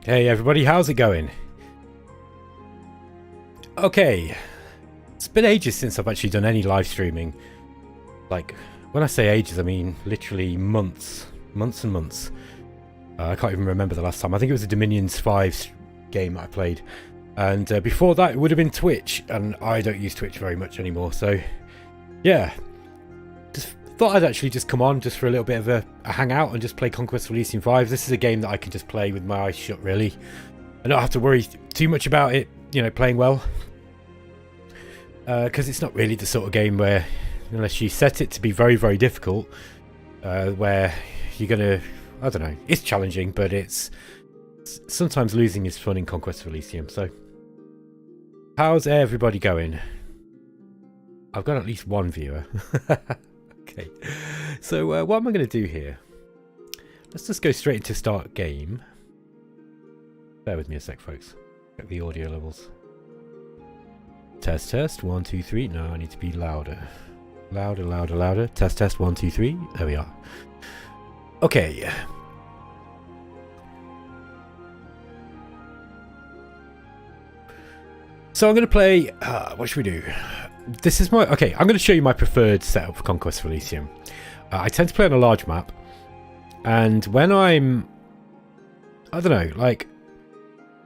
Hey everybody, how's it going? Okay, it's been ages since I've actually done any live streaming. Like, when I say ages, I mean literally months and months. I can't even remember the last time. I think it was a Dominions 5 game I played. And before that, it would have been Twitch, and I don't use Twitch very much anymore. So, yeah, just thought I'd actually just come on just for a little bit of a hangout and just play Conquest Elysium 5. This is a game that I can just play with my eyes shut, really. I don't have to worry too much about it, you know, playing well. Because it's not really the sort of game where, unless you set it to be very, very difficult, where you're going to, I don't know, it's challenging, but it's sometimes losing is fun in Conquest of Elysium. So, how's everybody going? I've got at least one viewer. Okay, so what am I going to do here? Let's just go straight into start game. Bear with me a sec, folks. Check the audio levels. Test, test, 1, 2, 3. No, I need to be louder. Louder, louder, louder. Test, test, 1, 2, 3. There we are. Okay. So I'm going to play... what should we do? This is my... Okay, I'm going to show you my preferred setup for Conquest of Elysium. I tend to play on a large map. And when I'm... I don't know, like...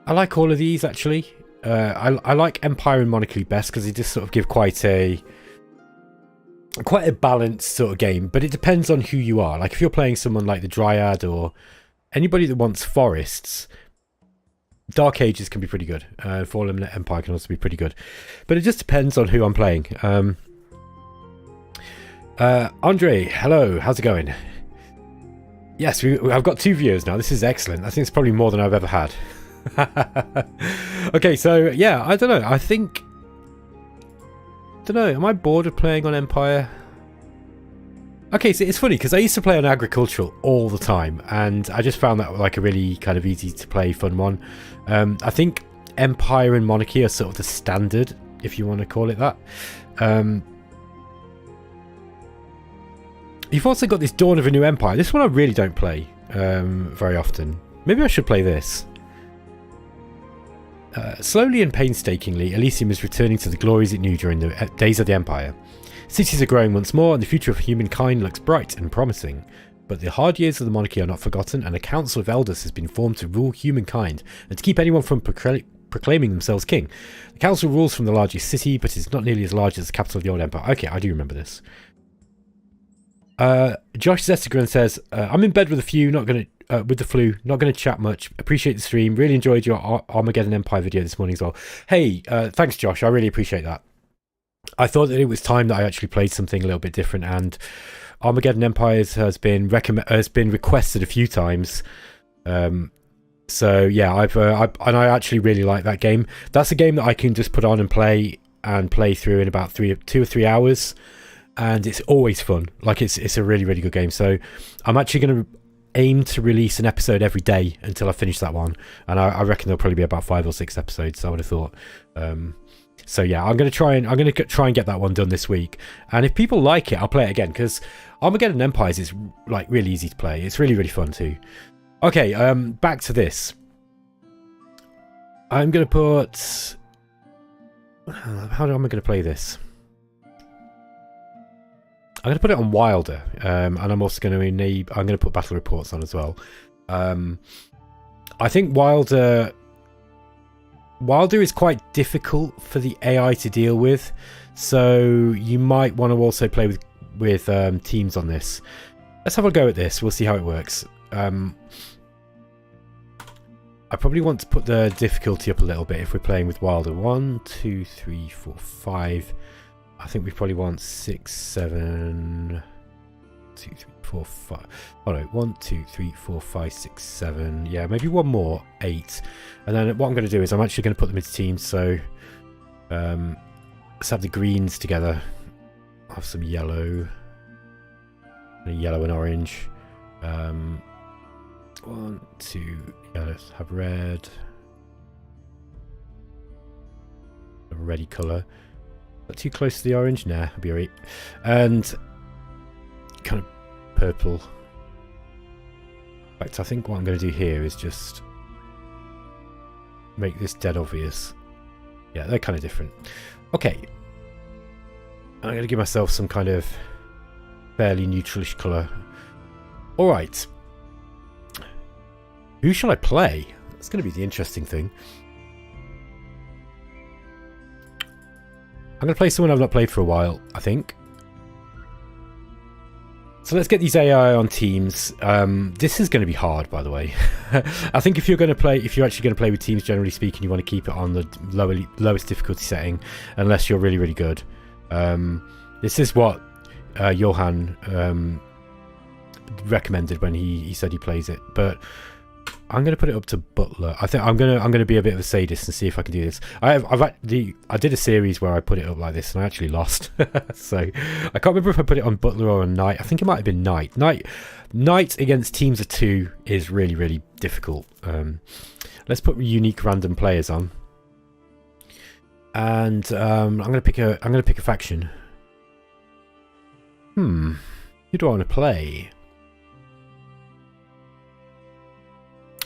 I like all of these, actually. I like Empire and Monarchy best because they just sort of give quite a balanced sort of game. But it depends on who you are. Like, if you're playing someone like the Dryad or anybody that wants forests... Dark Ages can be pretty good. Fallen Empire can also be pretty good. But it just depends on who I'm playing. Andre, hello. How's it going? Yes, I've got 2 viewers now. This is excellent. I think it's probably more than I've ever had. Okay, so, yeah, I don't know. I think... don't know. Am I bored of playing on Empire? Okay, so it's funny because I used to play on Agricultural all the time, and I just found that like a really kind of easy to play, fun one. I think Empire and Monarchy are sort of the standard, if you want to call it that. You've also got this Dawn of a New Empire. This one I really don't play very often. Maybe I should play this. Slowly and painstakingly, Elysium is returning to the glories it knew during the days of the Empire. Cities are growing once more, and the future of humankind looks bright and promising. But the hard years of the monarchy are not forgotten, and a council of elders has been formed to rule humankind and to keep anyone from proclaiming themselves king. The council rules from the largest city, but it's not nearly as large as the capital of the old empire. Okay, I do remember this. Josh Zetigran says, I'm in bed with the flu, not going to chat much. Appreciate the stream. Really enjoyed your Armageddon Empire video this morning as well. Hey, thanks Josh, I really appreciate that. I thought that it was time that I actually played something a little bit different, and Armageddon Empires has been requested a few times. So yeah, I actually really like that game. That's a game that I can just put on and play through in about 2 or 3 hours, and it's always fun. Like it's a really, really good game. So I'm actually going to aim to release an episode every day until I finish that one, and I reckon there'll probably be about 5 or 6 episodes. I would have thought. So yeah, I'm gonna try and get that one done this week. And if people like it, I'll play it again, because Armageddon Empires is like really easy to play. It's really, really fun too. Okay, back to this. I'm gonna put. How am I gonna play this? I'm gonna put it on Wilder, and I'm also gonna enable. I'm gonna put battle reports on as well. I think Wilder is quite difficult for the AI to deal with, so you might want to also play with teams on this. Let's have a go at this. We'll see how it works. I probably want to put the difficulty up a little bit if we're playing with Wilder. 1, 2, 3, 4, 5. I think we probably want 6, 7, 2, 3, 4, 5. Oh no, 1, 2, 3, 4, 5, 6, 7. Yeah, maybe one more, 8. And then what I'm going to do is I'm actually going to put them into teams. So let's have the greens together. I'll have some yellow, and orange. 1, 2. Yeah, let's have red. A reddy colour. Not too close to the orange? Nah, I'll be alright. And kind of purple. In fact, I think what I'm going to do here is just make this dead obvious. Yeah, they're kind of different. Okay. I'm going to give myself some kind of fairly neutralish colour. Alright. Who shall I play? That's going to be the interesting thing. I'm going to play someone I've not played for a while, I think. So let's get these AI on teams. This is going to be hard, by the way. I think if you're actually going to play with teams, generally speaking, you want to keep it on the lowest difficulty setting, unless you're really, really good. This is what Johan recommended when he said he plays it, but I'm going to put it up to Butler. I think I'm going to be a bit of a sadist and see if I can do this. I did a series where I put it up like this and I actually lost. So I can't remember if I put it on Butler or on Knight. I think it might have been Knight. Knight against teams of 2 is really, really difficult. Let's put unique random players on, and I'm going to pick a faction. Who do I want to play?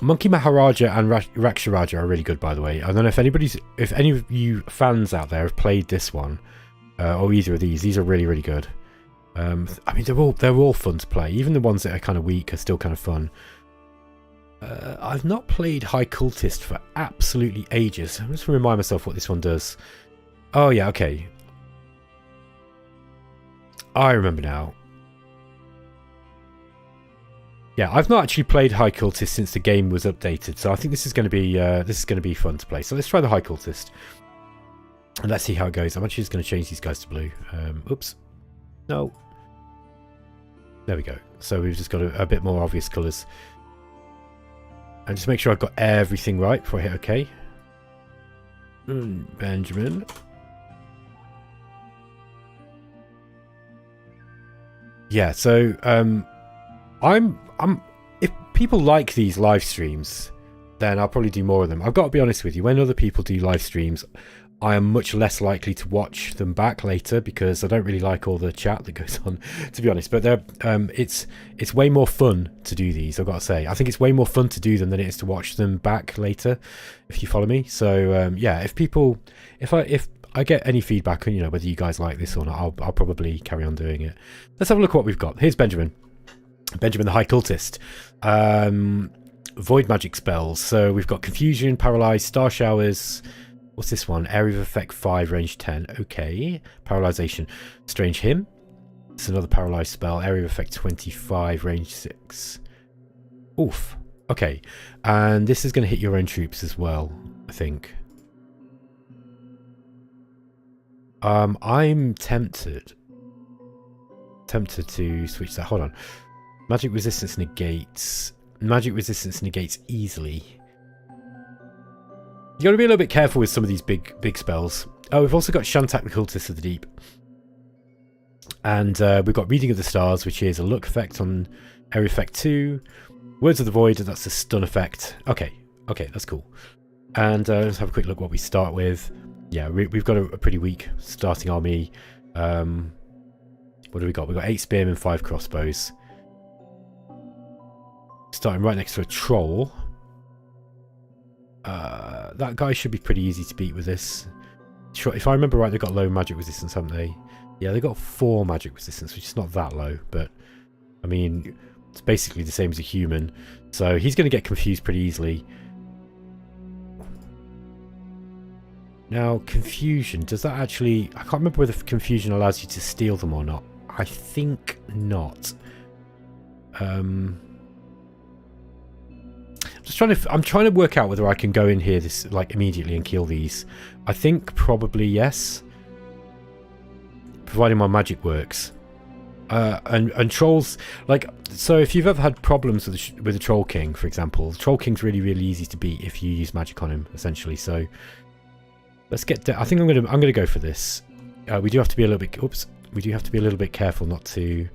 Monkey Maharaja and Raksharaja are really good, by the way. I don't know if any of you fans out there have played this one, or either of these. These are really, really good. I mean, they're all fun to play. Even the ones that are kind of weak are still kind of fun. I've not played High Cultist for absolutely ages. I'm just going to remind myself what this one does. Oh yeah, okay. I remember now. Yeah, I've not actually played High Cultist since the game was updated, so I think this is going to be fun to play. So let's try the High Cultist, and let's see how it goes. I'm actually just going to change these guys to blue. Oops, no. There we go. So we've just got a bit more obvious colours, and just make sure I've got everything right before I hit OK. Benjamin. Yeah. So if people like these live streams, then I'll probably do more of them. I've got to be honest with you, when other people do live streams, I am much less likely to watch them back later because I don't really like all the chat that goes on, to be honest. But it's way more fun to do these, I've got to say. I think it's way more fun to do them than it is to watch them back later, if you follow me. So yeah, if I get any feedback, whether you guys like this or not, I'll probably carry on doing it. Let's have a look at what we've got. Here's Benjamin the High Cultist. Void magic spells. So we've got Confusion, Paralyze, Star Showers. What's this one? Area of Effect 5, range 10. Okay. Paralyzation. Strange Hymn. It's another Paralyze spell. Area of Effect 25, range 6. Oof. Okay. And this is going to hit your own troops as well, I think. I'm tempted to switch that. Hold on. Magic resistance negates. Magic resistance negates easily. You got to be a little bit careful with some of these big spells. Oh, we've also got Shantak the Cultist of the Deep, and we've got Reading of the Stars, which is a luck effect on area effect 2. Words of the Void, that's a stun effect. Okay, that's cool. And let's have a quick look what we start with. Yeah, we've got a pretty weak starting army. What do we got? We've got 8 spearmen, 5 crossbows. Starting right next to a troll. That guy should be pretty easy to beat with this. If I remember right, they've got low magic resistance, haven't they? Yeah, they've got 4 magic resistance, which is not that low, but I mean, it's basically the same as a human. So he's going to get confused pretty easily. Now, Confusion, does that actually... I can't remember whether Confusion allows you to steal them or not. I think not. I'm trying to work out whether I can go in here immediately and kill these. I think probably yes, providing my magic works. And trolls, so if you've ever had problems with the Troll King, for example, the Troll King's really, really easy to beat if you use magic on him, essentially. So let's get. I think I'm gonna go for this. We do have to be a little bit. Oops. We do have to be a little bit careful not to.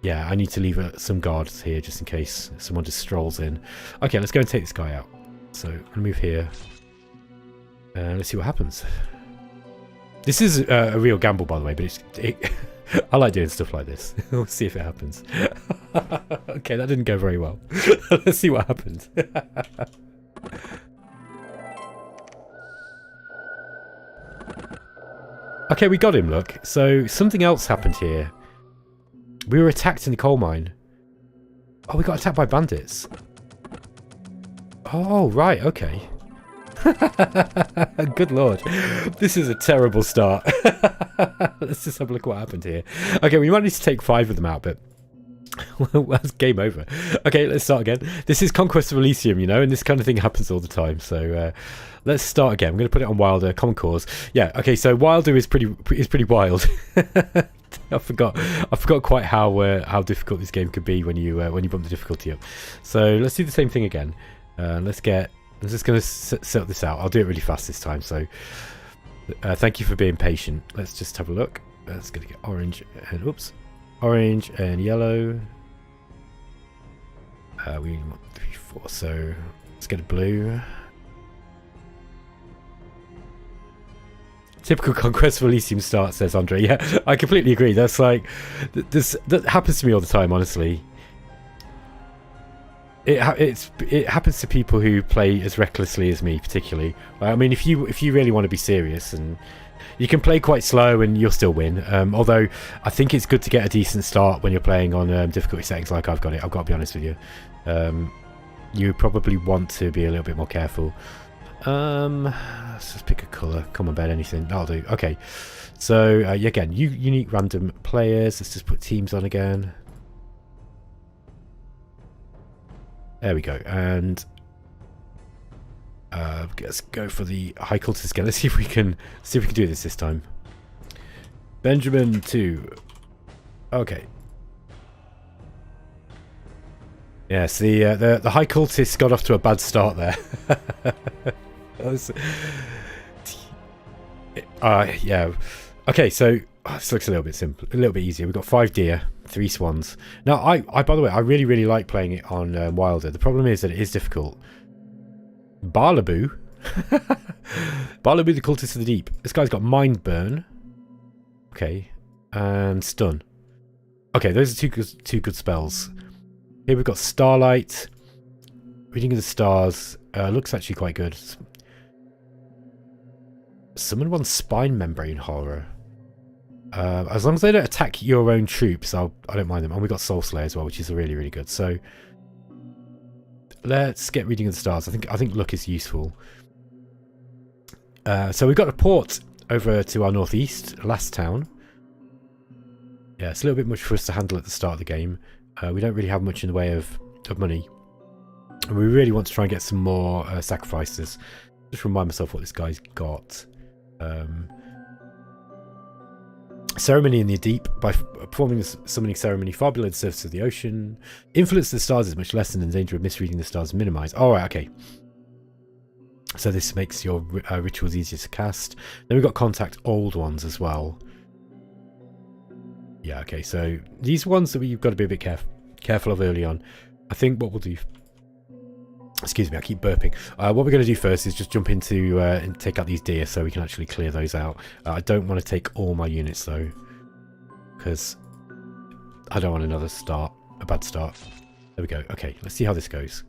Yeah, I need to leave some guards here just in case someone just strolls in. Okay, let's go and take this guy out. So I'm gonna move here. Let's see what happens. This is a real gamble, by the way, but I like doing stuff like this. We'll see if it happens. Okay, that didn't go very well. Let's see what happens. Okay, we got him, look. So, something else happened here. We were attacked in the coal mine. Oh, we got attacked by bandits. Oh, right, okay. Good lord. This is a terrible start. Let's just have a look what happened here. Okay, we might need to take 5 of them out, but well, that's game over. Okay, let's start again. This is Conquest of Elysium, you know, and this kind of thing happens all the time. So let's start again. I'm going to put it on Wilder, Common Cause. Yeah, okay, so Wilder is pretty wild. I forgot quite how difficult this game could be when you bump the difficulty up. So let's do the same thing again. I'm just going to set this out. I'll do it really fast this time. So thank you for being patient. Let's just have a look. Let's going to get orange and oops. Orange and yellow. We want 3, 4, so let's get a blue. Typical Conquest of Elysium start, says Andre. Yeah, I completely agree. That's like that happens to me all the time, honestly. It happens to people who play as recklessly as me, particularly. I mean, if you really want to be serious, and you can play quite slow and you'll still win. Although I think it's good to get a decent start when you're playing on difficulty settings like I've got it. I've got to be honest with you. You probably want to be a little bit more careful. Let's just pick a colour. Come on, bed, anything. That'll do. Okay. So again, unique random players. Let's just put teams on again. There we go. And let's go for the high cultist again. Let's see if we can do this time. Benjamin 2. Okay. Yes, the high cultist got off to a bad start there. Yeah. Okay, so this looks a little bit simple, a little bit easier. We've got 5 deer, 3 swans. Now, I by the way, I really like playing it on Wilder. The problem is that it is difficult. Barlaboo. Barlaboo, the cultist of the deep. This guy's got mind burn. Okay, and stun. Okay, those are two good spells. Here we've got starlight. Reading of the stars. Looks actually quite good. Summon 1 spine membrane horror. As long as they don't attack your own troops, I don't mind them. And we've got Soul Slayer as well, which is really good. So let's get Reading of the Stars. I think luck is useful. So we've got a port over to our northeast, last town. Yeah, it's a little bit much for us to handle at the start of the game. We don't really have much in the way of money. And we really want to try and get some more sacrifices. Just remind myself what this guy's got. Ceremony in the deep. By performing the summoning ceremony far below the surface of the ocean. Influence of the stars is much lessened and the danger of misreading the stars minimized. Alright, okay. So this makes your rituals easier to cast. Then we've got contact old ones as well. Yeah, okay, so these ones that you've got to be a bit careful of early on. I think what we'll do... Excuse me, I keep burping. What we're going to do first is just jump into and take out these deer so we can actually clear those out. I don't want to take all my units though, because I don't want a bad start. There we go. Okay, let's see how this goes.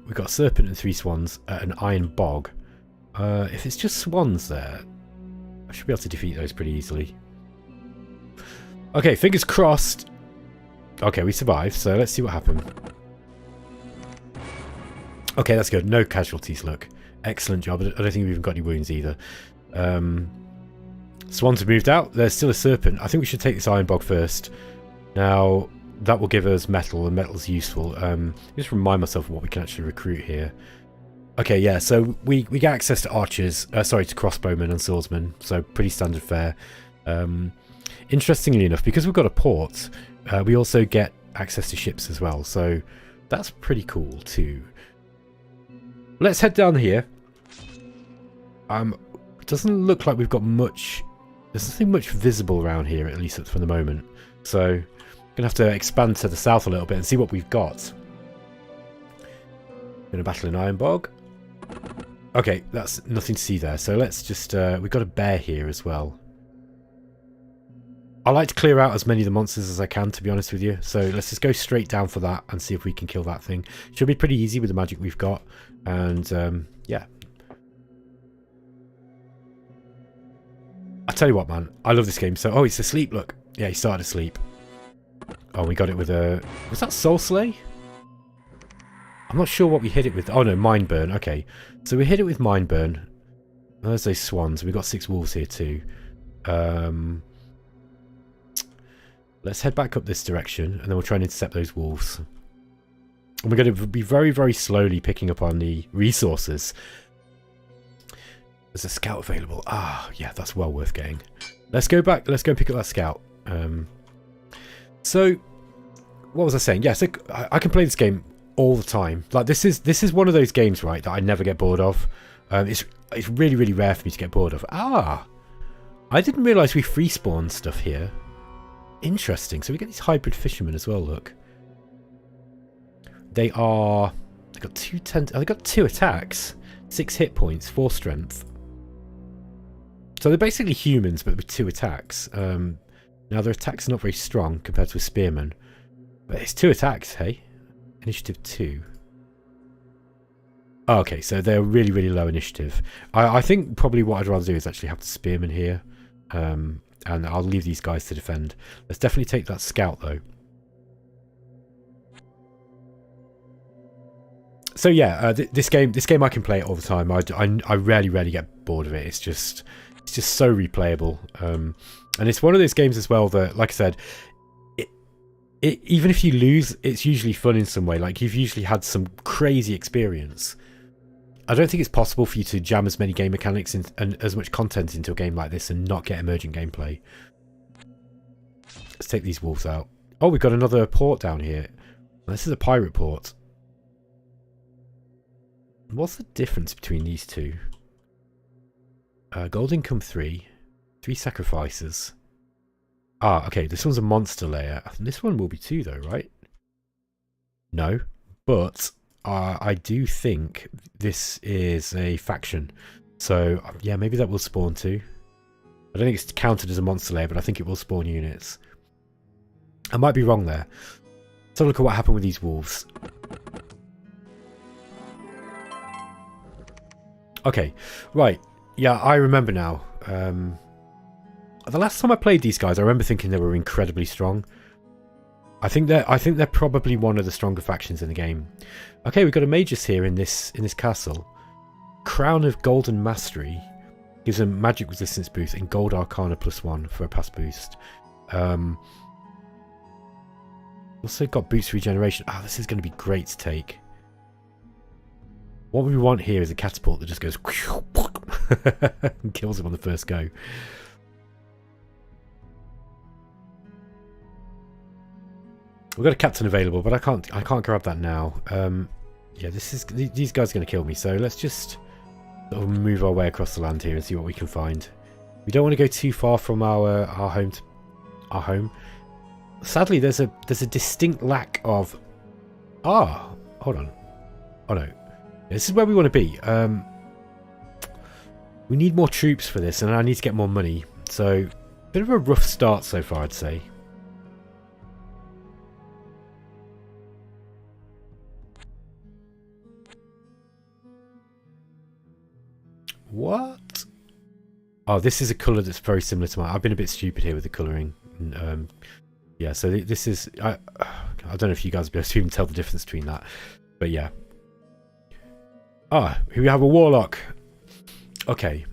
We've got a serpent and 3 swans, an iron bog. If it's just swans there, I should be able to defeat those pretty easily. Okay, fingers crossed. Okay, we survived, so let's see what happened. Okay, that's good. No casualties, look. Excellent job. I don't think we've even got any wounds either. Swans have moved out. There's still a serpent. I think we should take this iron bog first. Now, that will give us metal, and metal's useful. Just remind myself of what we can actually recruit here. Okay, yeah, so we get access to archers. Sorry, to crossbowmen and swordsmen. So, pretty standard fare. Interestingly enough, because we've got a port, we also get access to ships as well. So, that's pretty cool too. Let's head down here. It doesn't look like we've got much... There's nothing much visible around here, at least for the moment. So, I'm going to have to expand to the south a little bit and see what we've got. Going to battle an iron bog. Okay, that's nothing to see there. So let's just... we've got a bear here as well. I like to clear out as many of the monsters as I can, to be honest with you. So let's just go straight down for that and see if we can kill that thing. Should be pretty easy with the magic we've got. And yeah. I tell you what, man. I love this game. So, oh, it's asleep, look. Yeah, he started asleep. Oh, we got it with a... Was that Soul Slay? I'm not sure what we hit it with. Oh, no, Mind Burn. Okay. So we hit it with Mind Burn. There's those swans. We've got 6 wolves here too. Let's head back up this direction, and then we'll try and intercept those wolves. And we're going to be very, very slowly picking up on the resources. There's a scout available. Ah, yeah, that's well worth getting. Let's go back. Let's go pick up that scout. So, what was I saying? Yeah, so I can play this game all the time. Like this is one of those games, right, that I never get bored of. It's really, really rare for me to get bored of. Ah, I didn't realise we free spawn stuff here. Interesting. So we get these hybrid fishermen as well. Look, they've got 2 attacks, 6 hit points, 4 strength. So they're basically humans, but with 2 attacks. Now their attacks are not very strong compared to a spearman, but it's 2 attacks. Hey, initiative 2. Oh, okay, so they're really, really low initiative. I think probably what I'd rather do is actually have the spearman here. And I'll leave these guys to defend. Let's definitely take that scout, though. So yeah, this game I can play it all the time. I rarely get bored of it. It's just so replayable. And it's one of those games as well that, like I said, even if you lose, it's usually fun in some way. Like you've usually had some crazy experience. I don't think it's possible for you to jam as many game mechanics and as much content into a game like this and not get emergent gameplay. Let's take these wolves out. Oh, we've got another port down here. This is a pirate port. What's the difference between these two? Gold income 3. 3 sacrifices. Ah, okay, this one's a monster layer. This one will be 2 though, right? No, but... I do think this is a faction, so yeah, maybe that will spawn too. I don't think it's counted as a monster layer, but I think it will spawn units. I might be wrong there. Let's have a look at what happened with these wolves. Okay, right, yeah, I remember now. The last time I played these guys, I remember thinking they were incredibly strong. I think they're probably one of the stronger factions in the game. Okay, we've got a magus here in this castle. Crown of Golden Mastery gives a magic resistance boost and gold arcana +1 for a pass boost. Also got boost regeneration. Ah, this is going to be great to take. What we want here is a catapult that just goes and kills him on the first go. We've got a captain available, but I can't grab that now. Yeah, these guys are going to kill me, so let's just sort of move our way across the land here and see what we can find. We don't want to go too far from our home. Sadly, there's a distinct lack of... Ah, hold on. Oh no, this is where we want to be. We need more troops for this, and I need to get more money. So, bit of a rough start so far, I'd say. What? Oh, this is a colour that's very similar to mine. I've been a bit stupid here with the colouring. Yeah, so this is... I don't know if you guys will be able to even tell the difference between that. But yeah. Ah, here we have a Warlock. Okay.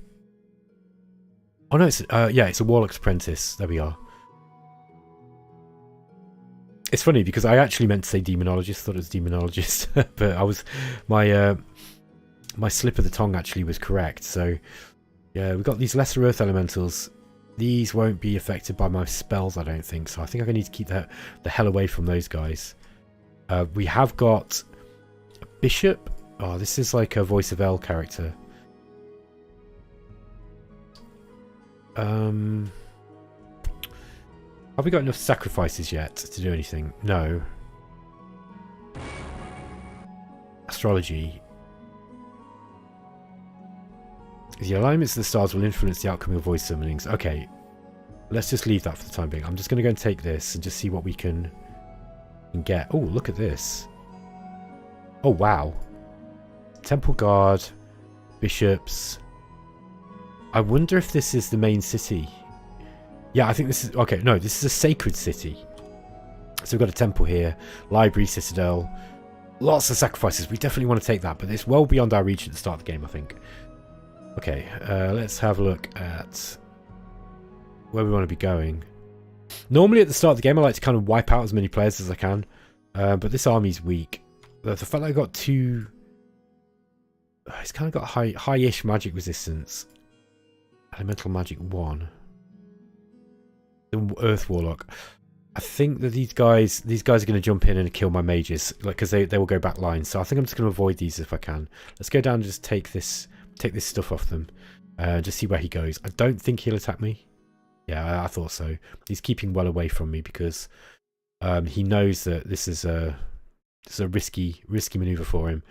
Oh no, it's a Warlock's Apprentice. There we are. It's funny because I actually meant to say Demonologist. Thought it was Demonologist. But I was... My slip of the tongue actually was correct. So, yeah, we've got these Lesser Earth Elementals. These won't be affected by my spells, I don't think. So I think I need to keep the hell away from those guys. We have got a Bishop. Oh, this is like a Voice of L character. Have we got enough sacrifices yet to do anything? No. Astrology. The alignments of the stars will influence the outcome of voice summonings. Okay. Let's just leave that for the time being. I'm just going to go and take this and just see what we can get. Oh, look at this. Oh, wow. Temple Guard, bishops. I wonder if this is the main city. Yeah, I think this is... Okay, no, this is a sacred city. So we've got a temple here. Library, citadel. Lots of sacrifices. We definitely want to take that, but it's well beyond our reach at the start of the game, I think. Okay, let's have a look at where we want to be going. Normally at the start of the game, I like to kind of wipe out as many players as I can. But this army's weak. The fact that I got two... It's kind of got high-ish magic resistance. Elemental magic 1. The Earth Warlock. I think that these guys are going to jump in and kill my mages, like, because they will go back lines. So I think I'm just going to avoid these if I can. Let's go down and just take this stuff off them. Just see where he goes. I don't think he'll attack me. Yeah, I thought so. He's keeping well away from me because he knows that this is a risky maneuver for him.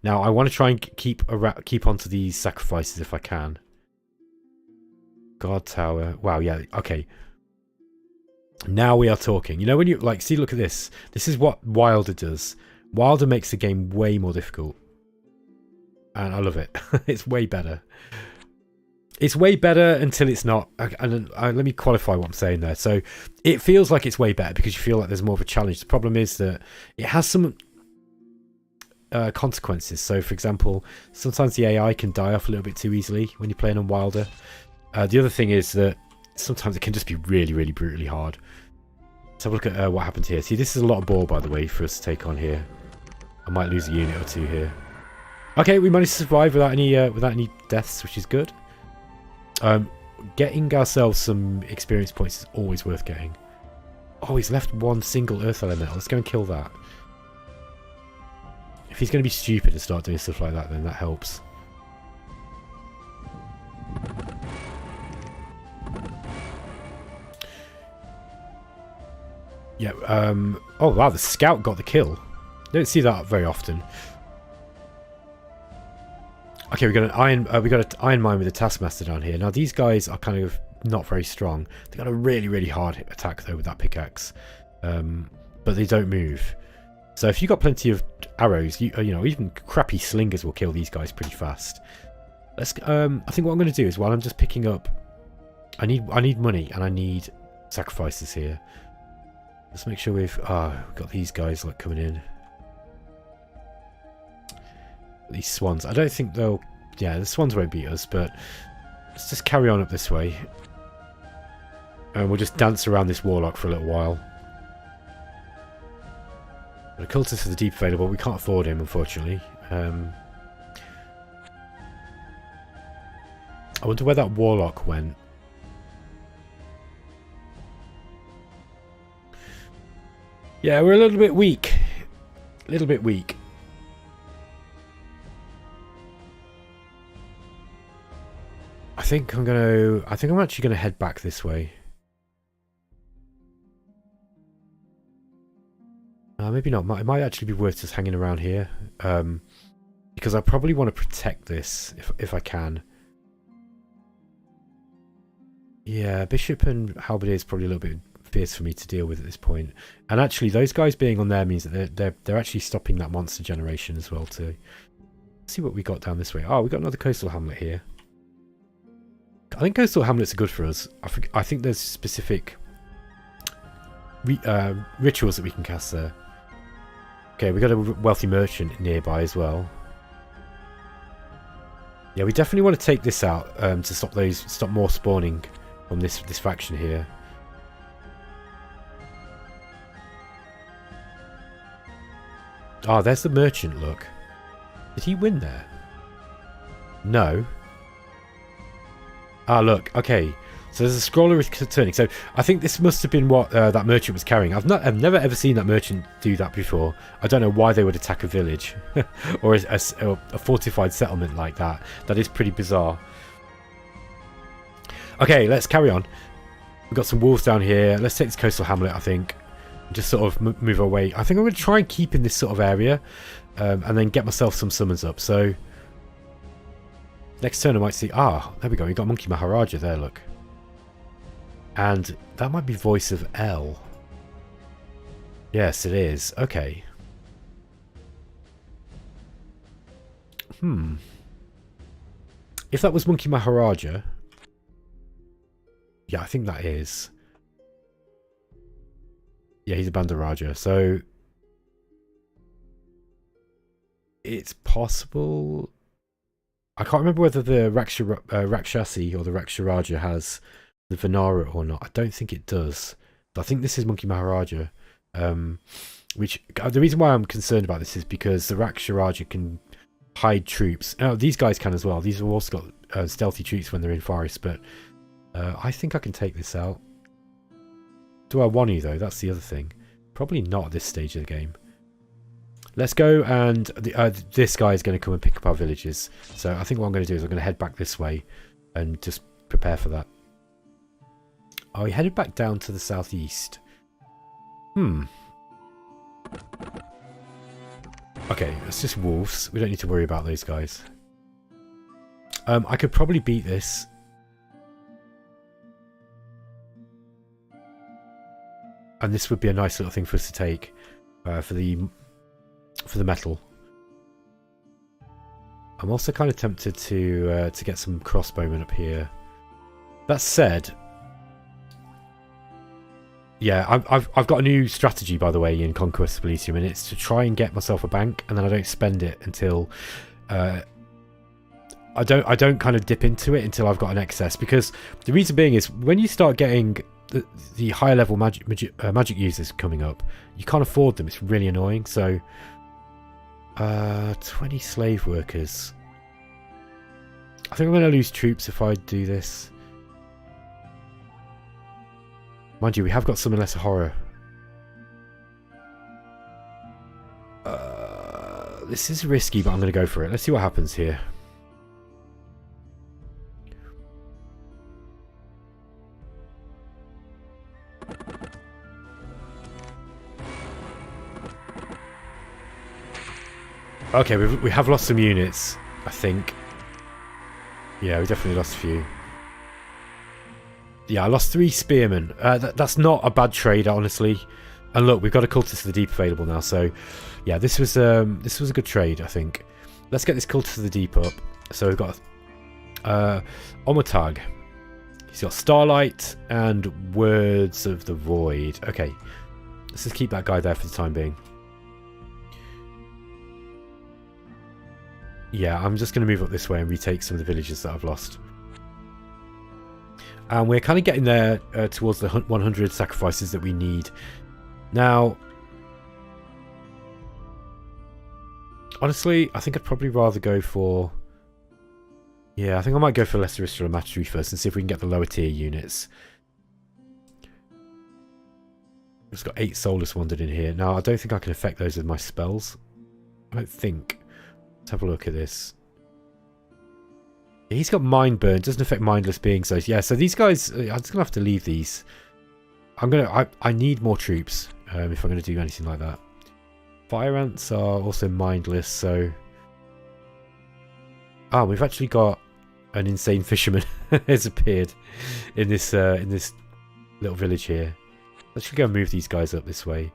Now I want to try and keep onto these sacrifices if I can. Guard tower. Wow, yeah, okay. Now we are talking. You know when you like see, look at this. This is what Wilder does. Wilder makes the game way more difficult. And I love it. It's way better. It's way better until it's not. And let me qualify what I'm saying there. So it feels like it's way better because you feel like there's more of a challenge. The problem is that it has some consequences. So for example, sometimes the AI can die off a little bit too easily when you're playing on Wilder. The other thing is that sometimes it can just be really, really brutally hard. Let's have a look at what happened here. See, this is a lot of ball, by the way, for us to take on here. I might lose a unit or two here. Okay, we managed to survive without any deaths, which is good. Getting ourselves some experience points is always worth getting. Oh, he's left one single Earth Elemental. Let's go and kill that. If he's going to be stupid and start doing stuff like that, then that helps. Yeah, oh wow, the scout got the kill. Don't see that very often. Okay, we got an iron mine with a taskmaster down here. Now these guys are kind of not very strong. They got a really, really hard attack though with that pickaxe, but they don't move. So if you got plenty of arrows, you know, even crappy slingers will kill these guys pretty fast. Let's. I think what I'm going to do is while I'm just picking up, I need money and I need sacrifices here. Let's make sure we've got these guys like coming in. These swans. I don't think they'll... Yeah, the swans won't beat us, but let's just carry on up this way. And we'll just dance around this warlock for a little while. The cultist is the deep available. We can't afford him, unfortunately. I wonder where that warlock went. Yeah, we're a little bit weak. A little bit weak. I think I'm actually gonna head back this way. Maybe not. It might actually be worth just hanging around here. Because I probably want to protect this if I can. Yeah, Bishop and Halberdier is probably a little bit fierce for me to deal with at this point. And actually, those guys being on there means that they're actually stopping that monster generation as well too. Let's see what we got down this way. Oh, we got another coastal hamlet here. I think coastal hamlets are good for us. I think there's specific rituals that we can cast there. Okay, we got a wealthy merchant nearby as well. Yeah, we definitely want to take this out to stop more spawning from this faction here. Ah, there's the merchant, look. Did he win there? No. Ah, look, okay. So there's a scroller returning. So I think this must have been what that merchant was carrying. I've never ever seen that merchant do that before. I don't know why they would attack a village or a fortified settlement like that. That is pretty bizarre. Okay, let's carry on. We've got some wolves down here. Let's take this coastal hamlet, I think. Just sort of move away. I think I'm going to try and keep in this sort of area and then get myself some summons up. So next turn I might see... Ah, there we go. We got Monkey Maharaja there, look. And that might be voice of L. Yes, it is. Okay. If that was Monkey Maharaja... Yeah, I think that is. Yeah, he's a Bandaraja. So... It's possible... I can't remember whether the Rakshasi or the Raksharaja has the Vinara or not. I don't think it does. But I think this is Monkey Maharaja. Which the reason why I'm concerned about this is because the Raksharaja can hide troops. Oh, these guys can as well. These have also got stealthy troops when they're in forest. But I think I can take this out. Do I want to though? That's the other thing. Probably not at this stage of the game. Let's go, and this guy is going to come and pick up our villages. So I think what I'm going to do is I'm going to head back this way and just prepare for that. Oh, he headed back down to the southeast. Okay, it's just wolves. We don't need to worry about those guys. I could probably beat this. And this would be a nice little thing for us to take for the metal. I'm also kind of tempted to get some crossbowmen up here. That said, yeah, I've got a new strategy, by the way, in Conquest of Elysium, and it's to try and get myself a bank, and then I don't spend it until I don't kind of dip into it until I've got an excess. Because the reason being is when you start getting the higher level magic users coming up, you can't afford them. It's really annoying. So 20 slave workers. I think I'm going to lose troops if I do this. Mind you, we have got Summon Lesser Horror. This is risky, but I'm going to go for it. Let's see what happens here. Okay, we have lost some units, I think. Yeah, we definitely lost a few. Yeah, I lost 3 spearmen. That's not a bad trade, honestly. And look, we've got a cultist of the deep available now, so yeah, this was a good trade, I think. Let's get this cultist of the deep up. So we've got Omotag. He's got Starlight and Words of the Void. Okay, let's just keep that guy there for the time being. Yeah, I'm just going to move up this way and retake some of the villages that I've lost. And we're kind of getting there towards the 100 sacrifices that we need. Now, honestly, I think I'd probably rather go for... Yeah, I think I might go for Lesser Istra and Mastery first and see if we can get the lower tier units. I've just got 8 Soulless Wandered in here. Now, I don't think I can affect those with my spells. I don't think. Let's have a look at this. Yeah, he's got Mind Burn. Doesn't affect Mindless Beings. So yeah, so these guys, I'm just gonna have to leave these. I need more troops if I'm gonna do anything like that. Fire Ants are also mindless. So we've actually got an insane fisherman has appeared in this little village here. Let's go and move these guys up this way.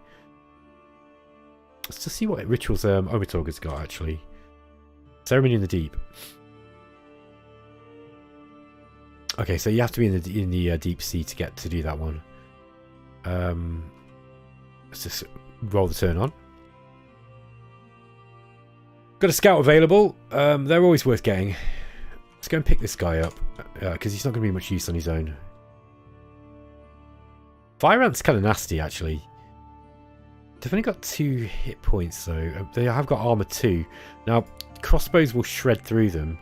Let's just see what rituals Omitog has got actually. Ceremony in the Deep. Okay, so you have to be in the deep sea to get to do that one. Let's just roll the turn on. Got a scout available. They're always worth getting. Let's go and pick this guy up because he's not going to be much use on his own. Fire Ant's kind of nasty actually. They've only got 2 hit points though. They have got armor 2. Now crossbows will shred through them,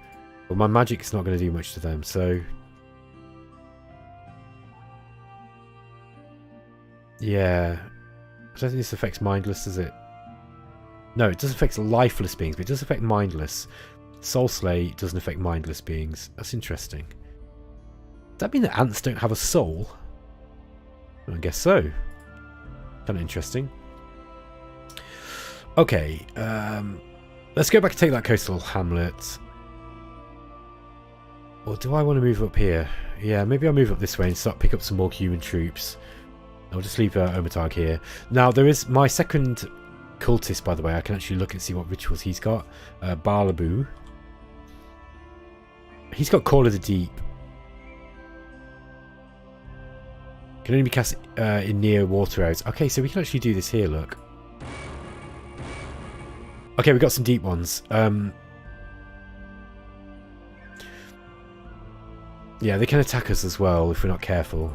but my magic's not going to do much to them. So yeah, I don't think this affects mindless, does it? No, it does affect lifeless beings, but it does affect mindless. Soul Slay doesn't affect mindless beings. That's interesting. Does that mean that ants don't have a soul? I guess so. Kind of interesting. Okay, let's go back and take that coastal hamlet. Or do I want to move up here? Yeah, maybe I'll move up this way and start pick up some more human troops. I'll just leave Omatag here. Now, there is my second cultist, by the way. I can actually look and see what rituals he's got. Barlabu. He's got Call of the Deep. Can only be cast in near water areas. Okay, so we can actually do this here, look. Okay, we got some deep ones. Yeah, they can attack us as well if we're not careful.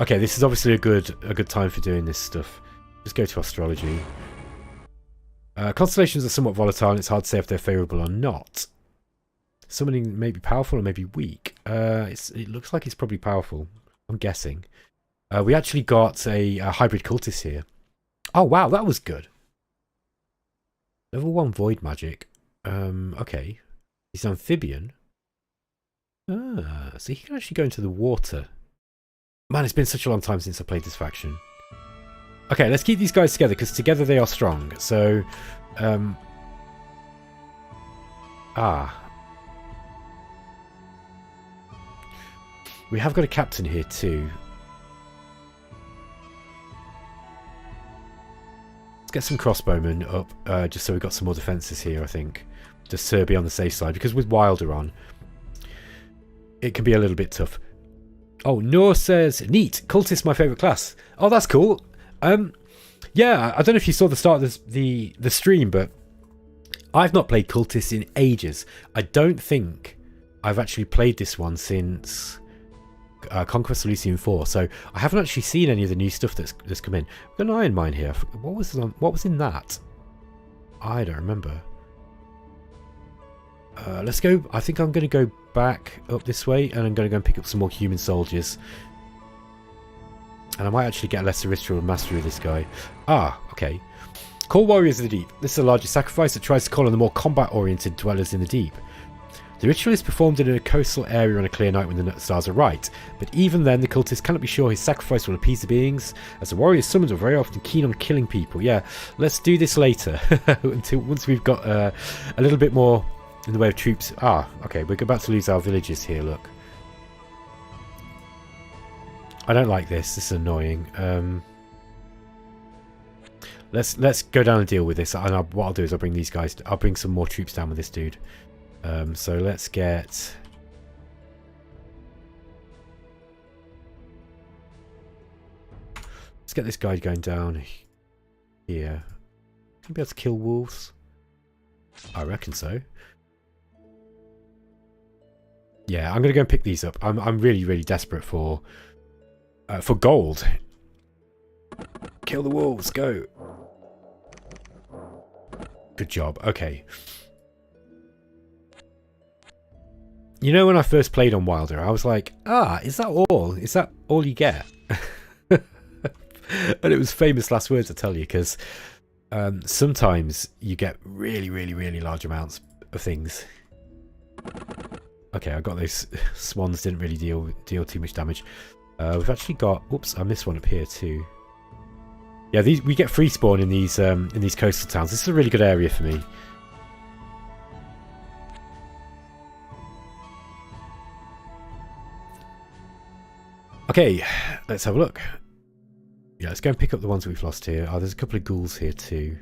Okay, this is obviously a good time for doing this stuff. Just go to astrology. Constellations are somewhat volatile, and it's hard to say if they're favourable or not. Summoning may be powerful or maybe weak. It looks like it's probably powerful. I'm guessing. We actually got a hybrid cultist here. Oh wow, that was good. Level 1 void magic. Okay. He's amphibian. Ah, so he can actually go into the water. Man, it's been such a long time since I played this faction. Okay, let's keep these guys together, because together they are strong. So, we have got a captain here too. Let's get some crossbowmen up, just so we've got some more defences here, I think. Just to be on the safe side, because with Wilder on, it can be a little bit tough. Oh, Noor says, neat, cultist my favourite class. Oh, that's cool. Yeah, I don't know if you saw the start of the stream, but I've not played cultists in ages. I don't think I've actually played this one since Conquest Elysium 4, so I haven't actually seen any of the new stuff that's come in. I've got an iron mine here. What was in that? I don't remember. Let's go. I think I'm going to go back up this way, and I'm going to go and pick up some more human soldiers. And I might actually get a lesser ritual mastery of this guy. Ah, okay. Call Warriors of the Deep. This is the largest sacrifice that tries to call on the more combat-oriented dwellers in the deep. The ritual is performed in a coastal area on a clear night when the stars are right, but even then the cultist cannot be sure his sacrifice will appease the beings, as the warriors summoned are very often keen on killing people. Yeah, let's do this later, once we've got a little bit more in the way of troops. Ah, okay, we're about to lose our villages here, look. I don't like this. This is annoying. Let's go down and deal with this. And what I'll do is I'll bring these guys. I'll bring some more troops down with this dude. So let's get. Let's get this guy going down here. Can we be able to kill wolves? I reckon so. Yeah, I'm gonna go and pick these up. I'm really desperate for gold. Kill the wolves, go. Good job. Okay. You know, when I first played on Wilder, I was like, is that all? Is that all you get? And it was famous last words, I tell you, because sometimes you get really large amounts of things. Okay, I got those swans, didn't really deal too much damage. We've actually got, oops, I missed one up here too. Yeah, we get free spawn in these coastal towns. This is a really good area for me. Okay, let's have a look. Yeah, let's go and pick up the ones that we've lost here. Oh, there's a couple of ghouls here too.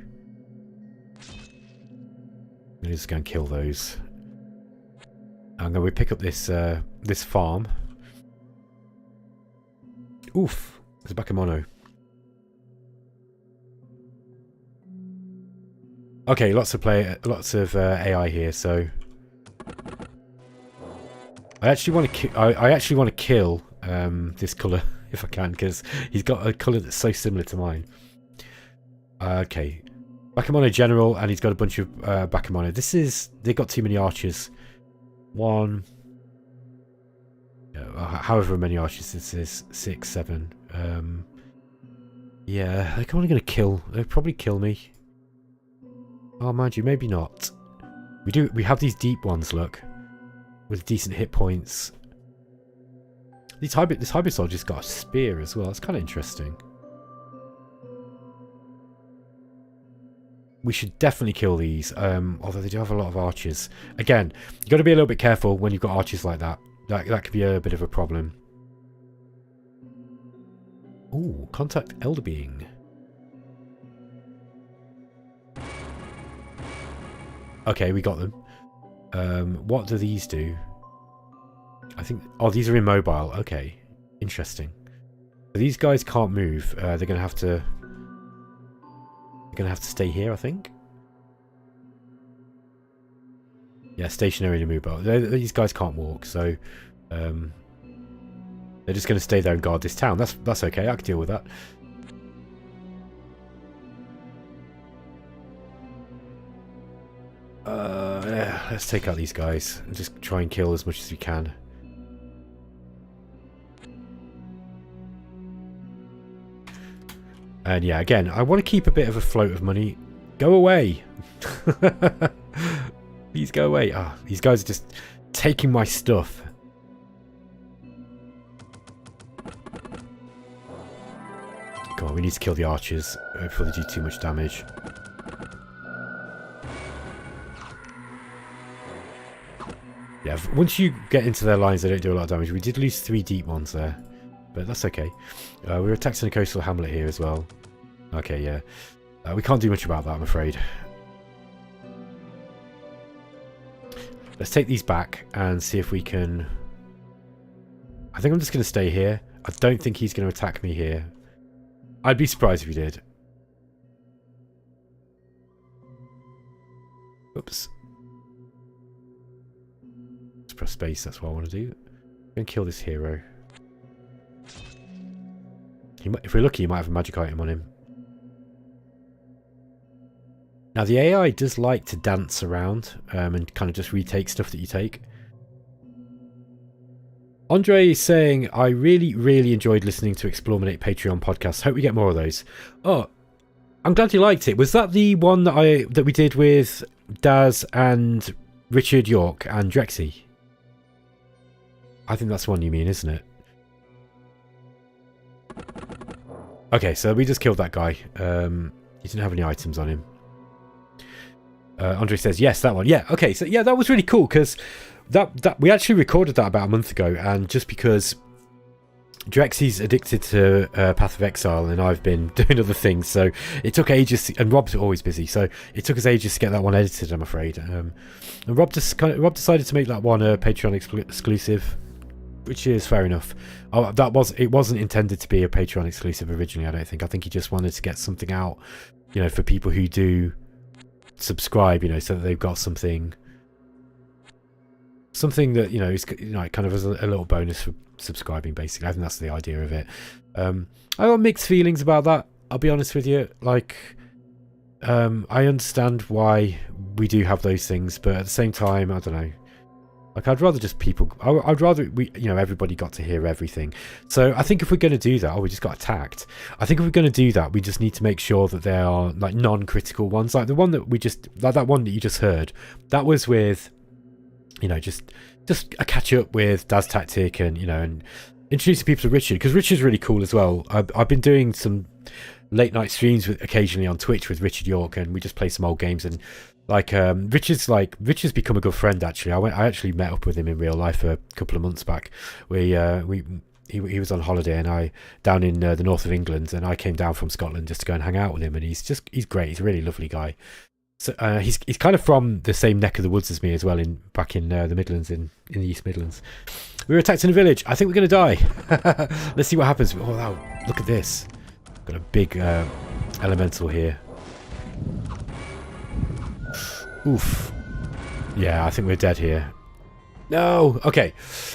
I'm just going to kill those. I'm going to pick up this this farm. Oof, there's a Bakemono. Okay, lots of AI here. So I actually want to kill this colour if I can, because he's got a colour that's so similar to mine. Okay, Bakemono General, and he's got a bunch of Bakemono. They've got too many archers. One, however many archers this is, 6, 7. Yeah, they're only going to kill. They'll probably kill me. Oh, mind you, maybe not. We have these deep ones, look, with decent hit points. This hybrid soldier's got a spear as well. It's kind of interesting. we should definitely kill these. Although they do have a lot of archers. Again, you've got to be a little bit careful when you've got archers like that. That could be a bit of a problem. Ooh, contact Elder Being. Okay, we got them. What do these do? I think... Oh, these are immobile. Okay, interesting. So these guys can't move. They're going to have to... They're going to have to stay here, I think. Yeah, stationary and immobile. These guys can't walk, so... they're just going to stay there and guard this town. That's okay. I can deal with that. Let's take out these guys and just try and kill as much as we can. And yeah, again, I want to keep a bit of a float of money. Go away! Please go away. Ah, these guys are just taking my stuff. Come on, we need to kill the archers before they do too much damage. Yeah, once you get into their lines, they don't do a lot of damage. We did lose 3 deep ones there, but that's okay. We're attacking a coastal hamlet here as well. Okay, yeah. We can't do much about that, I'm afraid. Let's take these back and see if we can... I think I'm just going to stay here. I don't think he's going to attack me here. I'd be surprised if he did. Oops. Let's press space, that's what I want to do. I'm going to kill this hero. If we're lucky, he might have a magic item on him. Now, the AI does like to dance around and kind of just retake stuff that you take. Andre is saying, I really enjoyed listening to Explorminate Patreon podcasts. Hope we get more of those. Oh, I'm glad you liked it. Was that the one that we did with Daz and Richard York and Drexy? I think that's the one you mean, isn't it? Okay, so we just killed that guy. He didn't have any items on him. Andre says, yes, that one. Yeah, okay, so yeah, that was really cool because that we actually recorded that about a month ago, and just because Drexy's addicted to Path of Exile and I've been doing other things, so it took ages, and Rob's always busy, so it took us ages to get that one edited, I'm afraid. And Rob decided to make that one a Patreon exclusive, which is fair enough. Oh, it wasn't intended to be a Patreon exclusive originally, I don't think. I think he just wanted to get something out, you know, for people who do subscribe, you know, so that they've got something that, you know, is, you know, kind of as a little bonus for subscribing, basically. I think that's the idea of it. I got mixed feelings about that, I'll be honest with you. Like, I understand why we do have those things, but at the same time, I don't know. Like, I'd rather just I'd rather everybody got to hear everything. So I think if we're going to do that, we just got attacked. I think if we're going to do that, we just need to make sure that there are like non-critical ones, like the one that that one that you just heard. That was with, you know, just a catch up with Daz Tactic, and you know, and introducing people to Richard, because Richard's really cool as well. I've been doing some late night streams occasionally on Twitch with Richard York, and we just play some old games. And like Richard's become a good friend, actually. I actually met up with him in real life a couple of months back. He was on holiday, and I down in the north of England, and I came down from Scotland just to go and hang out with him, and he's great. He's a really lovely guy. So he's kind of from the same neck of the woods as me as well, back in the Midlands, in the East Midlands. We were attacked in a village. I think we're going to die. Let's see what happens. Oh wow, look at this. Got a big elemental here. Oof. Yeah, I think we're dead here. No! Okay.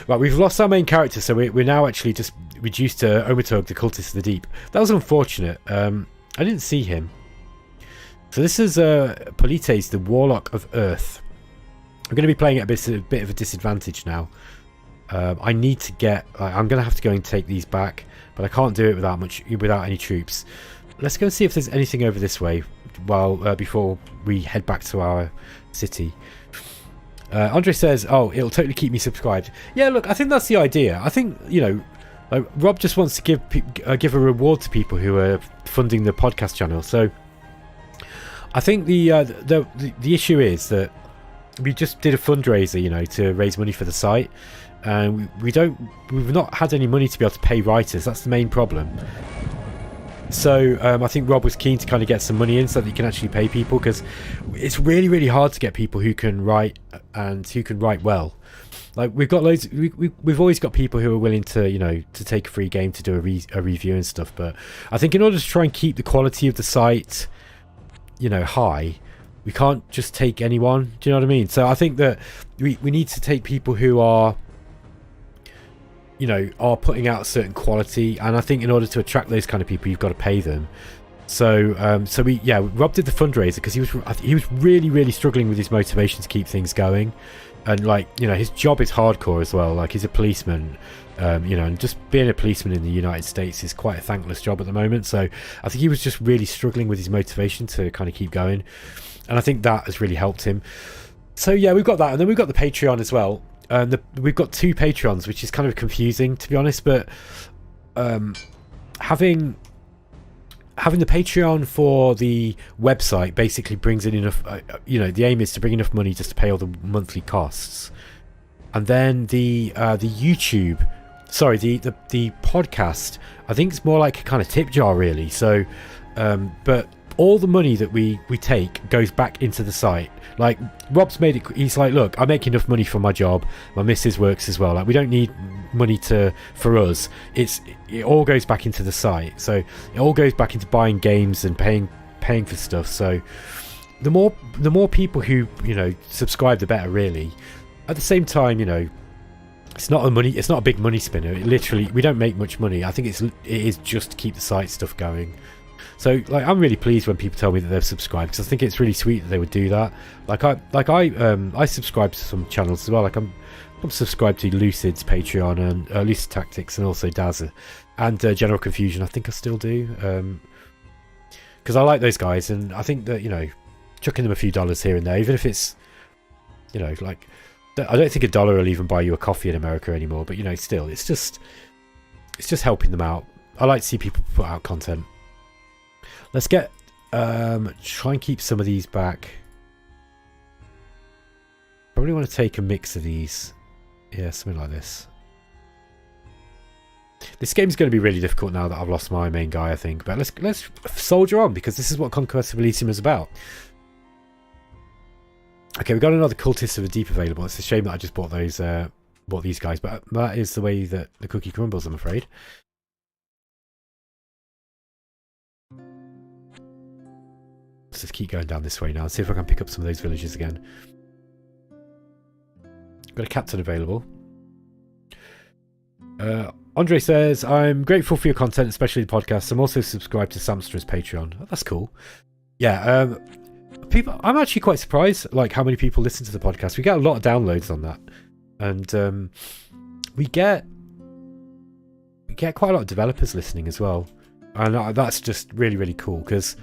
Right, we've lost our main character, so we're now actually just reduced to Omatog, the Cultist of the Deep. That was unfortunate. I didn't see him. So this is Polites, the Warlock of Earth. I'm going to be playing at a bit of a disadvantage now. I need to get... I'm going to have to go and take these back, but I can't do it without any troops. Let's go and see if there's anything over this way before we head back to our city. Andre says, oh, it'll totally keep me subscribed. Yeah, look, I think that's the idea. I think, you know, like, Rob just wants to give a reward to people who are funding the podcast channel. So I think the issue is that we just did a fundraiser, you know, to raise money for the site, and we've not had any money to be able to pay writers. That's the main problem. So I think Rob was keen to kind of get some money in so that he can actually pay people, because it's really, really hard to get people who can write and who can write well. Like, we've got loads. We've always got people who are willing to, you know, to take a free game to do a review and stuff. But I think in order to try and keep the quality of the site, you know, high, we can't just take anyone. Do you know what I mean? So I think that we need to take people who are, you know, are putting out a certain quality, and I think in order to attract those kind of people, you've got to pay them. So Rob did the fundraiser because he was really, really struggling with his motivation to keep things going, and, like, you know, his job is hardcore as well. Like, he's a policeman, you know, and just being a policeman in the United States is quite a thankless job at the moment. So I think he was just really struggling with his motivation to kind of keep going, and I think that has really helped him. So yeah, we've got that, and then we've got the Patreon as well. We've got 2 Patreons, which is kind of confusing, to be honest, but having the Patreon for the website basically brings in enough, you know, the aim is to bring enough money just to pay all the monthly costs. And then the YouTube, sorry, the podcast, I think it's more like a kind of tip jar, really. So but all the money that we take goes back into the site. Like, Rob's made it, he's like, look, I make enough money from my job, my missus works as well, like, we don't need money for us. It all goes back into the site, so it all goes back into buying games and paying for stuff. So the more people who, you know, subscribe, the better, really. At the same time, you know, it's not a big money spinner. We don't make much money. I think it is just to keep the site stuff going. So, like, I'm really pleased when people tell me that they've subscribed, because I think it's really sweet that they would do that. I subscribe to some channels as well. Like, I'm subscribed to Lucid's Patreon, and Lucid Tactics, and also Daz, and General Confusion. I think I still do, because I like those guys, and I think that, you know, chucking them a few dollars here and there, even if it's, you know, like, I don't think $1 will even buy you a coffee in America anymore. But, you know, still, it's just helping them out. I like to see people put out content. Let's get try and keep some of these back. Probably want to take a mix of these. Yeah, something like this. This game's going to be really difficult now that I've lost my main guy, I think. But let's soldier on, because this is what Conquest of Elysium is about. Okay, we've got another Cultists of the Deep available. It's a shame that I just bought these guys, but that is the way that the cookie crumbles, I'm afraid. Let's just keep going down this way now and see if I can pick up some of those villages again. Got a captain available. Andre says, I'm grateful for your content, especially the podcast. I'm also subscribed to Samstra's Patreon. Oh, that's cool. Yeah, I'm actually quite surprised, like, how many people listen to the podcast. We get a lot of downloads on that, and we get quite a lot of developers listening as well, and that's just really, really cool, because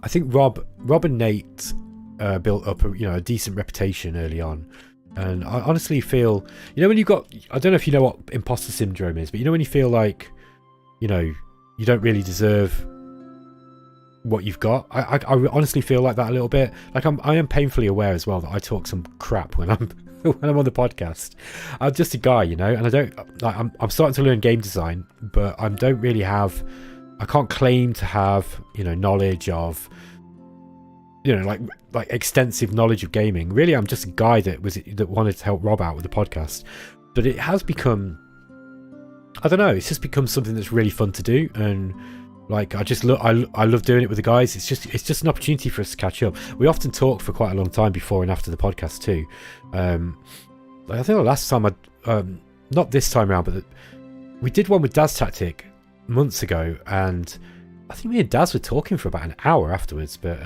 I think Rob and Nate built up a decent reputation early on, and I honestly feel, you know, when you've got, I don't know if you know what imposter syndrome is, but you know when you feel like, you know, you don't really deserve what you've got. I honestly feel like that a little bit. Like, I am painfully aware as well that I talk some crap when I'm on the podcast. I'm just a guy, you know, and I don't, like, I'm starting to learn game design, but I can't claim to have, you know, knowledge of, you know, like extensive knowledge of gaming. Really, I'm just a guy that wanted to help Rob out with the podcast. But it has become, I don't know, it's just become something that's really fun to do, and like, I love doing it with the guys. It's just an opportunity for us to catch up. We often talk for quite a long time before and after the podcast too. Like, I think the last time not this time around, but we did one with Daz Tactic months ago, and I think me and Daz were talking for about an hour afterwards. But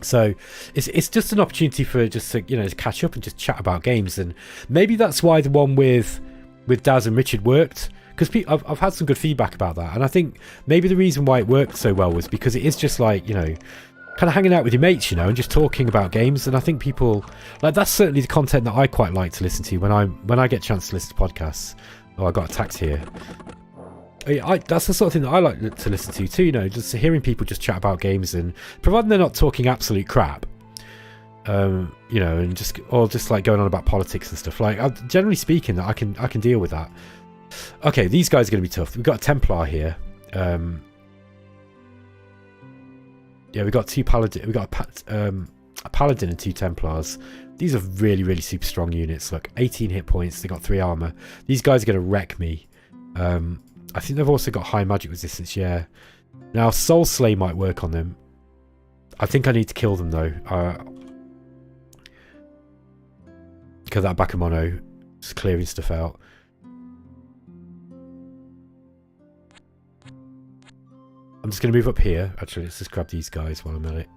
so it's just an opportunity for just to, you know, to catch up and just chat about games, and maybe that's why the one with Daz and Richard worked. Because I've had some good feedback about that, and I think maybe the reason why it worked so well was because it is just like, you know, kind of hanging out with your mates, you know, and just talking about games. And I think people, like, that's certainly the content that I quite like to listen to when I get a chance to listen to podcasts. Oh, I got attacked here. that's the sort of thing that I like to listen to too. You know, just hearing people just chat about games, and providing they're not talking absolute crap. You know, and just like going on about politics and stuff. Like, generally speaking, that I can deal with that. Okay, these guys are going to be tough. We've got a Templar here. Yeah, we've got two paladin. We've got a paladin and two Templars. These are really, really super strong units. Look, 18 hit points. They got 3 armor. These guys are going to wreck me. I think they've also got high magic resistance. Yeah. Now, Soul Slay might work on them. I think I need to kill them though. Because that Bakemono is clearing stuff out. I'm just going to move up here. Actually, let's just grab these guys while I'm at it.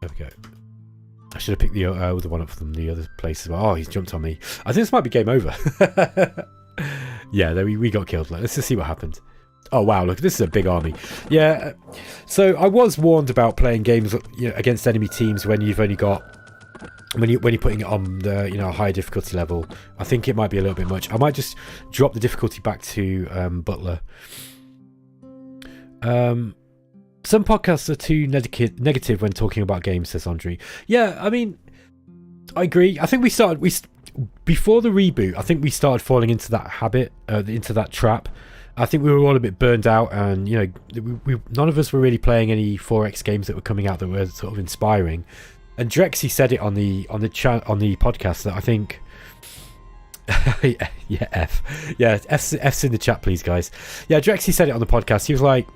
There we go. I should have picked the other one up from the other place as well. Oh, he's jumped on me. I think this might be game over. Yeah, we got killed. Let's just see what happened. Oh, wow, look, this is a big army. Yeah, so I was warned about playing games, you know, against enemy teams when you've only got... When you're putting it on the, you know, high difficulty level. I think it might be a little bit much. I might just drop the difficulty back to Butler. Some podcasts are too negative when talking about games, says Andre. Yeah, I mean, I agree. I think before the reboot, I think we started falling into that habit, into that trap. I think we were all a bit burned out, and you know, none of us were really playing any 4X games that were coming out that were sort of inspiring. And Drexy said it on the podcast that I think. Yeah, F's in the chat, please, guys. Yeah, Drexy said it on the podcast. He was like,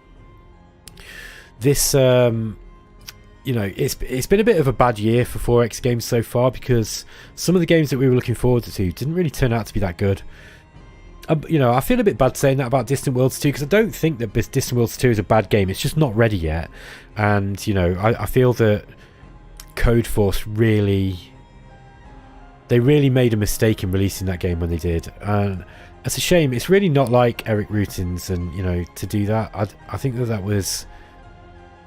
"This, you know, it's been a bit of a bad year for 4X games so far because some of the games that we were looking forward to didn't really turn out to be that good." You know, I feel a bit bad saying that about Distant Worlds 2 because I don't think that Distant Worlds 2 is a bad game. It's just not ready yet, and you know, I feel that Codeforce really made a mistake in releasing that game when they did, and it's a shame. It's really not like Eric Rutin's, and you know, to do that, I think that was,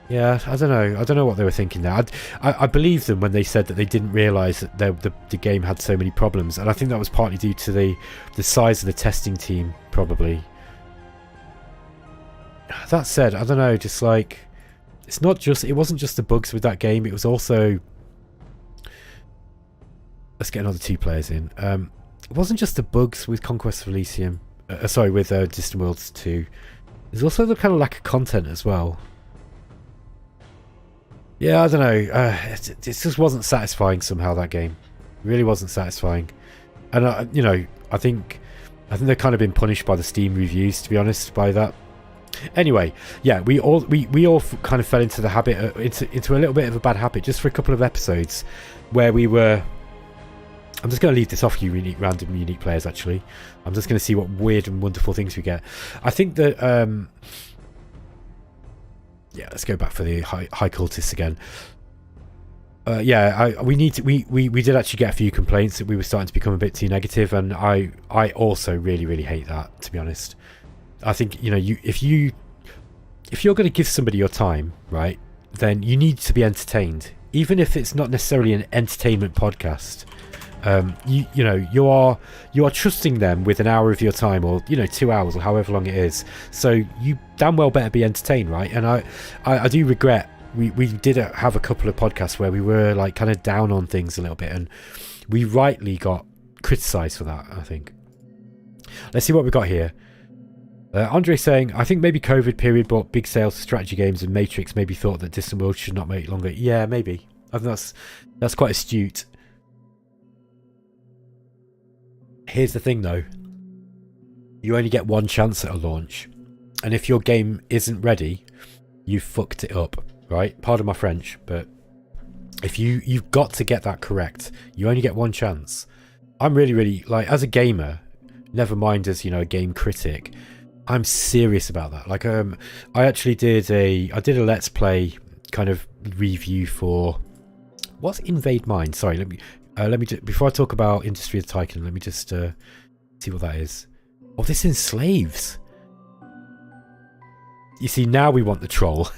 yeah, I don't know what they were thinking there. I believe them when they said that they didn't realise that the game had so many problems, and I think that was partly due to the size of the testing team, probably. That said, I don't know, just like, it wasn't just the bugs with that game, it was also, let's get another 2 players in. It wasn't just the bugs with Conquest of Elysium, with Distant Worlds 2. There's also the kind of lack of content as well. Yeah, I don't know, it just wasn't satisfying somehow, that game. It really wasn't satisfying. And you know, I think they've kind of been punished by the Steam reviews, to be honest, by that. Anyway, yeah, we all kind of fell into the habit, into a little bit of a bad habit, just for a couple of episodes, where we were. I'm just going to leave this off, you random unique players. Actually, I'm just going to see what weird and wonderful things we get. I think that yeah, let's go back for the high cultists again. Yeah, we did actually get a few complaints that we were starting to become a bit too negative, and I also really hate that, to be honest. I think, you know, if you're going to give somebody your time, right, then you need to be entertained, even if it's not necessarily an entertainment podcast. You know, you are trusting them with an hour of your time, or you know, 2 hours, or however long it is. So you damn well better be entertained, right? And I do regret we did have a couple of podcasts where we were like kind of down on things a little bit, and we rightly got criticised for that, I think. Let's see what we got here. Andre saying, I think maybe COVID period brought big sales to strategy games, and Matrix maybe thought that Distant Worlds should not make longer. Yeah, maybe. I think that's quite astute. Here's the thing though. You only get one chance at a launch. And if your game isn't ready, you've fucked it up, right? Pardon my French, but if you've got to get that correct. You only get one chance. I'm really, like, as a gamer, never mind as, you know, a game critic, I'm serious about that. Like, I actually did a Let's Play kind of review for what's Invade Mine. Sorry, let me just, before I talk about Industry of Tycoon, let me just see what that is. Oh, this enslaves. You see, now we want the troll.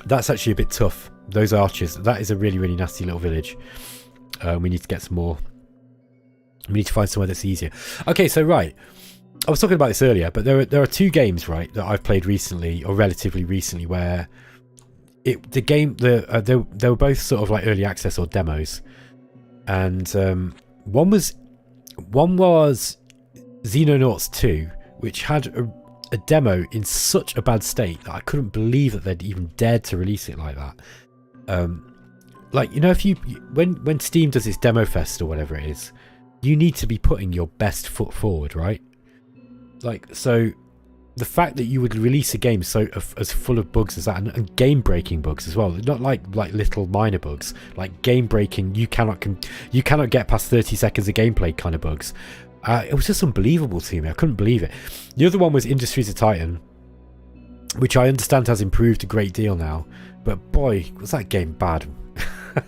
That's actually a bit tough. Those archers. That is a really nasty little village. We need to get some more. We need to find somewhere that's easier. Okay, so right, I was talking about this earlier, but there are two games, right, that I've played recently, or relatively recently, where they were both sort of like early access or demos, and one was Xenonauts 2, which had a demo in such a bad state that I couldn't believe that they'd even dared to release it like that. Like, you know, when Steam does its demo fest or whatever it is, you need to be putting your best foot forward, right? Like, so the fact that you would release a game as full of bugs as that, and game-breaking bugs as well, not like little minor bugs, like game-breaking, you cannot get past 30 seconds of gameplay kind of bugs. It was just unbelievable to me. I couldn't believe it. The other one was Industries of Titan, which I understand has improved a great deal now, but boy, was that game bad.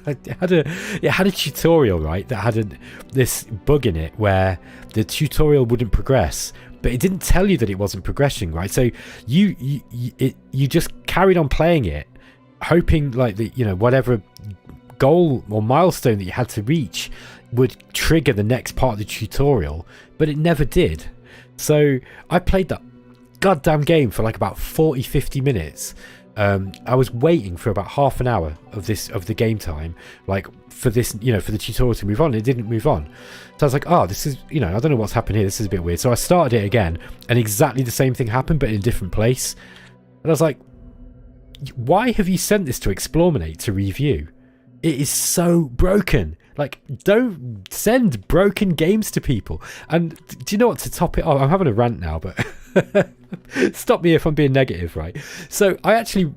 It had a tutorial, right, that had this bug in it where the tutorial wouldn't progress, but it didn't tell you that it wasn't progressing, right? So you just carried on playing it, hoping like that, you know, whatever goal or milestone that you had to reach would trigger the next part of the tutorial, but it never did. So I played that goddamn game for like about 40-50 minutes. I was waiting for about half an hour of the game time, like for this, you know, for the tutorial to move on. It didn't move on, so I was like, oh, this is, you know, I don't know what's happened here, this is a bit weird. So I started it again, and exactly the same thing happened, but in a different place. And I was like, why have you sent this to Explorminate to review? It is so broken. Like, don't send broken games to people. And do you know what, to top it off, I'm having a rant now, but stop me if I'm being negative, right? So I actually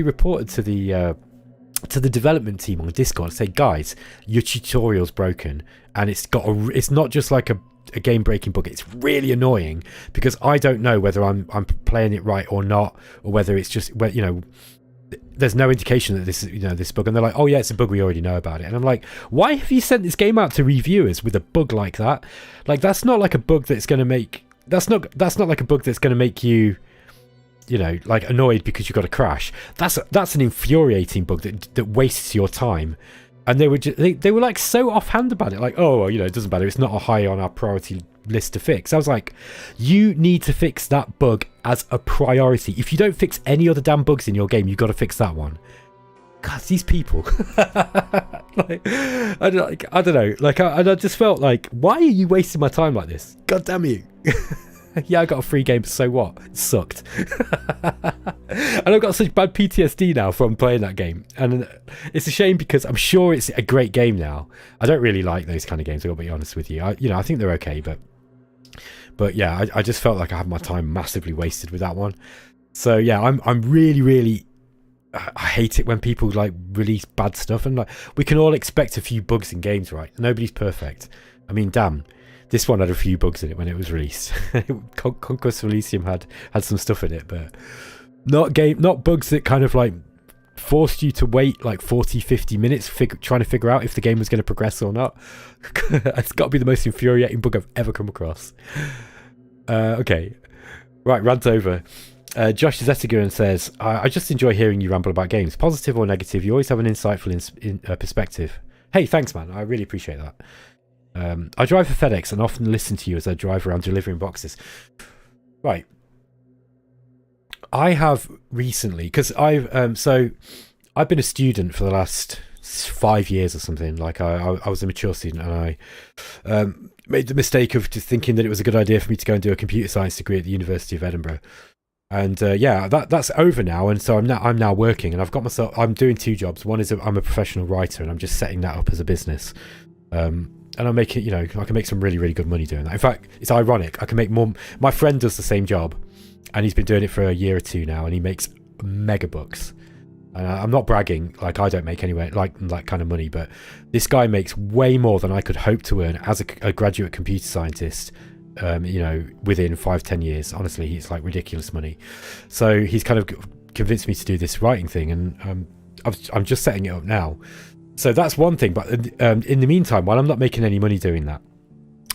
reported to the development team on Discord and say, guys, your tutorial's broken, and it's not just like a game breaking bug, it's really annoying, because I don't know whether I'm playing it right or not, or whether it's just, you know, there's no indication that this is, you know, this bug. And they're like, oh yeah, it's a bug, we already know about it. And I'm like, why have you sent this game out to reviewers with a bug like that? Like, that's not like a bug that's going to make, that's not like a bug that's going to make you, you know, like annoyed because you got a crash. That's an infuriating bug that wastes your time. And they were like so offhand about it, like, oh, well, you know, it doesn't matter, it's not a high on our priority list to fix. I was like, you need to fix that bug as a priority. If you don't fix any other damn bugs in your game, you've got to fix that one. God, these people. Like, I don't know. Like, I just felt like, why are you wasting my time like this? God damn you. Yeah, I got a free game, so what? It sucked. And I've got such bad PTSD now from playing that game. And it's a shame, because I'm sure it's a great game now. I don't really like those kind of games, I've got to be honest with you. I think they're okay, but yeah, I just felt like I had my time massively wasted with that one. So yeah, I'm really, really, I hate it when people like release bad stuff, and like, we can all expect a few bugs in games, right? Nobody's perfect. I mean, damn. This one had a few bugs in it when it was released. Conquest of Elysium had some stuff in it, but not bugs that kind of like forced you to wait like 40-50 minutes trying to figure out if the game was going to progress or not. It's got to be the most infuriating bug I've ever come across. Okay, right, rant over. Josh Zetigan says, I just enjoy hearing you ramble about games, positive or negative. You always have an insightful perspective. Hey, thanks, man. I really appreciate that. I drive for FedEx and often listen to you as I drive around delivering boxes. Right. I have recently, because I've been a student for the last 5 years or something. Like, I was a mature student, and I made the mistake of just thinking that it was a good idea for me to go and do a computer science degree at the University of Edinburgh. And yeah, that's over now, and so I'm now working, and I'm doing two jobs. One is I'm a professional writer, and I'm just setting that up as a business. And I'm making, you know, I can make some really, really good money doing that. In fact, it's ironic. I can make more. My friend does the same job, and he's been doing it for a year or two now, and he makes mega bucks. And I'm not bragging, like, I don't make anywhere like that kind of money, but this guy makes way more than I could hope to earn as a graduate computer scientist. You know, within 5-10 years. Honestly, he's like ridiculous money. So he's kind of convinced me to do this writing thing, and I'm just setting it up now. So that's one thing, but in the meantime, while I'm not making any money doing that,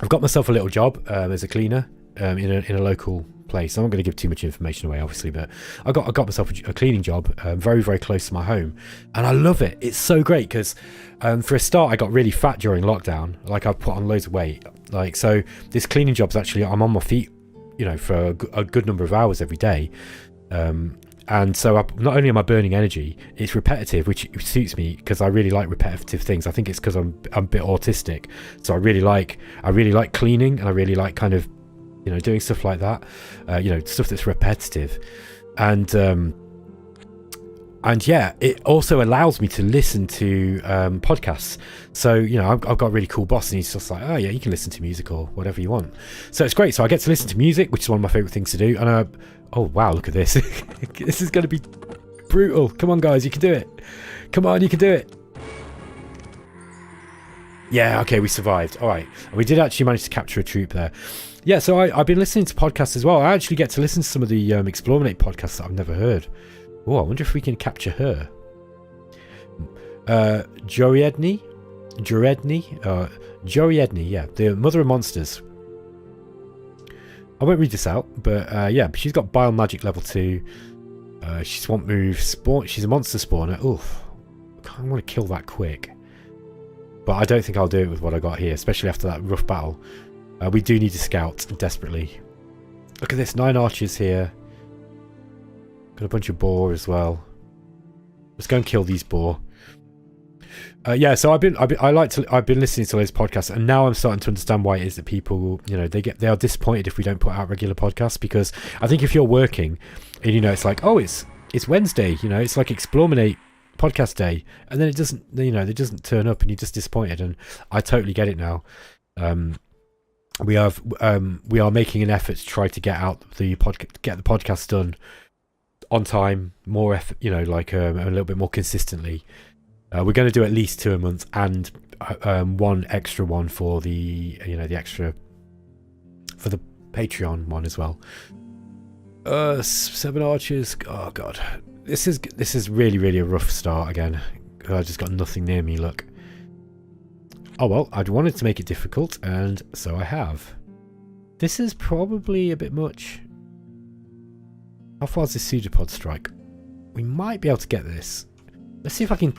I've got myself a little job as a cleaner in a local place. I'm not going to give too much information away, obviously, but I got myself a cleaning job very, very close to my home, and I love it. It's so great because for a start, I got really fat during lockdown. Like, I put on loads of weight. Like, so this cleaning job's actually, I'm on my feet, you know, for a good number of hours every day. And so not only am I burning energy, it's repetitive, which suits me because I really like repetitive things. I think it's because I'm a bit autistic, so I really like cleaning, and I really like kind of, you know, doing stuff like that, you know, stuff that's repetitive, and yeah, it also allows me to listen to podcasts. So, you know, I've got a really cool boss, and he's just like, oh yeah, you can listen to music or whatever you want. So it's great. So I get to listen to music, which is one of my favorite things to do, and oh wow, look at this. This is going to be brutal. Come on, guys, you can do it. Come on, you can do it. Yeah, okay, we survived. All right. We did actually manage to capture a troop there. Yeah, so I've been listening to podcasts as well. I actually get to listen to some of the Explorminate podcasts that I've never heard. Oh, I wonder if we can capture her. Joriedny, yeah, the Mother of Monsters. I won't read this out, but yeah, she's got Bile Magic level 2. She's Swamp Move, she's a monster spawner. Oof, I want to kill that quick. But I don't think I'll do it with what I got here, especially after that rough battle. We do need to scout desperately. Look at this, 9 archers here. Got a bunch of boar as well. Let's go and kill these boar. Yeah, so I've been listening to those podcasts, and now I'm starting to understand why it is that people, you know, they are disappointed if we don't put out regular podcasts, because I think if you're working and, you know, it's like, oh, it's Wednesday, you know, it's like Explorminate podcast day, and then it doesn't, you know, it doesn't turn up, and you're just disappointed, and I totally get it now. We are making an effort to try to get the podcast done on time, more effort, you know, like a little bit more consistently. We're going to do at least 2 a month, and one extra one for the, you know, the extra for the Patreon one as well. 7 archers. Oh god, this is really a rough start again. I just got nothing near me. Look. Oh well, I'd wanted to make it difficult, and so I have. This is probably a bit much. How far is this pseudopod strike? We might be able to get this. Let's see if I can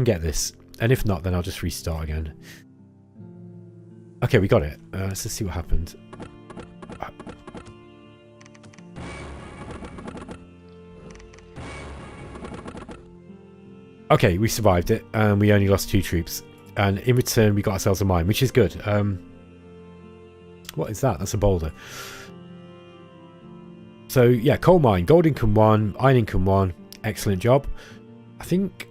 get this, and if not, then I'll just restart again. Okay, we got it. Let's just see what happened. Okay, we survived it, and we only lost 2 troops, and in return we got ourselves a mine, which is good. What is that? That's a boulder. So yeah, coal mine, gold income 1, iron income 1. Excellent job. I think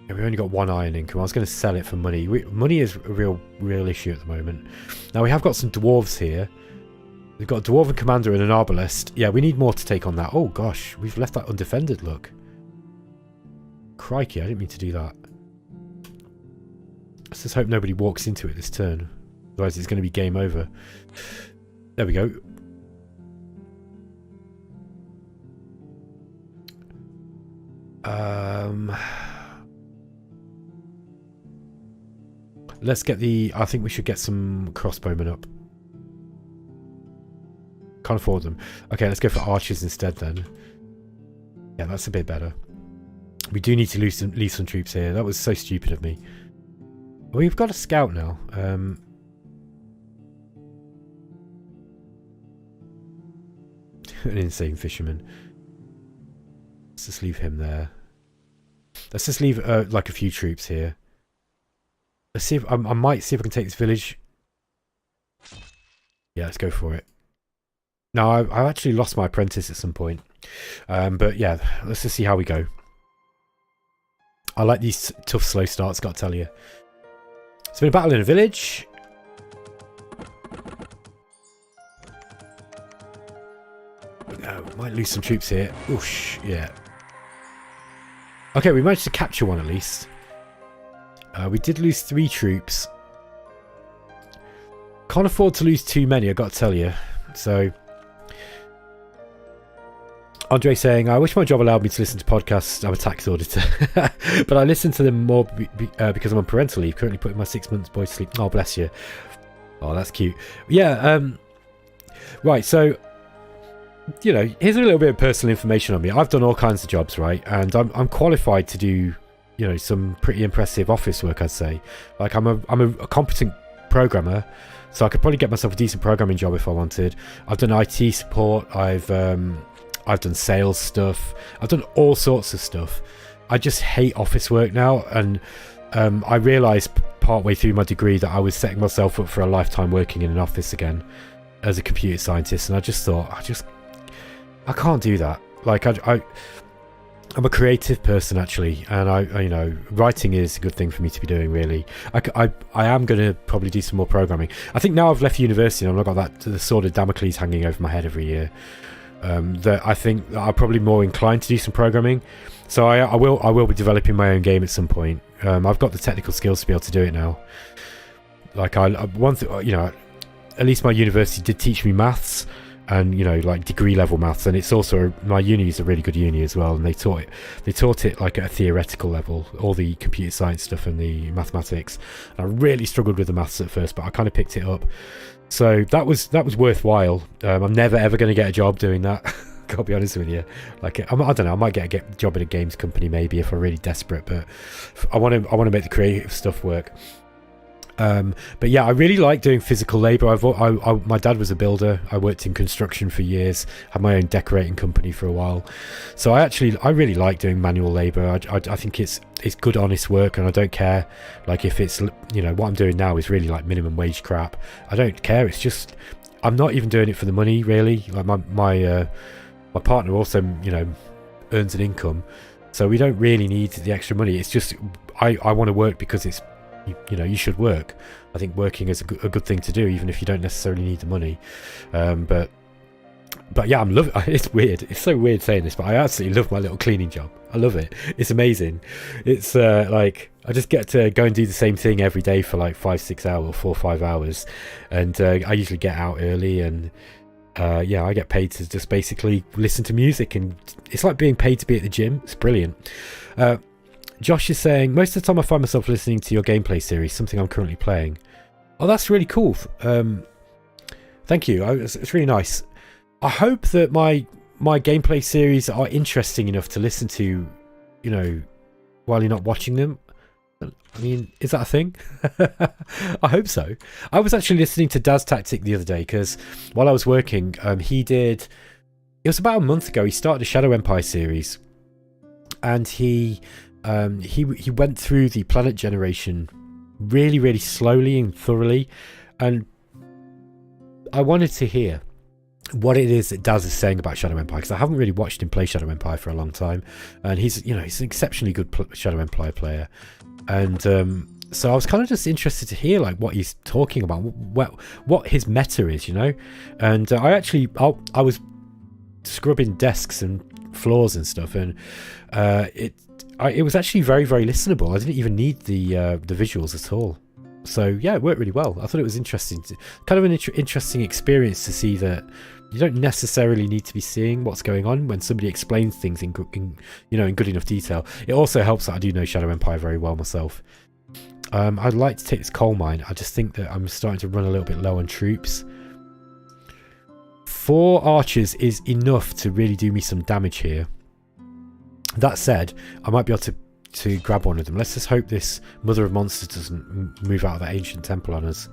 we only got 1 iron income. I was going to sell it for money. Money is a real issue at the moment. Now we have got some dwarves here. We've got a dwarven commander and an arbalest. Yeah, we need more to take on that. Oh gosh, we've left that undefended. Look, crikey, I didn't mean to do that. Let's just hope nobody walks into it this turn, otherwise it's going to be game over. There we go. Let's get I think we should get some crossbowmen up. Can't afford them. Okay, let's go for archers instead then. Yeah, that's a bit better. We do need to leave some troops here. That was so stupid of me. We've got a scout now. An insane fisherman. Let's just leave him there. Let's just leave like a few troops here. Let's see if I might see if I can take this village. Yeah, let's go for it. Now I've actually lost my apprentice at some point, but yeah, let's just see how we go. I like these tough slow starts, got to tell you. It's been a battle in a village. No, might lose some troops here. Oosh, yeah. Okay, we managed to capture one at least. We did lose 3 troops. Can't afford to lose too many, I got to tell you. So, Andre saying, I wish my job allowed me to listen to podcasts. I'm a tax auditor. But I listen to them more because I'm on parental leave, currently putting my 6 months boy to sleep. Oh, bless you. Oh, that's cute. Yeah, right, so you know, here's a little bit of personal information on me. I've done all kinds of jobs, right? And I'm qualified to do, you know, some pretty impressive office work, I'd say. Like I'm a competent programmer, so I could probably get myself a decent programming job if I wanted. I've done IT support. I've done sales stuff. I've done all sorts of stuff. I just hate office work now, and I realised partway through my degree that I was setting myself up for a lifetime working in an office again as a computer scientist, and I just thought, I can't do that. Like I'm a creative person actually, and I you know, writing is a good thing for me to be doing. Really, I am going to probably do some more programming. I think now I've left university and I've not got the sword of Damocles hanging over my head every year. That I think that I'm probably more inclined to do some programming. So I will be developing my own game at some point. I've got the technical skills to be able to do it now. Like you know, at least my university did teach me maths, and you know, like degree level maths, and it's also my uni is a really good uni as well, and they taught it like at a theoretical level, all the computer science stuff and the mathematics. And I really struggled with the maths at first, but I kind of picked it up, so that was worthwhile. I'm never ever going to get a job doing that. Gotta be honest with you. Like I don't know, I might get a job at a games company maybe if I'm really desperate, but I want to make the creative stuff work. But yeah, I really like doing physical labor. My dad was a builder. I worked in construction for years, had my own decorating company for a while, so I really like doing manual labor. I think it's good honest work, and I don't care like if it's, you know, what I'm doing now is really like minimum wage crap. I don't care. It's just I'm not even doing it for the money really. Like my partner also, you know, earns an income, so we don't really need the extra money. It's just I want to work because it's, you know, you should work. I think working is a good thing to do, even if you don't necessarily need the money. But yeah, it's weird. It's so weird saying this, but I absolutely love my little cleaning job. I love it. It's amazing. It's like I just get to go and do the same thing every day for like 5-6 hours, 4 or 5 hours, and I usually get out early, and yeah, I get paid to just basically listen to music, and it's like being paid to be at the gym. It's brilliant. Josh is saying, most of the time I find myself listening to your gameplay series, something I'm currently playing. Oh, that's really cool. Thank you. It's really nice. I hope that my gameplay series are interesting enough to listen to, you know, while you're not watching them. I mean, is that a thing? I hope so. I was actually listening to Daz Tactic the other day because while I was working, it was about a month ago, he started a Shadow Empire series, and he went through the planet generation really, really slowly and thoroughly, and I wanted to hear what it is that Daz is saying about Shadow Empire, because I haven't really watched him play Shadow Empire for a long time, and he's an exceptionally good Shadow Empire player, and so I was kind of just interested to hear like what he's talking about, what his meta is, you know. And I was scrubbing desks and floors and stuff, and it was actually very, very listenable. I didn't even need the visuals at all. So yeah, it worked really well. I thought it was interesting, kind of an interesting experience to see that you don't necessarily need to be seeing what's going on when somebody explains things in good enough detail. It also helps that I do know Shadow Empire very well myself. I'd like to take this coal mine. I just think that I'm starting to run a little bit low on troops. 4 archers is enough to really do me some damage here. That said, I might be able to grab one of them. Let's just hope this Mother of Monsters doesn't move out of that ancient temple on us.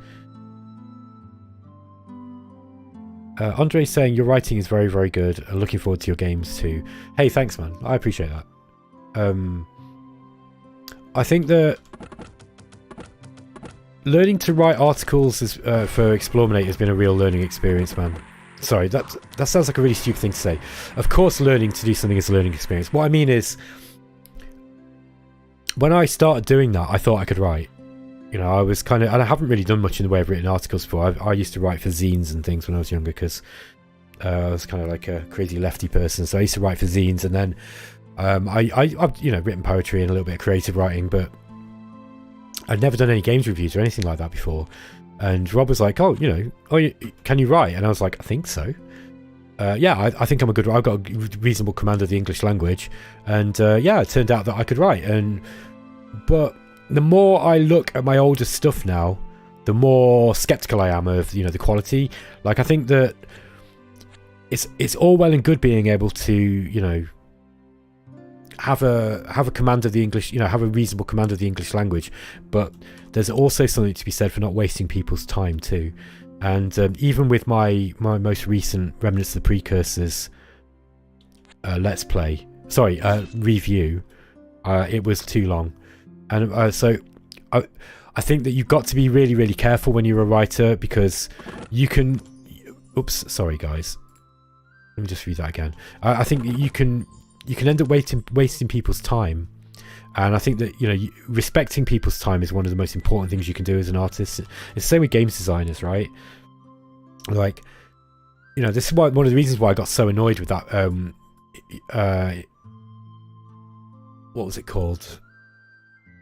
Andre's saying your writing is very, very good. I'm looking forward to your games too. Hey, thanks, man. I appreciate that. I think that learning to write articles for Explorminate has been a real learning experience, man. Sorry, that sounds like a really stupid thing to say. Of course, learning to do something is a learning experience. What I mean is, when I started doing that, I thought I could write. You know, I was kind of, and I haven't really done much in the way of written articles before. I used to write for zines and things when I was younger, because I was kind of like a crazy lefty person. So I used to write for zines, and then I've written poetry and a little bit of creative writing, but I'd never done any games reviews or anything like that before. And Rob was like, can you write? And I was like, I think so. Yeah, I think I've got a reasonable command of the English language. And yeah, it turned out that I could write. But the more I look at my older stuff now, the more skeptical I am of, the quality. Like, I think that it's all well and good being able to, you know, have a command of the English, you know, have a reasonable command of the English language, but there's also something to be said for not wasting people's time too. And even with my most recent Remnants of the Precursors let's play, sorry, review, it was too long, and so I think that you've got to be really, really careful when you're a writer, because you can, oops, sorry guys, let me just read that again. I think that you can end up wasting people's time, and I think that, you know, respecting people's time is one of the most important things you can do as an artist. It's the same with games designers, right? Like, you know, this is one of the reasons why I got so annoyed with that what was it called,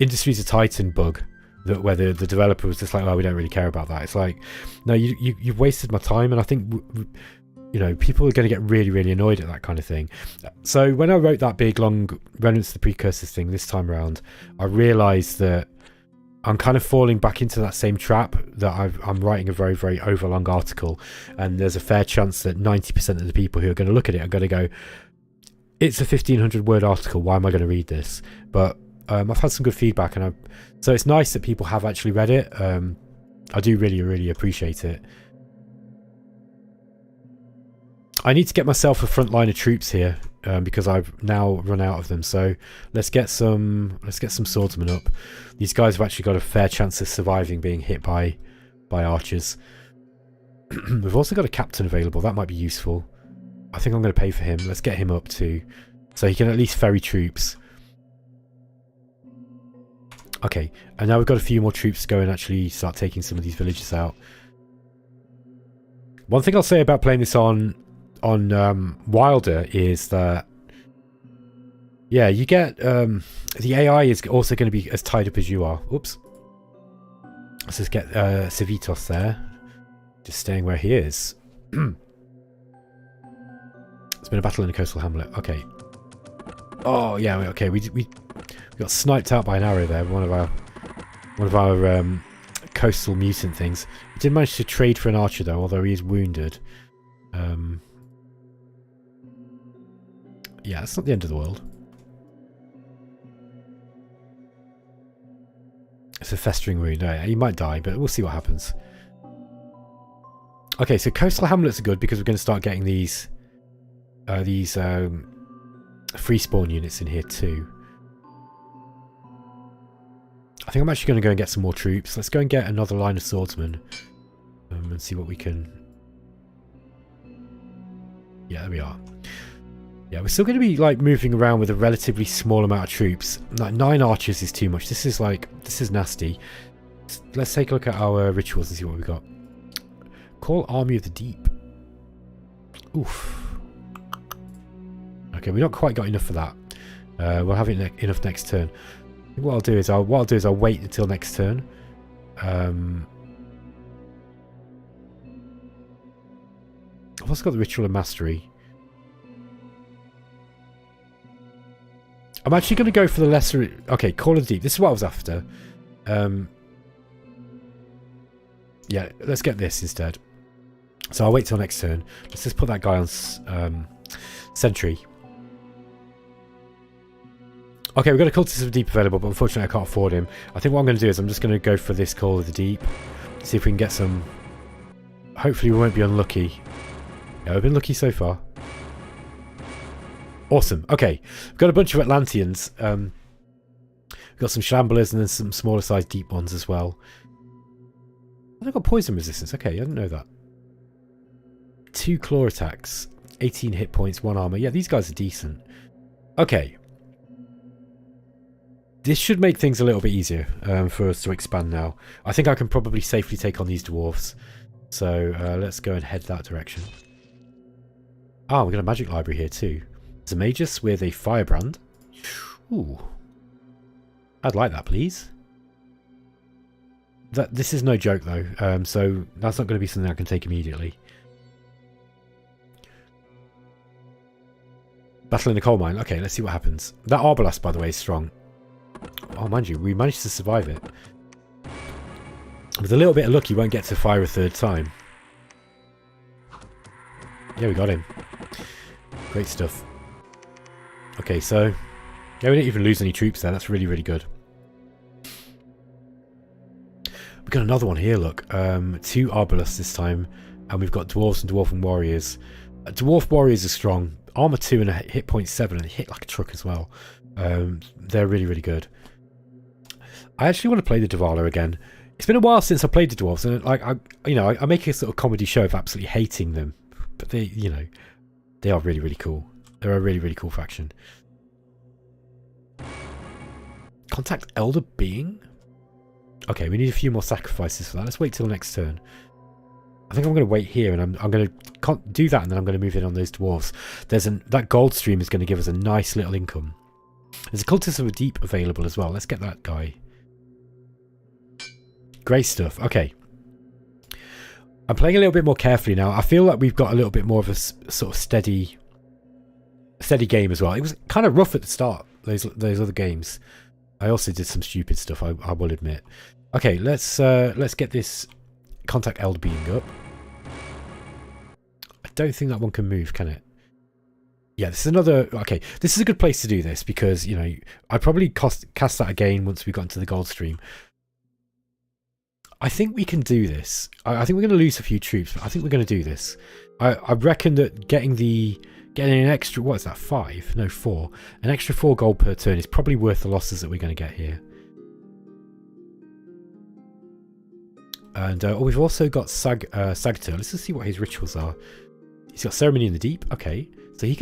Industries of Titan bug, that where the developer was just like, oh, we don't really care about that. It's like, no, you've wasted my time. And I think, you know, people are going to get really, really annoyed at that kind of thing. So when I wrote that big long Remnants of the Precursors thing this time around, I realized that I'm kind of falling back into that same trap, that I'm writing a very, very overlong article, and there's a fair chance that 90% of the people who are going to look at it are going to go, it's a 1,500 word article, why am I going to read this? But I've had some good feedback, and so it's nice that people have actually read it. I do really, really appreciate it. I need to get myself a front line of troops here, because I've now run out of them. So let's get some swordsmen up. These guys have actually got a fair chance of surviving being hit by archers. We've also got a captain available. That might be useful. I think I'm going to pay for him. Let's get him up too, so he can at least ferry troops. Okay, and now we've got a few more troops to go and actually start taking some of these villages out. One thing I'll say about playing this on Wilder is that, yeah, you get the AI is also going to be as tied up as you are. Oops. Let's just get Civitos there, just staying where he is. It's been a battle in a coastal hamlet. Okay. Oh yeah. Okay. We got sniped out by an arrow there. One of our coastal mutant things. We did manage to trade for an archer though, although he is wounded. Yeah, it's not the end of the world. It's a festering wound. Yeah, he might die, but we'll see what happens. Okay, so coastal hamlets are good because we're going to start getting these free spawn units in here too. I think I'm actually going to go and get some more troops. Let's go and get another line of swordsmen and see what we can. Yeah, there we are. Yeah, we're still going to be like moving around with a relatively small amount of troops. Like 9 archers is too much. This is nasty. Let's take a look at our rituals and see what we've got. Call Army of the Deep. Oof. Okay, we've not quite got enough for that. We'll have enough next turn. I think what I'll do is I'll wait until next turn. I've also got the Ritual of Mastery. I'm actually going to go for the lesser. Okay, Call of the Deep. This is what I was after. Yeah, let's get this instead. So I'll wait till next turn. Let's just put that guy on Sentry. Okay, we've got a Cultist of the Deep available, but unfortunately I can't afford him. I think what I'm going to do is I'm just going to go for this Call of the Deep. See if we can get some. Hopefully we won't be unlucky. Yeah, we've been lucky so far. Awesome. Okay, we've got a bunch of Atlanteans. We've got some Shamblers and then some smaller sized deep ones as well. They've got poison resistance. Okay, I didn't know that. 2 claw attacks, 18 hit points, 1 armor. Yeah, these guys are decent. Okay. This should make things a little bit easier for us to expand now. I think I can probably safely take on these dwarves. So let's go and head that direction. Ah, we've got a magic library here too. There's a Magus with a Firebrand. Ooh. I'd like that, please. This is no joke though, so that's not going to be something I can take immediately. Battle in the coal mine. Okay, let's see what happens. That Arbalest, by the way, is strong. Oh, mind you, we managed to survive it. With a little bit of luck, you won't get to fire a 3rd time. Yeah, we got him. Great stuff. Okay, so yeah, we didn't even lose any troops there. That's really, really good. We've got another one here, look. 2 Arbalists this time, and we've got Dwarves and Dwarven Warriors. Dwarf Warriors are strong. Armor 2 and a hit point 7, and they hit like a truck as well. They're really, really good. I actually want to play the Dvalar again. It's been a while since I played the Dwarves, and like I make a sort of comedy show of absolutely hating them, but they, they are really, really cool. They're a really, really cool faction. Contact Elder Being? Okay, we need a few more sacrifices for that. Let's wait till next turn. I think I'm going to wait here, and I'm going to do that, and then I'm going to move in on those dwarves. That gold stream is going to give us a nice little income. There's a Cultist of the Deep available as well. Let's get that guy. Great stuff. Okay. I'm playing a little bit more carefully now. I feel like we've got a little bit more of a sort of steady game as well. It was kind of rough at the start, those other games. I also did some stupid stuff, I will admit. Okay, let's get this Contact Elder Being up. I don't think that one can move, can it? Yeah, this is another... Okay, this is a good place to do this because, I'd probably cast that again once we got into the gold stream. I think we can do this. I think we're going to lose a few troops, but I think we're going to do this. I reckon that getting an extra... What is that? 5? No, 4. An extra 4 gold per turn is probably worth the losses that we're going to get here. And we've also got Sagtur. Let's just see what his rituals are. He's got Ceremony in the Deep. Okay. So he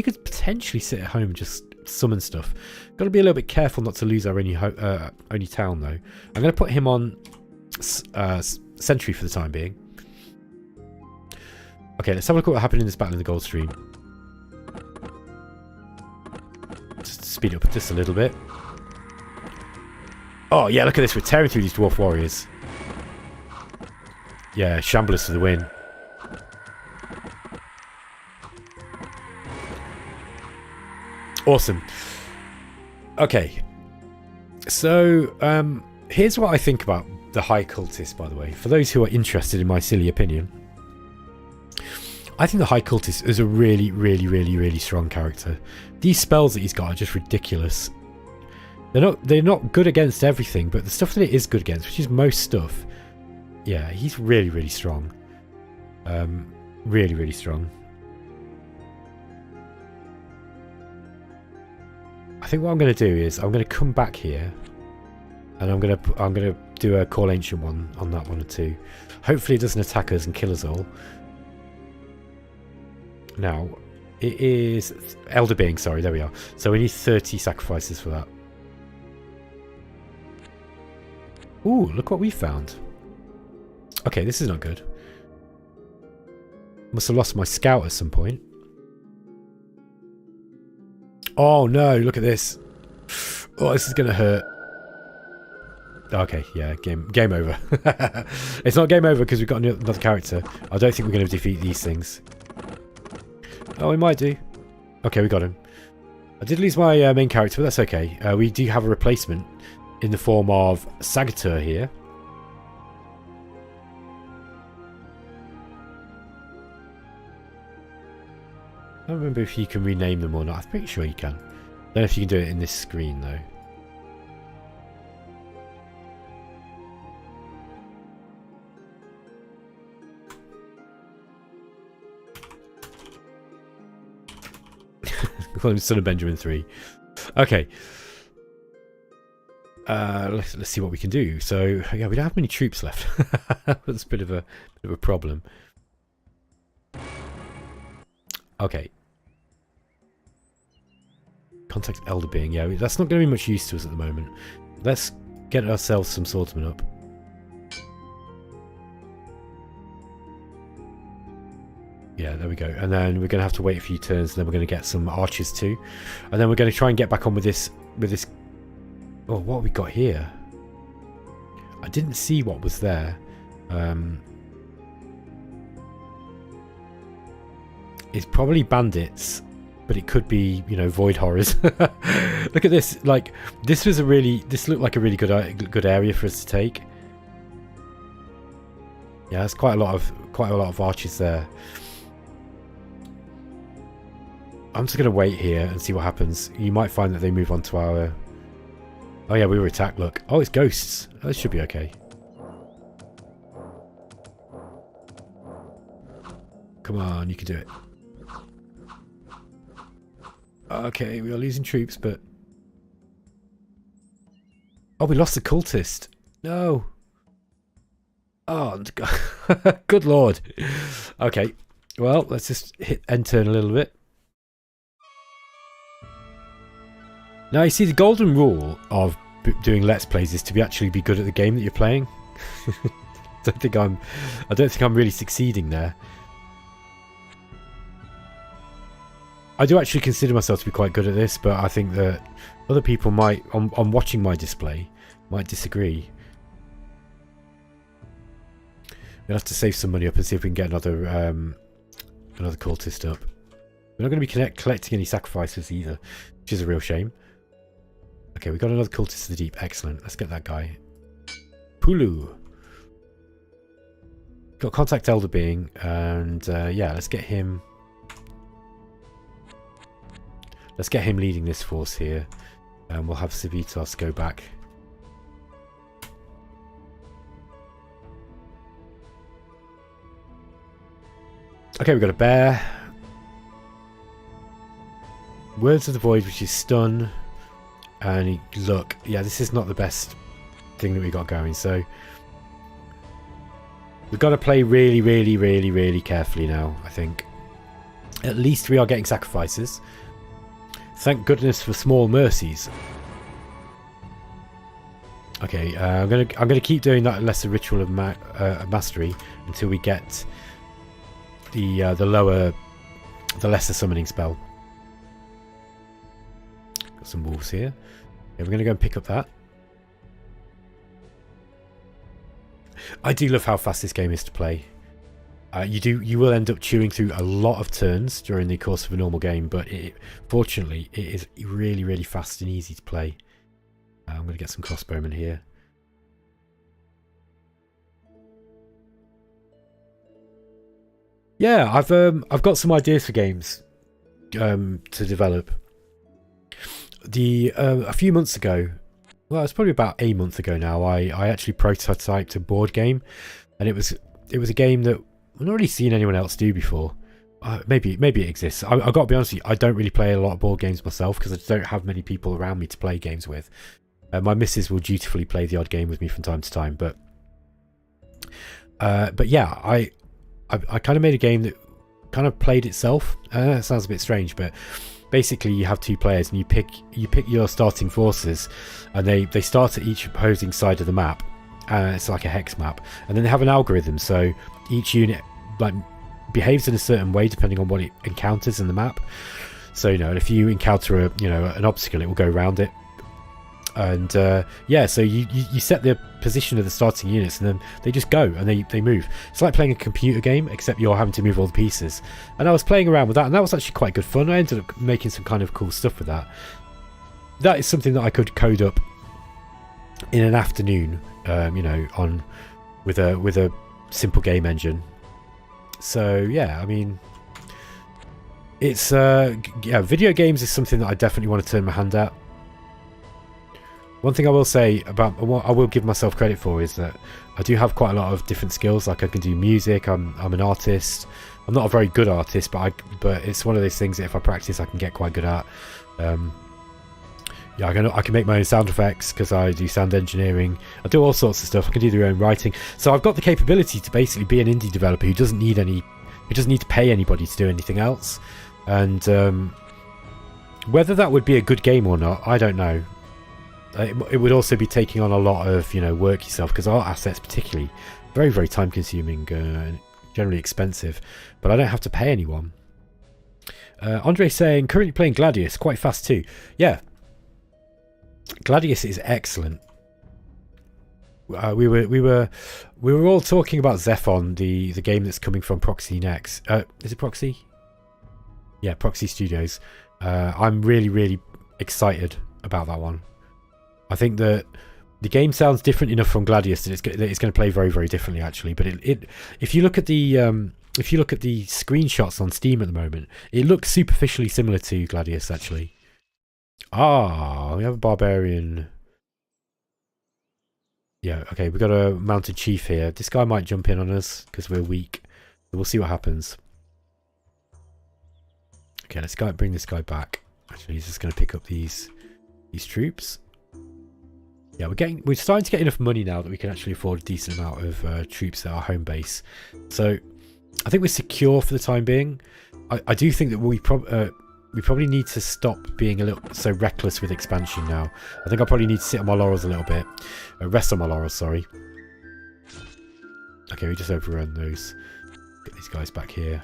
could potentially sit at home and just summon stuff. Got to be a little bit careful not to lose our only town, though. I'm going to put him on Sentry for the time being. Okay, let's have a look at what happened in this battle in the gold stream. Just speed up just a little bit. Oh, yeah, look at this. We're tearing through these Dwarf Warriors. Yeah, Shamblers for the win. Awesome. Okay. So, here's what I think about the High Cultist, by the way. For those who are interested in my silly opinion. I think the High Cultist is a really, really, really, really strong character. These spells that he's got are just ridiculous. They're not good against everything, but the stuff that it is good against, which is most stuff, yeah, he's really, really strong. Really, really strong. I think what I'm going to do is I'm going to come back here, and I'm going to do a Call Ancient one on that one or two. Hopefully it doesn't attack us and kill us all. Now, it is Elder Being, sorry, there we are. So we need 30 sacrifices for that. Ooh, look what we found. Okay, this is not good. Must have lost my scout at some point. Oh no, look at this. Oh, this is going to hurt. Okay, yeah, game over. It's not game over because we've got another character. I don't think we're going to defeat these things. Oh, we might do. Okay, we got him. I did lose my main character, but that's okay. We do have a replacement in the form of Sagtur here. I don't remember if you can rename them or not. I'm pretty sure you can. Don't know if you can do it in this screen though. Call him Son of Benjamin 3. Okay. Let's see what we can do. So yeah, we don't have many troops left. That's a bit of a problem. Okay. Contact Elder Being. Yeah, that's not going to be much use to us at the moment. Let's get ourselves some swordsmen up. Yeah, there we go. And then we're going to have to wait a few turns, and then we're going to get some archers too. And then we're going to try and get back on with this. Oh, what have we got here? I didn't see what was there. It's probably bandits, but it could be, void horrors. Look at this. Like, this looked like a really good area for us to take. Yeah, there's quite a lot of archers there. I'm just going to wait here and see what happens. You might find that they move on to our... Oh yeah, we were attacked, look. Oh, it's ghosts. That should be okay. Come on, you can do it. Okay, we are losing troops, but... Oh, we lost the cultist. No. Oh, good lord. Okay, well, let's just hit end turn a little bit. Now, you see, the golden rule of doing Let's Plays is to actually be good at the game that you're playing. I don't think I'm really succeeding there. I do actually consider myself to be quite good at this, but I think that other people might, on watching my display, might disagree. We'll have to save some money up and see if we can get another cultist up. We're not going to be collecting any sacrifices either, which is a real shame. Okay, we got another cultist to the deep. Excellent. Let's get that guy. Pulu. Got contact Elder Being, and yeah, let's get him. Let's get him leading this force here, and we'll have Civitas go back. Okay, we've got a bear. Words of the Void, which is stun. And look, yeah, this is not the best thing that we got going, so we've got to play really, really, really, really carefully now, I think. At least we are getting sacrifices. Thank goodness for small mercies. Okay, I'm gonna keep doing that lesser ritual of mastery until we get the lesser summoning spell. Got some wolves here. Yeah, we're gonna go and pick up that. I do love how fast this game is to play. You will end up chewing through a lot of turns during the course of a normal game, but fortunately it is really, really fast and easy to play. I'm going to get some crossbowmen here. Yeah, I've got some ideas for games to develop. A few months ago, well, it's probably about a month ago now, I actually prototyped a board game, and it was a game that I've not really seen anyone else do before. Maybe it exists. I've got to be honest with you, I don't really play a lot of board games myself because I don't have many people around me to play games with. My missus will dutifully play the odd game with me from time to time, but yeah, I kind of made a game that kind of played itself. It sounds a bit strange, but basically you have two players and you pick your starting forces, and they start at each opposing side of the map. It's like a hex map, and then they have an algorithm, so each unit like behaves in a certain way depending on what it encounters in the map. So if you encounter an obstacle, it will go around it. And yeah, so you set the position of the starting units, and then they just go and they move. It's like playing a computer game, except you're having to move all the pieces. And I was playing around with that, and that was actually quite good fun. I ended up making some kind of cool stuff with that. That is something that I could code up in an afternoon, with a simple game engine. So yeah, I mean, it's video games is something that I definitely want to turn my hand at. One thing I will say about what I will give myself credit for is that I do have quite a lot of different skills. Like I can do music. I'm an artist. I'm not a very good artist, but it's one of those things that if I practice, I can get quite good at. Yeah, I can make my own sound effects because I do sound engineering. I do all sorts of stuff. I can do their own writing. So I've got the capability to basically be an indie developer who doesn't need to pay anybody to do anything else. And whether that would be a good game or not, I don't know. It would also be taking on a lot of work yourself, because art assets particularly very, very time consuming and generally expensive, but I don't have to pay anyone. Andre saying currently playing Gladius, quite fast too. Yeah, Gladius is excellent. We were all talking about Zephon, the game that's coming from Proxy next. Is it Proxy? Yeah, Proxy Studios. I'm really, really excited about that one. I think that the game sounds different enough from Gladius that it's going to play very, very differently, actually. But if you look at the if you look at the screenshots on Steam at the moment, it looks superficially similar to Gladius, actually. Ah, we have a barbarian. Yeah, okay, we've got a mounted chief here. This guy might jump in on us because we're weak. So we'll see what happens. Okay, let's go bring this guy back. Actually, he's just going to pick up these troops. Yeah, we're starting to get enough money now that we can actually afford a decent amount of troops at our home base. So I think we're secure for the time being. I do think that we probably need to stop being a little so reckless with expansion now. I think I probably need to sit on my laurels a little bit. Rest on my laurels, sorry. Okay, we just overrun those. Get these guys back here.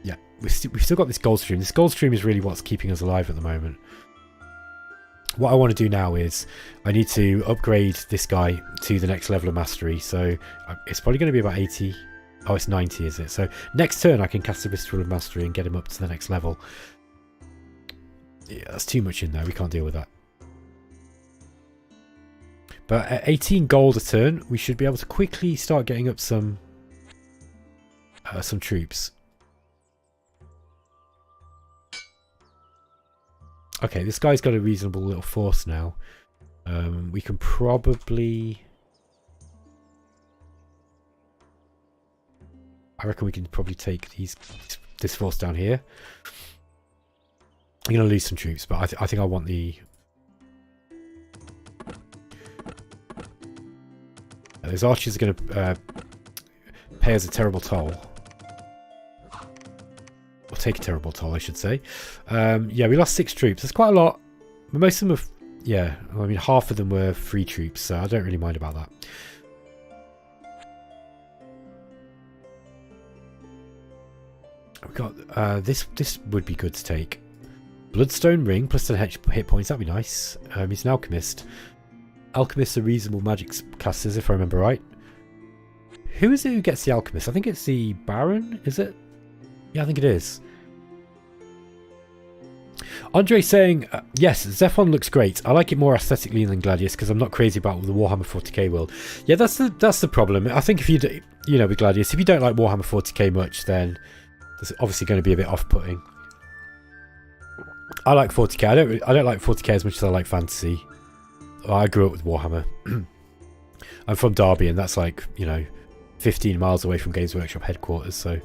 Yeah, we've still got this gold stream. This gold stream is really what's keeping us alive at the moment. What I want to do now is I need to upgrade this guy to the next level of mastery. So it's probably going to be about 80. Oh, it's 90, is it? So next turn I can cast a withdrawal of mastery and get him up to the next level. Yeah, that's too much in there. We can't deal with that. But at 18 gold a turn, we should be able to quickly start getting up some troops. Okay, this guy's got a reasonable little force now. We can probably... I reckon we can probably take this force down here. I'm going to lose some troops, but I think I want the... Those archers are going to pay us a terrible toll. Or take a terrible toll, I should say. Yeah, we lost 6 troops. That's quite a lot. But most of them are... Yeah, I mean, half of them were free troops, so I don't really mind about that. We've got... this would be good to take. Bloodstone ring, plus 10 hit points. That'd be nice. He's an alchemist. Alchemists are reasonable magic casters, if I remember right. Who is it who gets the alchemist? I think it's the Baron, is it? Yeah, I think it is. Andre saying, yes, Zephon looks great. I like it more aesthetically than Gladius because I'm not crazy about the Warhammer 40k world. Yeah, that's the problem. I think if you do, with Gladius, if you don't like Warhammer 40k much, then there's obviously going to be a bit off-putting. I like 40k. I don't like 40k as much as I like fantasy. I grew up with Warhammer. I'm from Derby, and that's like 15 miles away from Games Workshop headquarters. So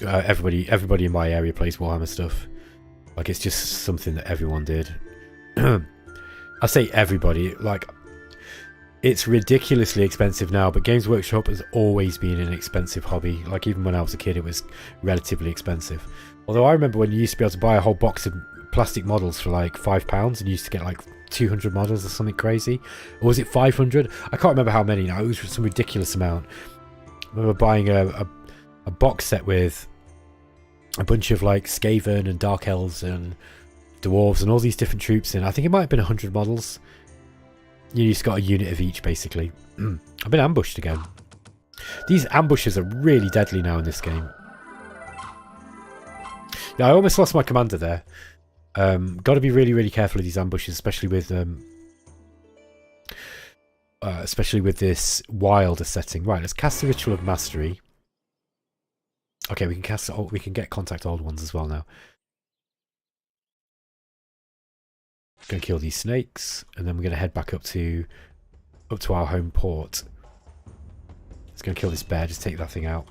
everybody in my area plays Warhammer stuff. Like, it's just something that everyone did. I say everybody. Like, it's ridiculously expensive now, but Games Workshop has always been an expensive hobby. Like, even when I was a kid, it was relatively expensive. Although I remember when you used to be able to buy a whole box of plastic models for like £5, and you used to get like 200 models or something crazy. Or was it 500? I can't remember how many now. It was some ridiculous amount. I remember buying a box set with a bunch of like Skaven and Dark Elves and Dwarves and all these different troops in. I think it might have been 100 models. You just got a unit of each, basically. I've been ambushed again. These ambushes are really deadly now in this game. Yeah, I almost lost my commander there. Got to be really, really careful of these ambushes, especially with this wilder setting. Right, let's cast the Ritual of Mastery. Okay, we can get contact old ones as well now. Gonna kill these snakes, and then we're gonna head back up to our home port. It's gonna kill this bear. Just take that thing out.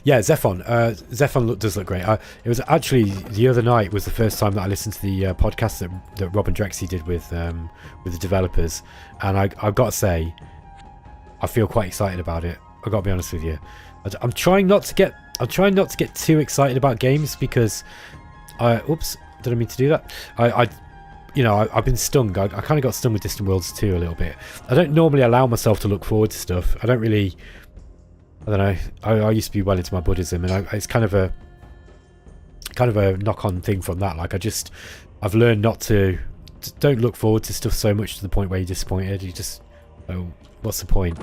Yeah, Zephon. Zephon does look great. It was actually the other night was the first time that I listened to the podcast that Rob and Drexy did with the developers, and I've got to say, I feel quite excited about it. I've got to be honest with you. I'm trying not to get too excited about games because oops, didn't mean to do that. I've been stung. I kind of got stung with Distant Worlds 2 a little bit. I don't normally allow myself to look forward to stuff. I don't know. I used to be well into my Buddhism, and it's kind of a knock-on thing from that. Like, I've learned not to don't look forward to stuff so much to the point where you're disappointed. You just, what's the point?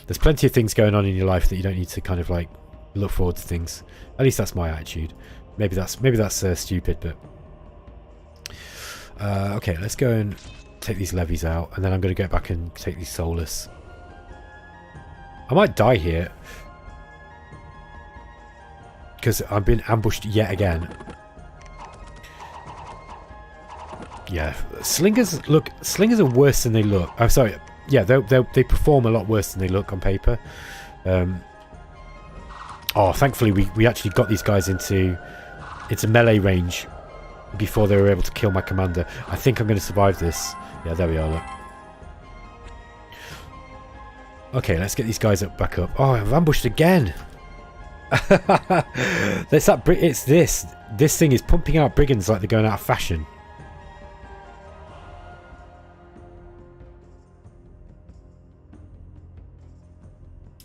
There's plenty of things going on in your life that you don't need to kind of like look forward to things. At least that's my attitude. Maybe that's stupid, but Okay, let's go and take these levies out, and then I'm going to go back and take these soulless. I might die here because I've been ambushed yet again. Yeah, slingers are worse than they look. I'm sorry. Yeah, they perform a lot worse than they look on paper. Oh, thankfully we actually got these guys into melee range before they were able to kill my commander. I think I'm going to survive this. Yeah, there we are. Look. Okay, let's get these guys back up. Oh, I've ambushed again. It's this. This thing is pumping out brigands like they're going out of fashion.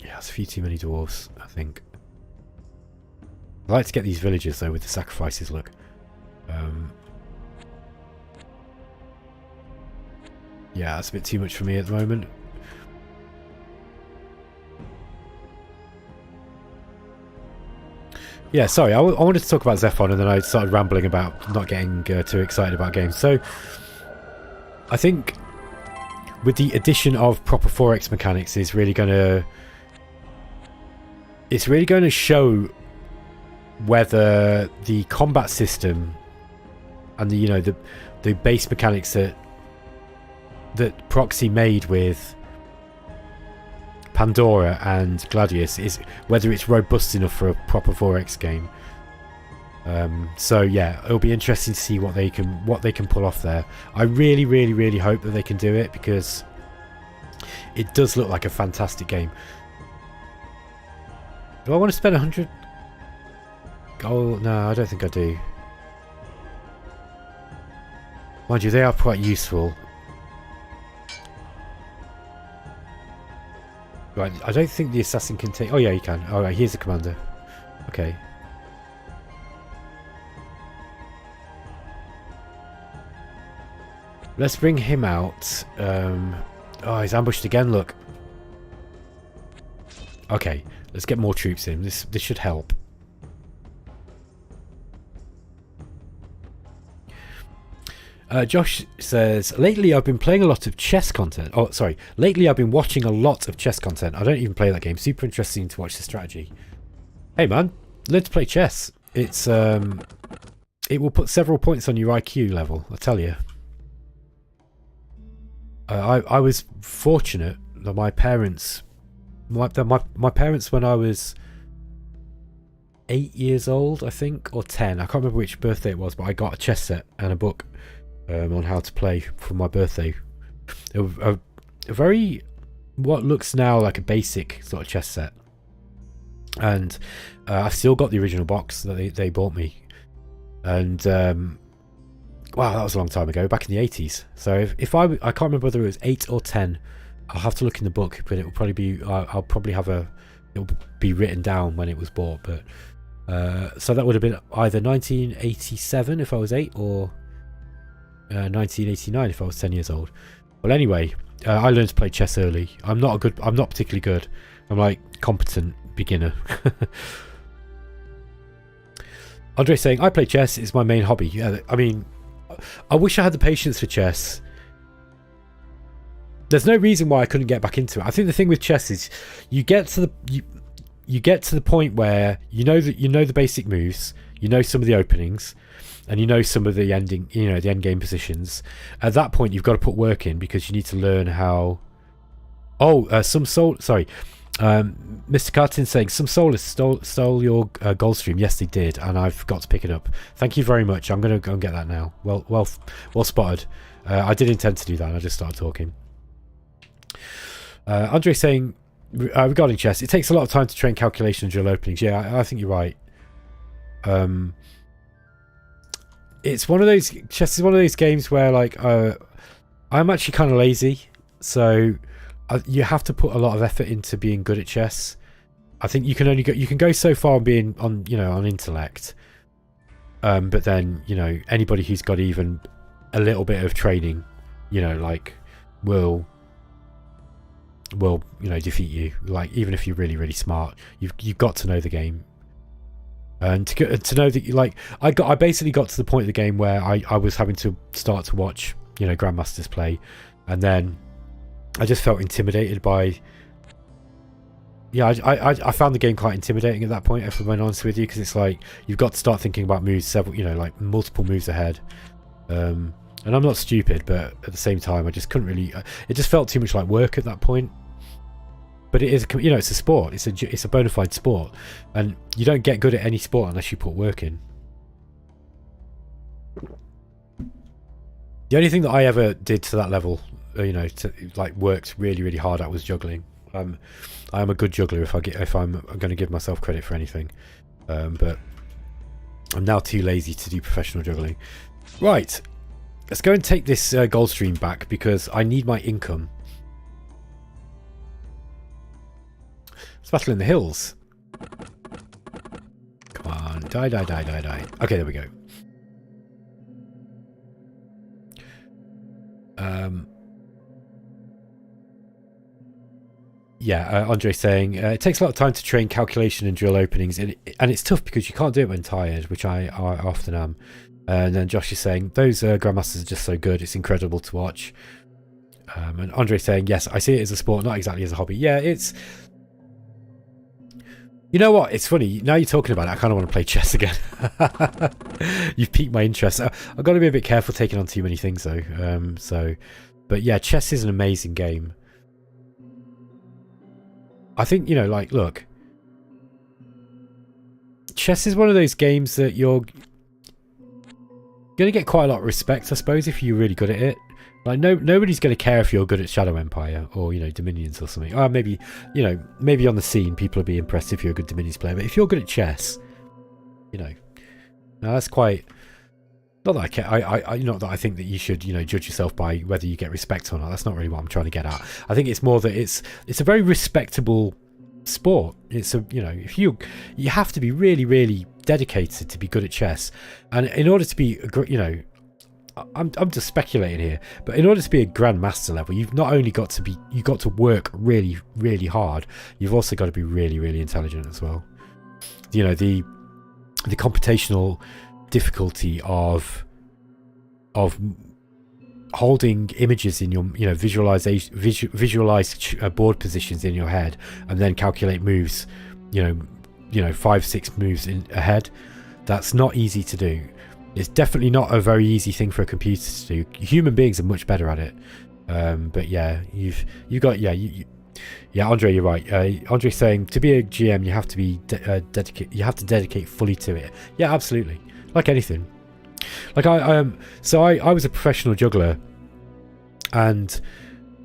Yeah, it's a few too many dwarves, I think. I like to get these villagers though with the sacrifices. Look. Yeah, that's a bit too much for me at the moment. Yeah, sorry, I wanted to talk about Zephon, and then I started rambling about not getting too excited about games. So, I think with the addition of proper 4x mechanics, it's really going to show whether the combat system and the base mechanics that Proxy made with Pandora and Gladius is whether it's robust enough for a proper 4x game. So yeah, it'll be interesting to see what they can pull off there. I really, really, really hope that they can do it, because it does look like a fantastic game. Do I want to spend 100? Oh no, I don't think I do. Mind you, they are quite useful. Right, I don't think the assassin can take... Oh yeah, he can. Alright, here's the commander. Okay. Let's bring him out. Oh, he's ambushed again, look. Okay, let's get more troops in. This should help. Josh says, lately I've been playing a lot of chess content. Oh, sorry. Lately I've been watching a lot of chess content. I don't even play that game. Super interesting to watch the strategy. Hey man, learn to play chess. It's it will put several points on your IQ level, I tell you. I was fortunate that my parents when I was 8 years old, I think, or 10. I can't remember which birthday it was, but I got a chess set and a book on how to play for my birthday. A very, what looks now like a basic sort of chess set, and I've still got the original box that they bought me. And wow, that was a long time ago, back in the 80s. So if I can't remember whether it was 8 or 10. I'll have to look in the book, but it will probably be I'll probably have it'll be written down when it was bought. But so that would have been either 1987 if I was 8, or 1989 if I was 10 years old. Well, anyway, I learned to play chess early. I'm not particularly good. I'm like competent beginner. Andre saying, I play chess, it's my main hobby. Yeah, I mean, I wish I had the patience for chess. There's no reason why I couldn't get back into it. I think the thing with chess is you get to the point where you know the basic moves, you know some of the openings, and you know some of the ending, the end game positions. At that point, you've got to put work in, because you need to learn how. Mr. Carton saying some soulless stole your gold stream. Yes, they did, and I've got to pick it up. Thank you very much. I'm going to go and get that now. Well spotted. I did intend to do that, and I just started talking. Andre saying, regarding chess, it takes a lot of time to train calculation and drill openings. Yeah, I think you're right. Chess is one of those games where, like, I'm actually kind of lazy, so you have to put a lot of effort into being good at chess. I think you can go so far on being on intellect, but then anybody who's got even a little bit of training, will defeat you. Like, even if you're really, really smart, you've got to know the game. And to know that I basically got to the point of the game where I was having to start to watch, you know, grandmasters play, and then I just felt intimidated by. Yeah, I found the game quite intimidating at that point, if I'm being honest with you, because it's like you've got to start thinking about moves several, you know, like multiple moves ahead. And I'm not stupid, but at the same time, I just couldn't really. It just felt too much like work at that point. But it is, you know, it's a sport. It's a bona fide sport, and you don't get good at any sport unless you put work in. The only thing that I ever did to that level, you know, like worked really, really hard at was juggling. I am a good juggler if I'm going to give myself credit for anything, but I'm now too lazy to do professional juggling. Right, let's go and take this gold stream back because I need my income. Let's battle in the hills. Come on, die. Okay, there we go. Yeah, Andre saying it takes a lot of time to train calculation and drill openings, and it's tough because you can't do it when tired, which I often am. And then Josh is saying those grandmasters are just so good; it's incredible to watch. And Andre saying yes, I see it as a sport, not exactly as a hobby. Yeah, it's. You know what? It's funny now you're talking about it. I kind of want to play chess again. You've piqued my interest. I've got to be a bit careful taking on too many things though. But yeah, chess is an amazing game. I think, you know, like, look, chess is one of those games that you're going to get quite a lot of respect, I suppose, if you're really good at it. Like, nobody's going to care if you're good at Shadow Empire or, you know, Dominions or something. Or maybe, you know, maybe on the scene people will be impressed if you're a good Dominions player. But if you're good at chess, you know, now that's quite. Not that I care. Not that I think that you should, you know, judge yourself by whether you get respect or not. That's not really what I'm trying to get at. I think it's more that it's a very respectable sport. It's a, you know, if you have to be really, really dedicated to be good at chess, and in order to be, you know, I'm just speculating here, but in order to be a grandmaster level, you've not only got to work really, really hard. You've also got to be really, really intelligent as well. You know, the computational difficulty of holding images in your, you know, visualize board positions in your head and then calculate moves, you know 5-6 moves ahead. That's not easy to do. It's definitely not a very easy thing for a computer to do. Human beings are much better at it. But yeah, Andre, you're right. Andre's saying to be a GM you have to be dedicate fully to it. Yeah, absolutely. Like anything. Like I was a professional juggler, and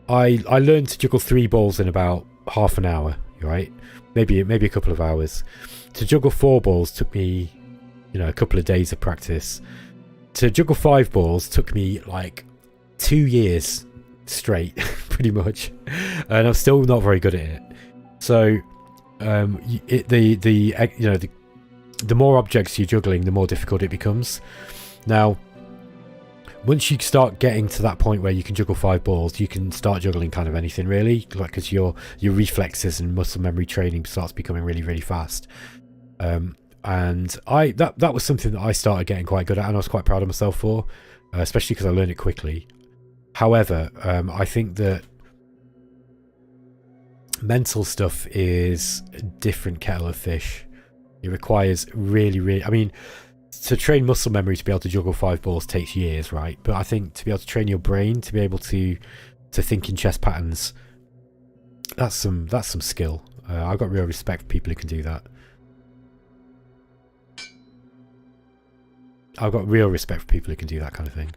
I learned to juggle 3 balls in about half an hour, right? Maybe a couple of hours. To juggle 4 balls took me, you know, a couple of days of practice. To juggle 5 balls took me like 2 years straight, pretty much, and I'm still not very good at it. So, the more objects you're juggling, the more difficult it becomes. Now, once you start getting to that point where you can juggle 5 balls, you can start juggling kind of anything really, like, because your reflexes and muscle memory training starts becoming really, really fast. And that was something that I started getting quite good at, and I was quite proud of myself for, especially because I learned it quickly. However, I think that mental stuff is a different kettle of fish. It requires really, I mean, to train muscle memory to be able to juggle 5 balls takes years, right? But I think to be able to train your brain to be able to think in chess patterns, that's some skill. I've got real respect for people who can do that. I've got real respect for people who can do that kind of thing.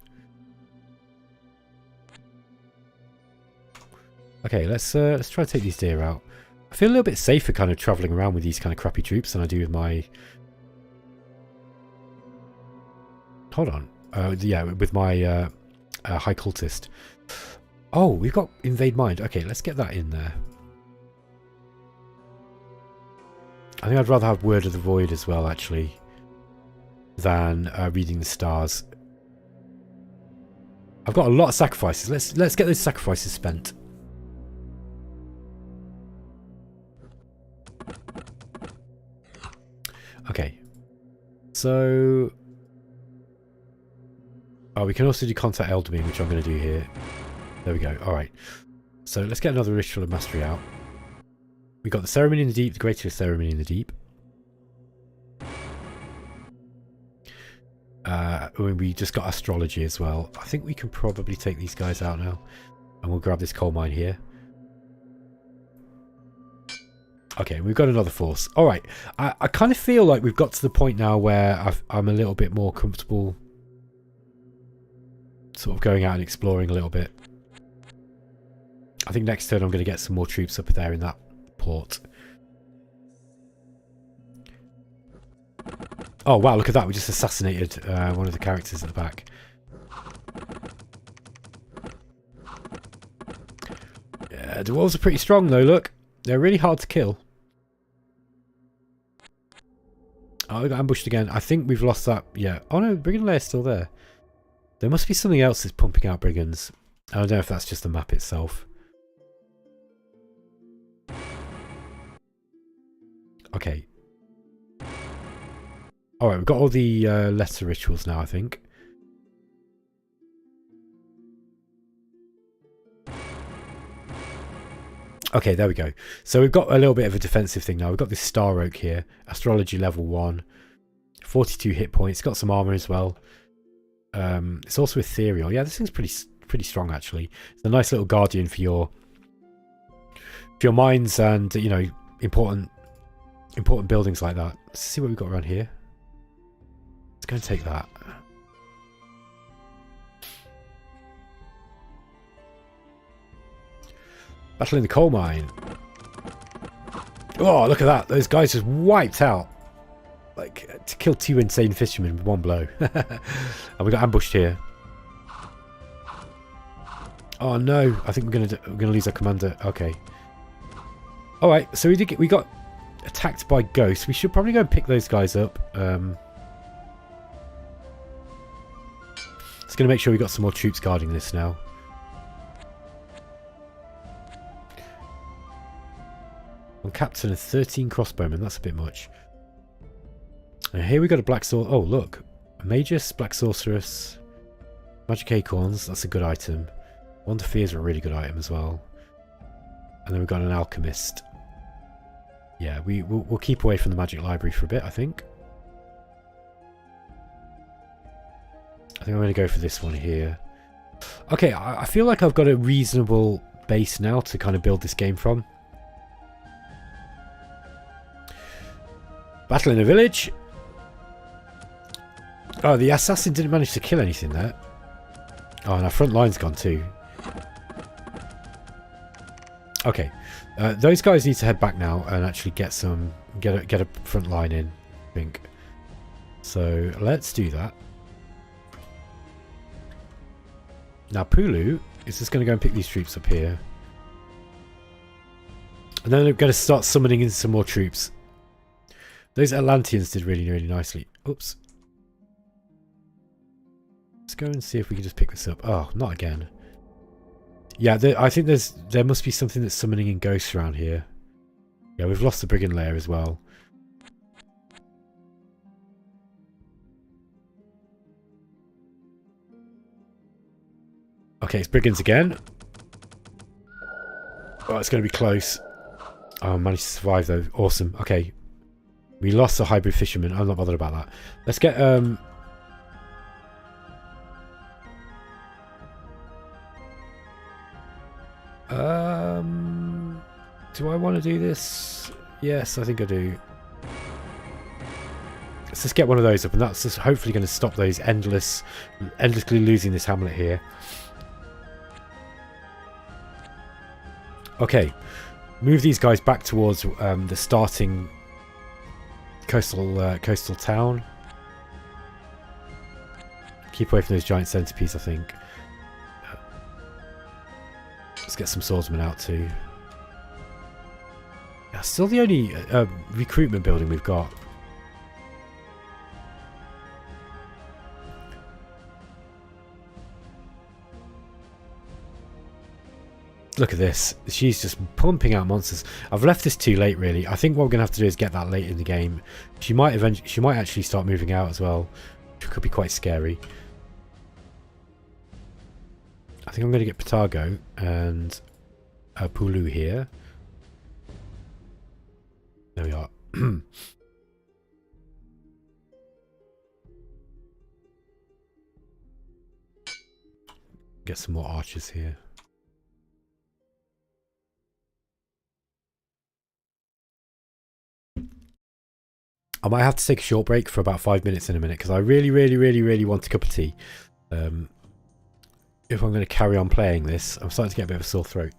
Okay, let's try to take these deer out. I feel a little bit safer kind of travelling around with these kind of crappy troops than I do with my... Hold on. Yeah, with my High Cultist. Oh, we've got Invade Mind. Okay, let's get that in there. I think I'd rather have Word of the Void as well, actually, than Reading the Stars. I've got a lot of sacrifices. Let's get those sacrifices spent. Okay, So... Oh, we can also do Contact Elderbeam, which I'm going to do here. There we go. Alright. So let's get another Ritual of Mastery out. We got the Ceremony in the Deep, the Greater Ceremony in the Deep. We just got Astrology as well. I think we can probably take these guys out now. And we'll grab this coal mine here. Okay, we've got another force. Alright, I kind of feel like we've got to the point now where I'm a little bit more comfortable sort of going out and exploring a little bit. I think next turn I'm going to get some more troops up there in that port. Oh wow, look at that, we just assassinated one of the characters at the back. Yeah, the wolves are pretty strong though, look. They're really hard to kill. Oh, we got ambushed again. I think we've lost that. Yeah. Oh no, Brigand Layer's still there. There must be something else that's pumping out Brigands. I don't know if that's just the map itself. Okay. Alright, we've got all the lesser rituals now, I think. Okay, there we go. So we've got a little bit of a defensive thing now. We've got this Star Oak here. Astrology level 1. 42 hit points. Got some armor as well. It's also ethereal. Yeah, this thing's pretty strong actually. It's a nice little guardian for your mines and, you know, important buildings like that. Let's see what we've got around here. Let's go and take that. Battle in the coal mine. Oh, look at that. Those guys just wiped out. Like, to kill 2 insane fishermen with 1 blow. And we got ambushed here. Oh no, I think we're gonna lose our commander. Okay. Alright, so we got attacked by ghosts. We should probably go and pick those guys up. Just gonna make sure we got some more troops guarding this now. One captain and 13 crossbowmen, that's a bit much. And here we got a black sword. Oh look, a Magus, Black Sorceress, Magic Acorns, that's a good item. Wand of Fear is a really good item as well. And then we've got an Alchemist. Yeah, we'll keep away from the Magic Library for a bit, I think. I think I'm going to go for this one here. Okay, I feel like I've got a reasonable base now to kind of build this game from. Battle in a village. Oh, the assassin didn't manage to kill anything there. Oh, and our front line's gone too. Okay, those guys need to head back now and actually get a front line in, I think. So let's do that. Now Pulu is just going to go and pick these troops up here. And then we're going to start summoning in some more troops. Those Atlanteans did really, really nicely. Oops. Let's go and see if we can just pick this up. Oh, not again. Yeah, I think there must be something that's summoning in ghosts around here. Yeah, we've lost the Brigand Layer as well. Okay, it's Brigands again. Oh, it's going to be close. Oh, I managed to survive though. Awesome. Okay. We lost the hybrid fisherman. I'm not bothered about that. Let's get do I want to do this? Yes, I think I do. Let's just get one of those up, and that's just hopefully going to stop those endlessly losing this hamlet here. Okay, move these guys back towards the starting coastal town. Keep away from those giant centipedes, I think. Let's get some swordsmen out too. Yeah, still the only recruitment building we've got. Look at this. She's just pumping out monsters. I've left this too late, really. I think what we're going to have to do is get that late in the game. She might actually start moving out as well, which could be quite scary. I think I'm going to get Patago and Pulu here. There we are. Get some more archers here. I might have to take a short break for about 5 minutes in a minute because I really want a cup of tea. If I'm going to carry on playing this, I'm starting to get a bit of a sore throat.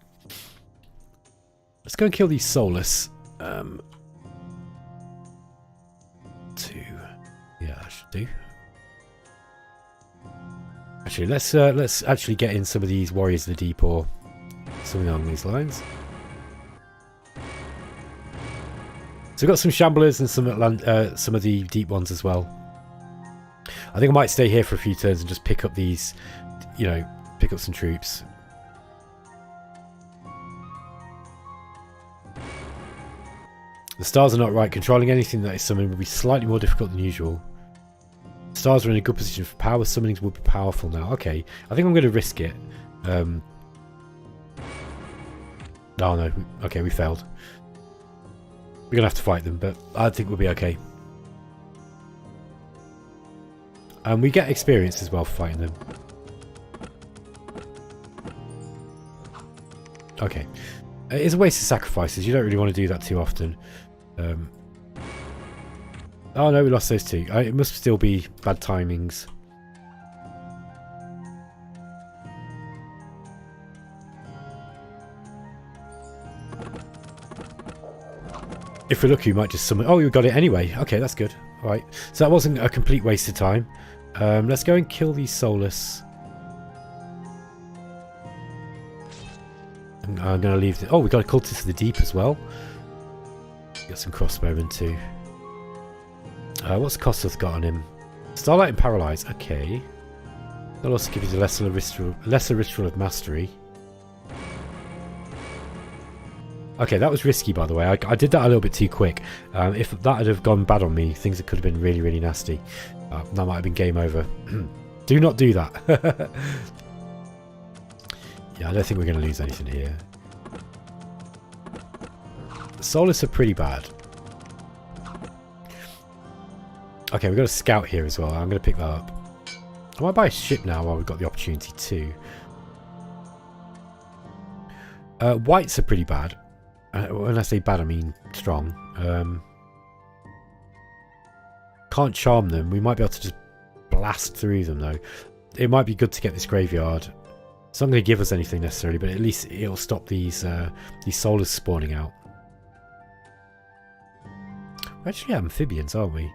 Let's go and kill these soulless. Yeah, that should do. Actually, let's actually get in some of these warriors of the deep or something along these lines. So we've got some shamblers and some of the deep ones as well. I think I might stay here for a few turns and just pick up these, you know, pick up some troops. The stars are not right. Controlling anything that is summoned will be slightly more difficult than usual. Stars are in a good position for power. Summonings will be powerful now. Okay, I think I'm going to risk it. Oh no. Okay, we failed. We're going to have to fight them, but I think we'll be okay. And we get experience as well for fighting them. Okay. It is a waste of sacrifices. You don't really want to do that too often. Oh no, we lost those two. It must still be bad timings. If we're lucky, we might just summon... Oh, we got it anyway. Okay, that's good. Alright, so that wasn't a complete waste of time. Let's go and kill these soulless. I'm going to leave... Oh, we got a cultist of the deep as well. Got some crossbowmen too. What's Kossuth got on him? Starlight and Paralyze. Okay. That'll also give you the lesser ritual of mastery. Okay, that was risky, by the way. I did that a little bit too quick. If that had have gone bad on me, things could have been really nasty. That might have been game over. Do not do that. Yeah, I don't think we're going to lose anything here. The Solus are pretty bad. Okay, we've got a scout here as well. I'm going to pick that up. I might buy a ship now while we've got the opportunity too. Whites are pretty bad. When I say bad, I mean strong. Can't charm them. We might be able to just blast through them though. It might be good to get this graveyard. It's not going to give us anything necessarily, but at least it'll stop these soulless spawning out. We're actually amphibians, aren't we?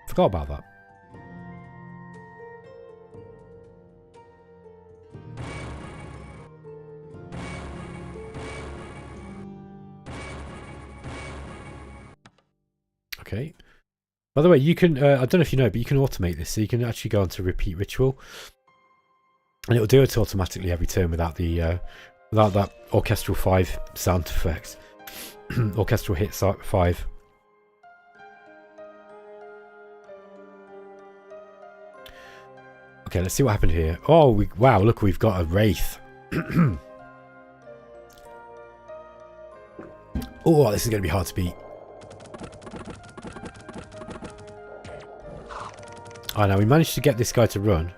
Forgot about that. Okay. By the way, you can, I don't know if you know, but you can automate this. So you can actually go on to repeat ritual. And it'll do it automatically every turn without the without that orchestral 5 sound effect. Orchestral hit 5. Okay, let's see what happened here. Oh, wow, look, we've got a Wraith. Oh, this is going to be hard to beat. Oh, now we managed to get this guy to run.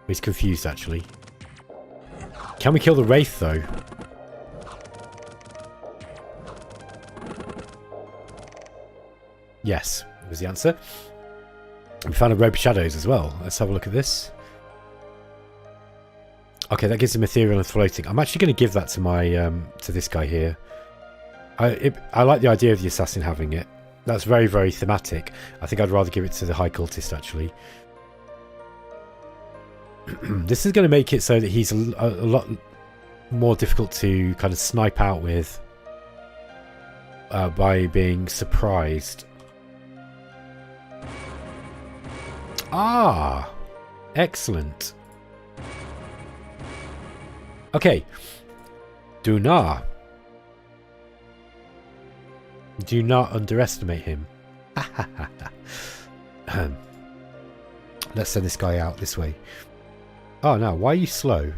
He's confused, actually. Can we kill the Wraith, though? Yes, was the answer. We found a robe of shadows as well. Let's have a look at this. Okay, that gives him ethereal and floating. I'm actually going to give that to my to this guy here. I like the idea of the assassin having it. That's very thematic. I think I'd rather give it to the high cultist actually. This is going to make it so that he's a lot more difficult to kind of snipe out with by being surprised. Ah, excellent. Okay, Do not underestimate him. Let's send this guy out this way. Oh no, why are you slow?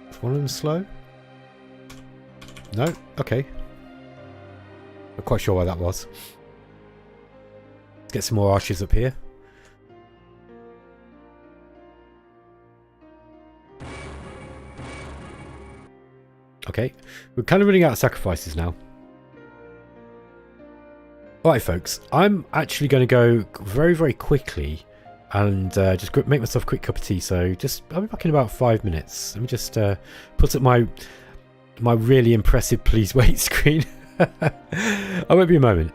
Is one of them slow? No? Okay. Not quite sure why that was. Let's get some more archers up here. Okay, we're kind of running out of sacrifices now. Alright folks, I'm actually going to go very, very quickly and just make myself a quick cup of tea. So I'll be back in about 5 minutes. Let me just put up my really impressive please wait screen. I won't be a moment.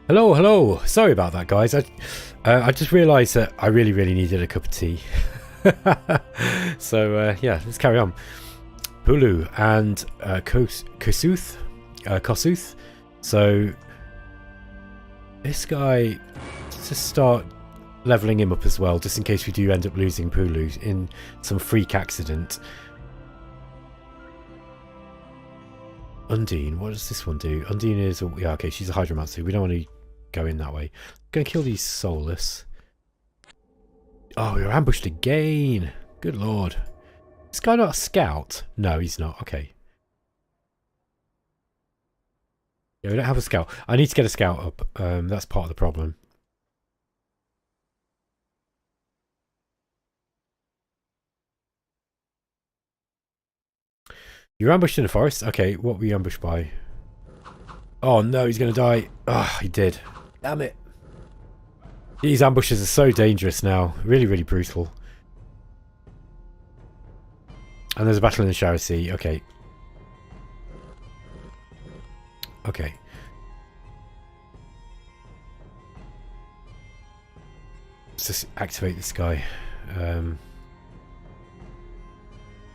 Hello, hello. Sorry about that, guys. I just realised that I really, really needed a cup of tea. So yeah, let's carry on. Hulu and Kosuth. So this guy, let's just start leveling him up as well, just in case we do end up losing Pulu in some freak accident. Undine, what does this one do? Undine is, yeah, okay, she's a hydromancer. We don't want to go in that way. Gonna kill these soulless. Oh, we were ambushed again. Good lord. Is this guy not a scout? No, he's not. Okay. Yeah, we don't have a scout. I need to get a scout up. That's part of the problem. You're ambushed in the forest? Okay, what were you ambushed by? Oh no, he's going to die. Ah, he did. Damn it. These ambushes are so dangerous now. Really, really brutal. And there's a battle in the Shower Sea. Okay. Okay. Let's just activate this guy.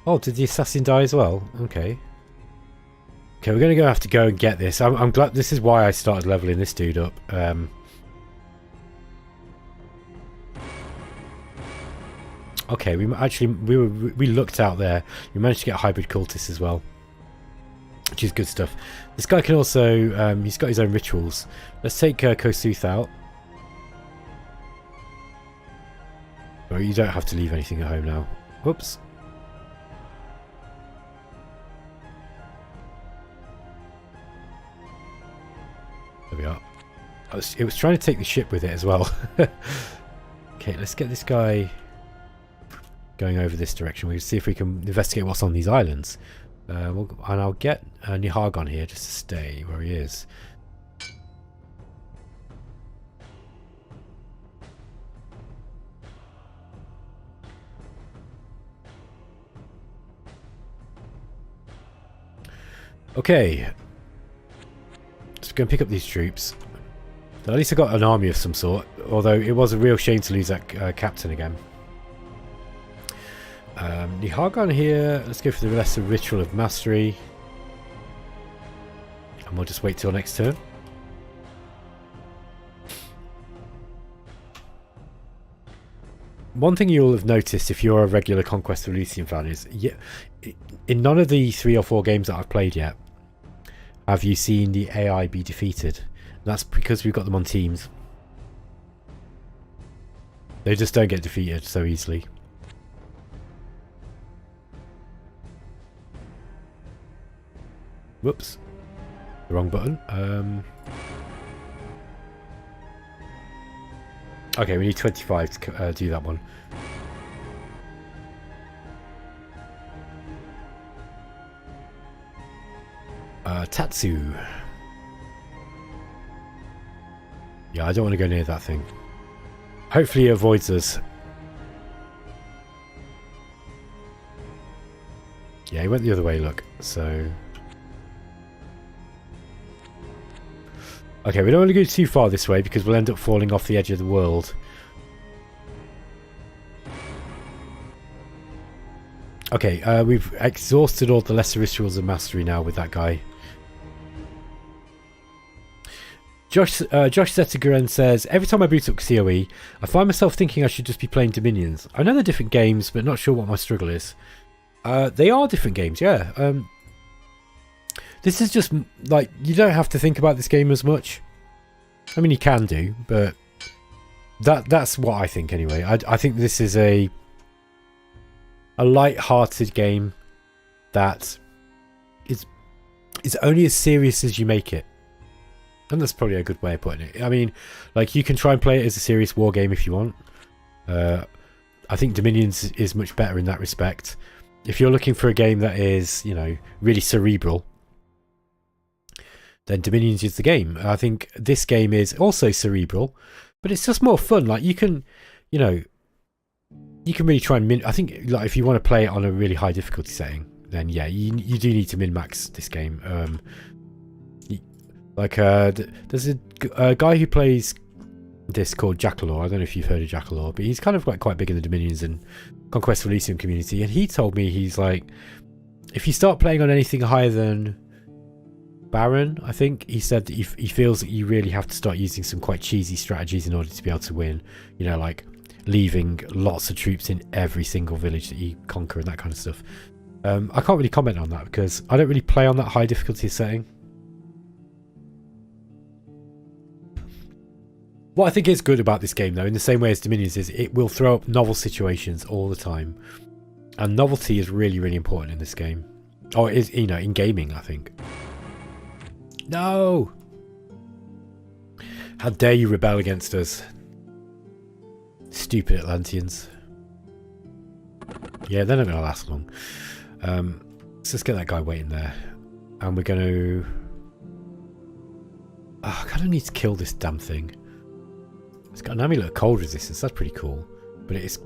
Oh, did the assassin die as well? Okay. Okay, we're going to have to go and get this. I'm glad. This is why I started leveling this dude up. Okay, we looked out there. We managed to get a hybrid cultist as well, which is good stuff. This guy can also, he's got his own rituals. Let's take Kosuth out. Well, you don't have to leave anything at home now. Whoops. There we are. It was trying to take the ship with it as well. Okay, let's get this guy going over this direction. We'll see if we can investigate what's on these islands. And I'll get Nihargon here just to stay where he is. Okay. Just go and pick up these troops. At least I got an army of some sort, although it was a real shame to lose that captain again. Nihargon here. Let's go for the Lesser Ritual of Mastery. And we'll just wait till next turn. One thing you'll have noticed if you're a regular Conquest of Elysium fan is, in none of the 3 or 4 games that I've played yet have you seen the AI be defeated. That's because we've got them on teams. They just don't get defeated so easily. Whoops. The wrong button. Okay, we need 25 to do that one. Tatsu. Yeah, I don't want to go near that thing. Hopefully it avoids us. Yeah, he went the other way, look. So... okay, we don't want to go too far this way because we'll end up falling off the edge of the world. Okay, we've exhausted all the lesser rituals of mastery now with that guy. Josh Zettigeren says, every time I boot up COE, I find myself thinking I should just be playing Dominions. I know they're different games, but not sure what my struggle is. They are different games, yeah. This is just, like, you don't have to think about this game as much. I mean, you can do, but that's what I think anyway. I think this is a light-hearted game that is only as serious as you make it. And that's probably a good way of putting it. I mean, like, you can try and play it as a serious war game if you want. I think Dominions is much better in that respect. If you're looking for a game that is, you know, really cerebral, then Dominions is the game. I think this game is also cerebral, but it's just more fun. Like, you can, you know, you can really try and I think, like, if you want to play it on a really high difficulty setting, then yeah, you do need to min-max this game. Like, there's a guy who plays this called Jackalaw. I don't know if you've heard of Jackalaw, but he's kind of like quite big in the Dominions and Conquest of Elysium community. And he told me, he's like, if you start playing on anything higher than Baron, I think he said that he feels that you really have to start using some quite cheesy strategies in order to be able to win. You know, like leaving lots of troops in every single village that you conquer and that kind of stuff. I can't really comment on that because I don't really play on that high difficulty setting. What I think is good about this game, though, in the same way as Dominions, is it will throw up novel situations all the time. And novelty is really, really important in this game. Or it is, you know, in gaming, I think. No! How dare you rebel against us? Stupid Atlanteans. Yeah, they're not going to last long. Let's just get that guy waiting there. And we're going to... Oh, I kind of need to kill this damn thing. It's got an amulet of cold resistance. That's pretty cool. But it is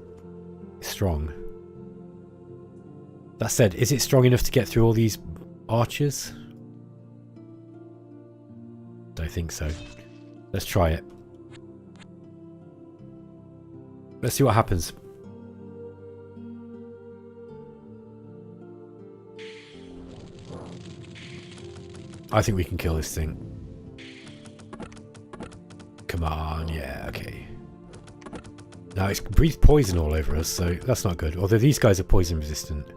strong. That said, is it strong enough to get through all these archers? Don't think so. Let's try it. Let's see what happens. I think we can kill this thing. Come on, yeah, okay. Now it's breathed poison all over us, so that's not good. Although these guys are poison resistant.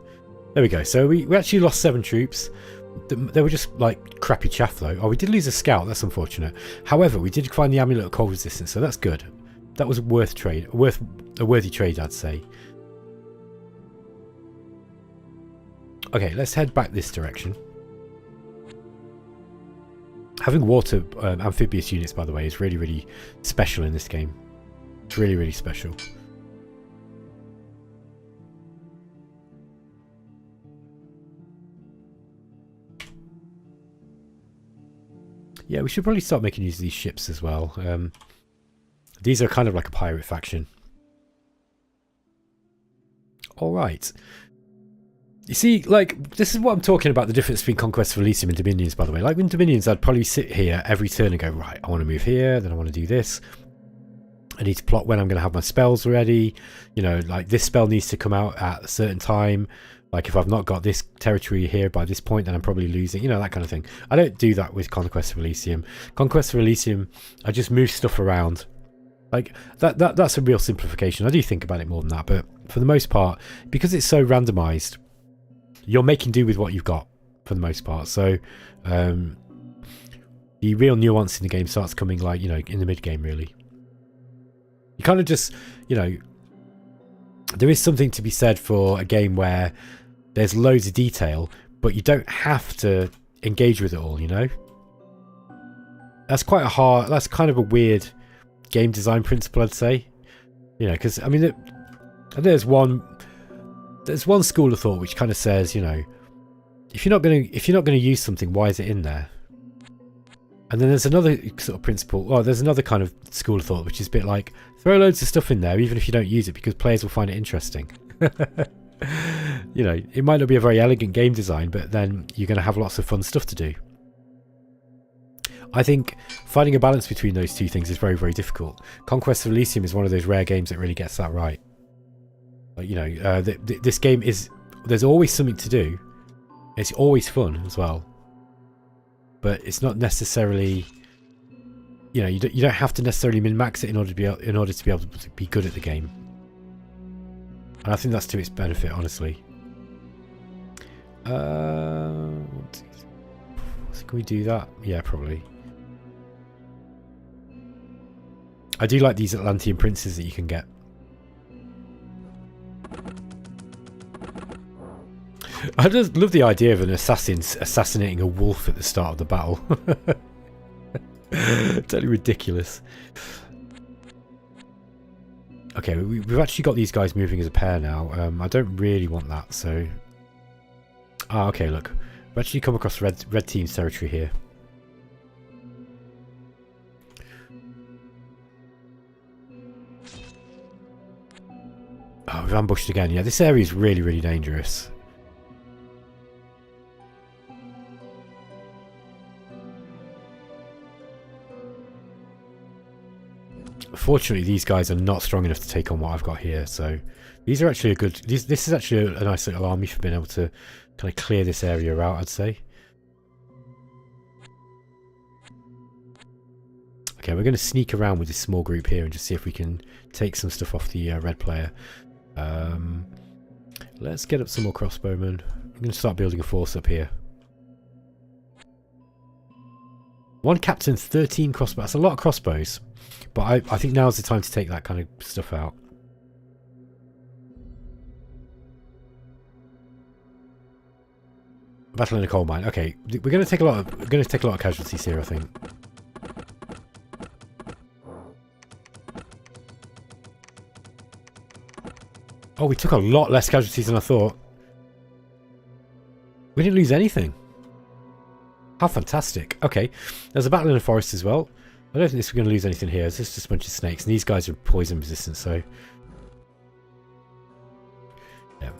There we go. So we actually lost 7 troops. They were just like crappy chaff though. Oh, we did lose a scout. That's unfortunate. However, we did find the amulet of cold resistance, so that's good. That was a worthy trade, I'd say. Okay, let's head back this direction. Having water amphibious units, by the way, is really, really special in this game. It's really, really special. Yeah, we should probably start making use of these ships as well. These are kind of like a pirate faction. Alright. You see, like, this is what I'm talking about, the difference between Conquest of Elysium and Dominions, by the way. Like, in Dominions, I'd probably sit here every turn and go, right, I want to move here, then I want to do this. I need to plot when I'm going to have my spells ready. You know, like, this spell needs to come out at a certain time. Like, if I've not got this territory here by this point, then I'm probably losing. You know, that kind of thing. I don't do that with Conquest of Elysium. Conquest of Elysium, I just move stuff around. Like, that's a real simplification. I do think about it more than that, but for the most part, because it's so randomized, you're making do with what you've got for the most part. So the real nuance in the game starts coming, like, you know, in the mid game, really. You kind of just, you know, there is something to be said for a game where there's loads of detail, but you don't have to engage with it all, you know. That's quite a hard, that's kind of a weird game design principle, I'd say. You know, because I mean, there's one school of thought which kind of says, you know, if you're not gonna use something, why is it in there? And then there's another sort of principle. Well, there's another kind of school of thought which is a bit like, throw loads of stuff in there even if you don't use it because players will find it interesting. You know, it might not be a very elegant game design, but then you're going to have lots of fun stuff to do. I think finding a balance between those two things is very, very difficult. Conquest of Elysium is one of those rare games that really gets that right. But, you know, this game is... There's always something to do. It's always fun as well. But it's not necessarily... You know, you don't have to necessarily min-max it in order to be able to be good at the game. And I think that's to its benefit, honestly. Can we do that? Yeah, probably. I do like these Atlantean princes that you can get. I just love the idea of an assassin assassinating a wolf at the start of the battle. Totally ridiculous. Okay, we've actually got these guys moving as a pair now. I don't really want that, so... Ah, okay, look. We've actually come across red team's territory here. Oh, we've ambushed again. Yeah, this area is really, really dangerous. Fortunately, these guys are not strong enough to take on what I've got here, so these are actually a good... This is actually a nice little army for being able to kind of clear this area out, I'd say. Okay, we're going to sneak around with this small group here and just see if we can take some stuff off the red player. Let's get up some more crossbowmen. I'm going to start building a force up here. 1 captain, 13 crossbows. That's a lot of crossbows. But I think now's the time to take that kind of stuff out. Battle in a coal mine. Okay, we're going to take a lot of casualties here, I think. Oh, we took a lot less casualties than I thought. We didn't lose anything. How fantastic. Okay, there's a battle in the forest as well. I don't think we're going to lose anything here. It's just a bunch of snakes. And these guys are poison resistant, so... yeah.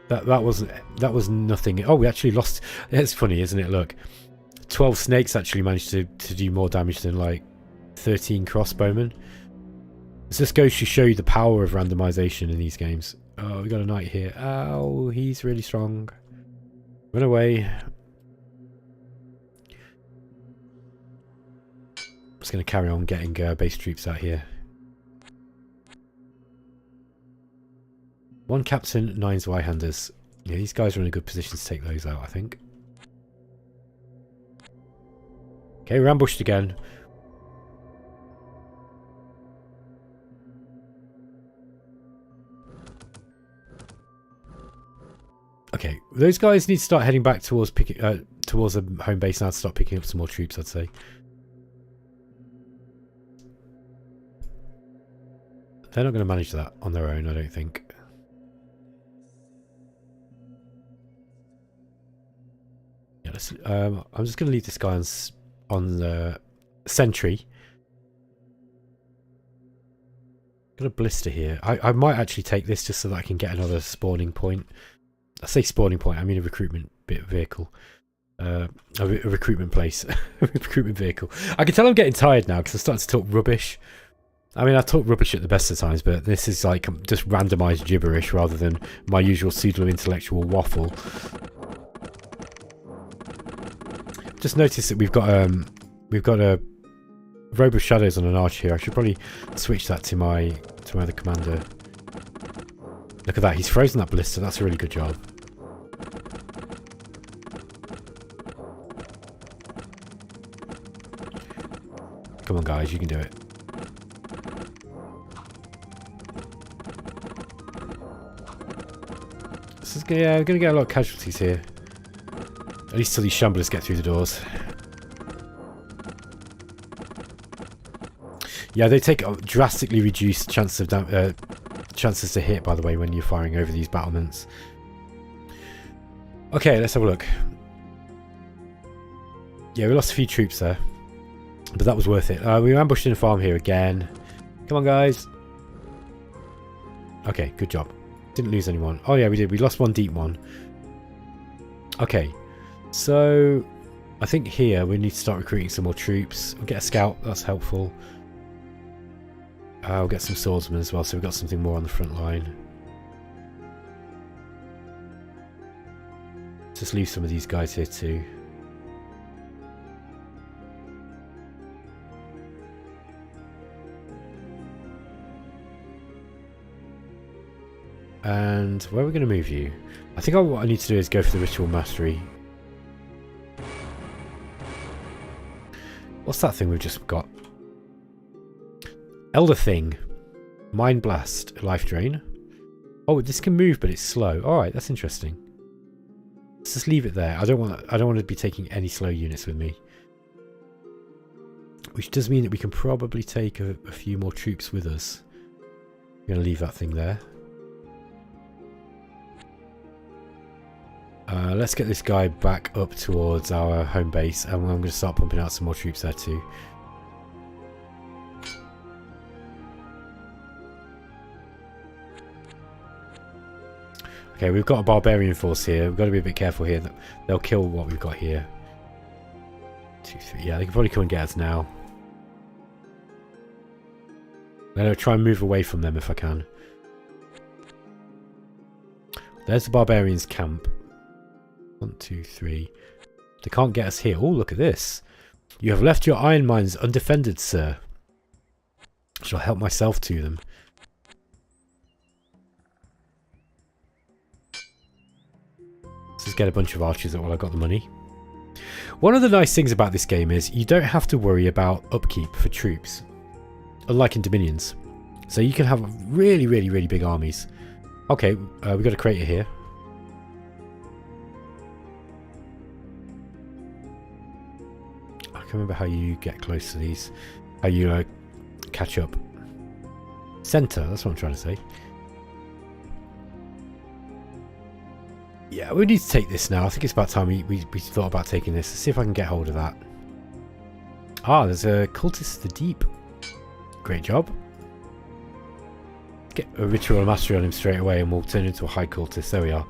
That was nothing. Oh, we actually lost... It's funny, isn't it? Look. 12 snakes actually managed to do more damage than, like, 13 crossbowmen. This just goes to show you the power of randomization in these games. Oh, we got a knight here. Oh, he's really strong. Run away. Just going to carry on getting base troops out here. 1 captain, 9 Zweihanders. Yeah, these guys are in a good position to take those out, I think. Okay, we're ambushed again. Okay, those guys need to start heading back towards towards a home base now to start picking up some more troops, I'd say. They're not going to manage that on their own, I don't think. Yeah, let's, I'm just going to leave this guy on the sentry. Got a blister here. I might actually take this just so that I can get another spawning point. I say spawning point, I mean a recruitment vehicle. A recruitment place. A recruitment vehicle. I can tell I'm getting tired now because I'm starting to talk rubbish. I mean, I talk rubbish at the best of times, but this is like just randomised gibberish rather than my usual pseudo-intellectual waffle. Just noticed that we've got a robe of shadows on an arch here. I should probably switch that to my other commander. Look at that, he's frozen that blister. That's a really good job. Come on, guys, you can do it. This is, yeah, we're going to get a lot of casualties here. At least till these shamblers get through the doors. Yeah, they take a drastically reduced chances to hit, by the way, when you're firing over these battlements. Okay, let's have a look. Yeah, we lost a few troops there, but that was worth it. We were ambushed in a farm here again. Come on, guys. Okay, good job. Didn't lose anyone. Oh yeah, we did. We lost 1 deep one. Okay, so I think here we need to start recruiting some more troops. We'll get a scout. That's helpful. We'll get some swordsmen as well, so we've got something more on the front line. Just leave some of these guys here too. And where are we going to move you? I think what I need to do is go for the ritual mastery. What's that thing we've just got? Elder Thing. Mind Blast. Life Drain. Oh, this can move, but it's slow. Alright, that's interesting. Let's just leave it there. I don't want to be taking any slow units with me. Which does mean that we can probably take a few more troops with us. I'm going to leave that thing there. Let's get this guy back up towards our home base, and I'm going to start pumping out some more troops there too. Okay, we've got a barbarian force here. We've got to be a bit careful here. They'll kill what we've got here. 2, 3. Yeah, they can probably come and get us now. I'm going to try and move away from them if I can. There's the barbarians' camp. 1, 2, 3. They can't get us here. Oh, look at this. You have left your iron mines undefended, sir. I shall help myself to them. Let's just get a bunch of archers while I got the money. One of the nice things about this game is you don't have to worry about upkeep for troops, unlike in Dominions. So you can have really, really, really big armies. Okay, we've got a crater here. I can't remember how you get close to these. How you catch up. Center, that's what I'm trying to say. Yeah, we need to take this now. I think it's about time we thought about taking this. Let's see if I can get hold of that. Ah, there's a cultist of the deep. Great job. Get a ritual mastery on him straight away and we'll turn into a high cultist. There we are.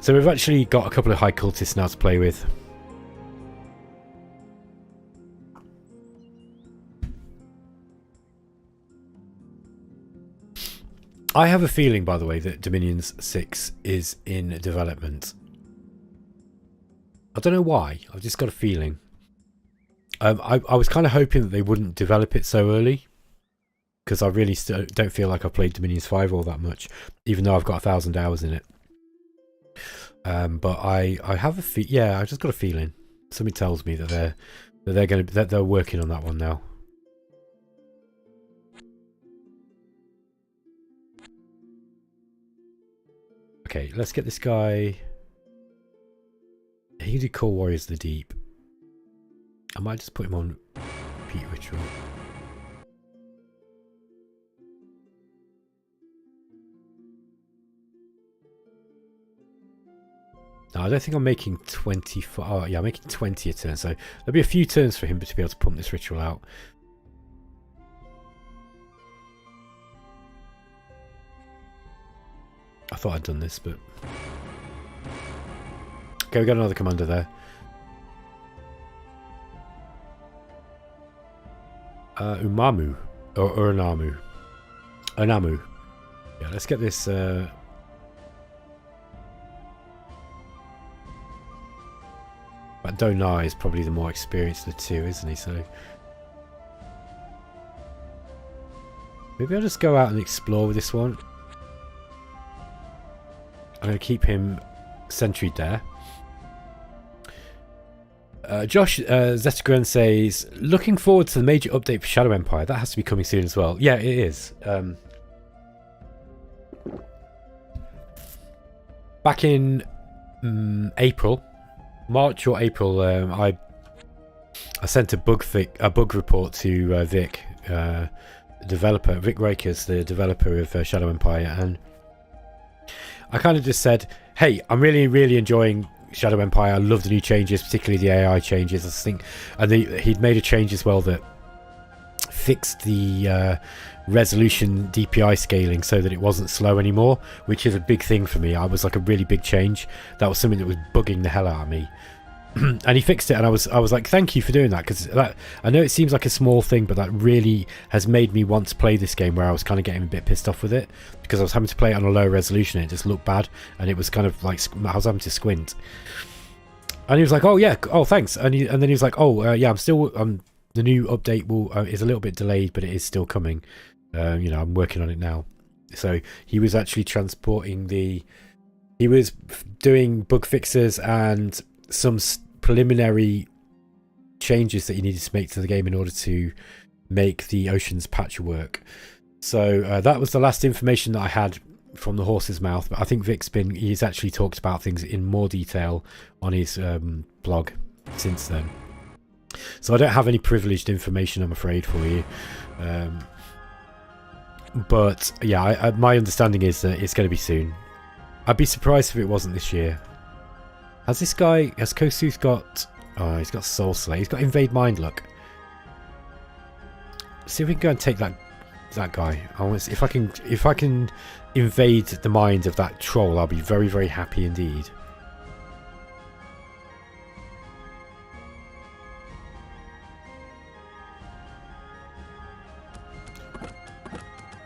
So we've actually got a couple of high cultists now to play with. I have a feeling, by the way, that Dominions 6 is in development. I don't know why. I've just got a feeling. I was kind of hoping that they wouldn't develop it so early. Because I really don't feel like I've played Dominions 5 all that much. Even though I've got 1,000 hours in it. But I have a yeah, I just got a feeling. Something tells me that they're working on that one now. Okay, let's get this guy. He did call Warriors of the Deep. I might just put him on repeat ritual. No, I don't think I'm making 20. Oh, yeah, I'm making 20 a turn. So there'll be a few turns for him to be able to pump this ritual out. I thought I'd done this, but... Okay, we got another commander there. Umamu. Or Urnamu. Urnamu. Yeah, let's get this... But Donai is probably the more experienced of the two, isn't he? So... Maybe I'll just go out and explore with this one. I'm going to keep him sentryed there. Josh Zetagren says, looking forward to the major update for Shadow Empire. That has to be coming soon as well. Yeah, it is. Back in April, March or April, I sent a bug report to Vic, developer, Vic Rakers, the developer of Shadow Empire, and I kind of just said, hey, I'm really, really enjoying Shadow Empire. I love the new changes, particularly the AI changes. I think, and he'd made a change as well that fixed the resolution DPI scaling so that it wasn't slow anymore, which is a big thing for me. I was like a really big change. That was something that was bugging the hell out of me. And he fixed it, and I was like, thank you for doing that, because I know it seems like a small thing, but that really has made me want to play this game, where I was kind of getting a bit pissed off with it because I was having to play it on a low resolution and it just looked bad, and it was kind of like I was having to squint. And he was like, oh yeah, oh thanks, and then he was like, oh yeah, I'm still the new update is a little bit delayed, but it is still coming. You know, I'm working on it now. So he was actually transporting he was doing bug fixes and some preliminary changes that you needed to make to the game in order to make the Oceans patch work. So that was the last information that I had from the horse's mouth, but I think he's actually talked about things in more detail on his blog since then. So I don't have any privileged information, I'm afraid, for you. But yeah, my understanding is that it's going to be soon. I'd be surprised if it wasn't this year. Has Kosuth got... Oh, he's got Soul Slay. He's got Invade Mind, look. See if we can go and take that guy. If I can invade the mind of that troll, I'll be very, very happy indeed.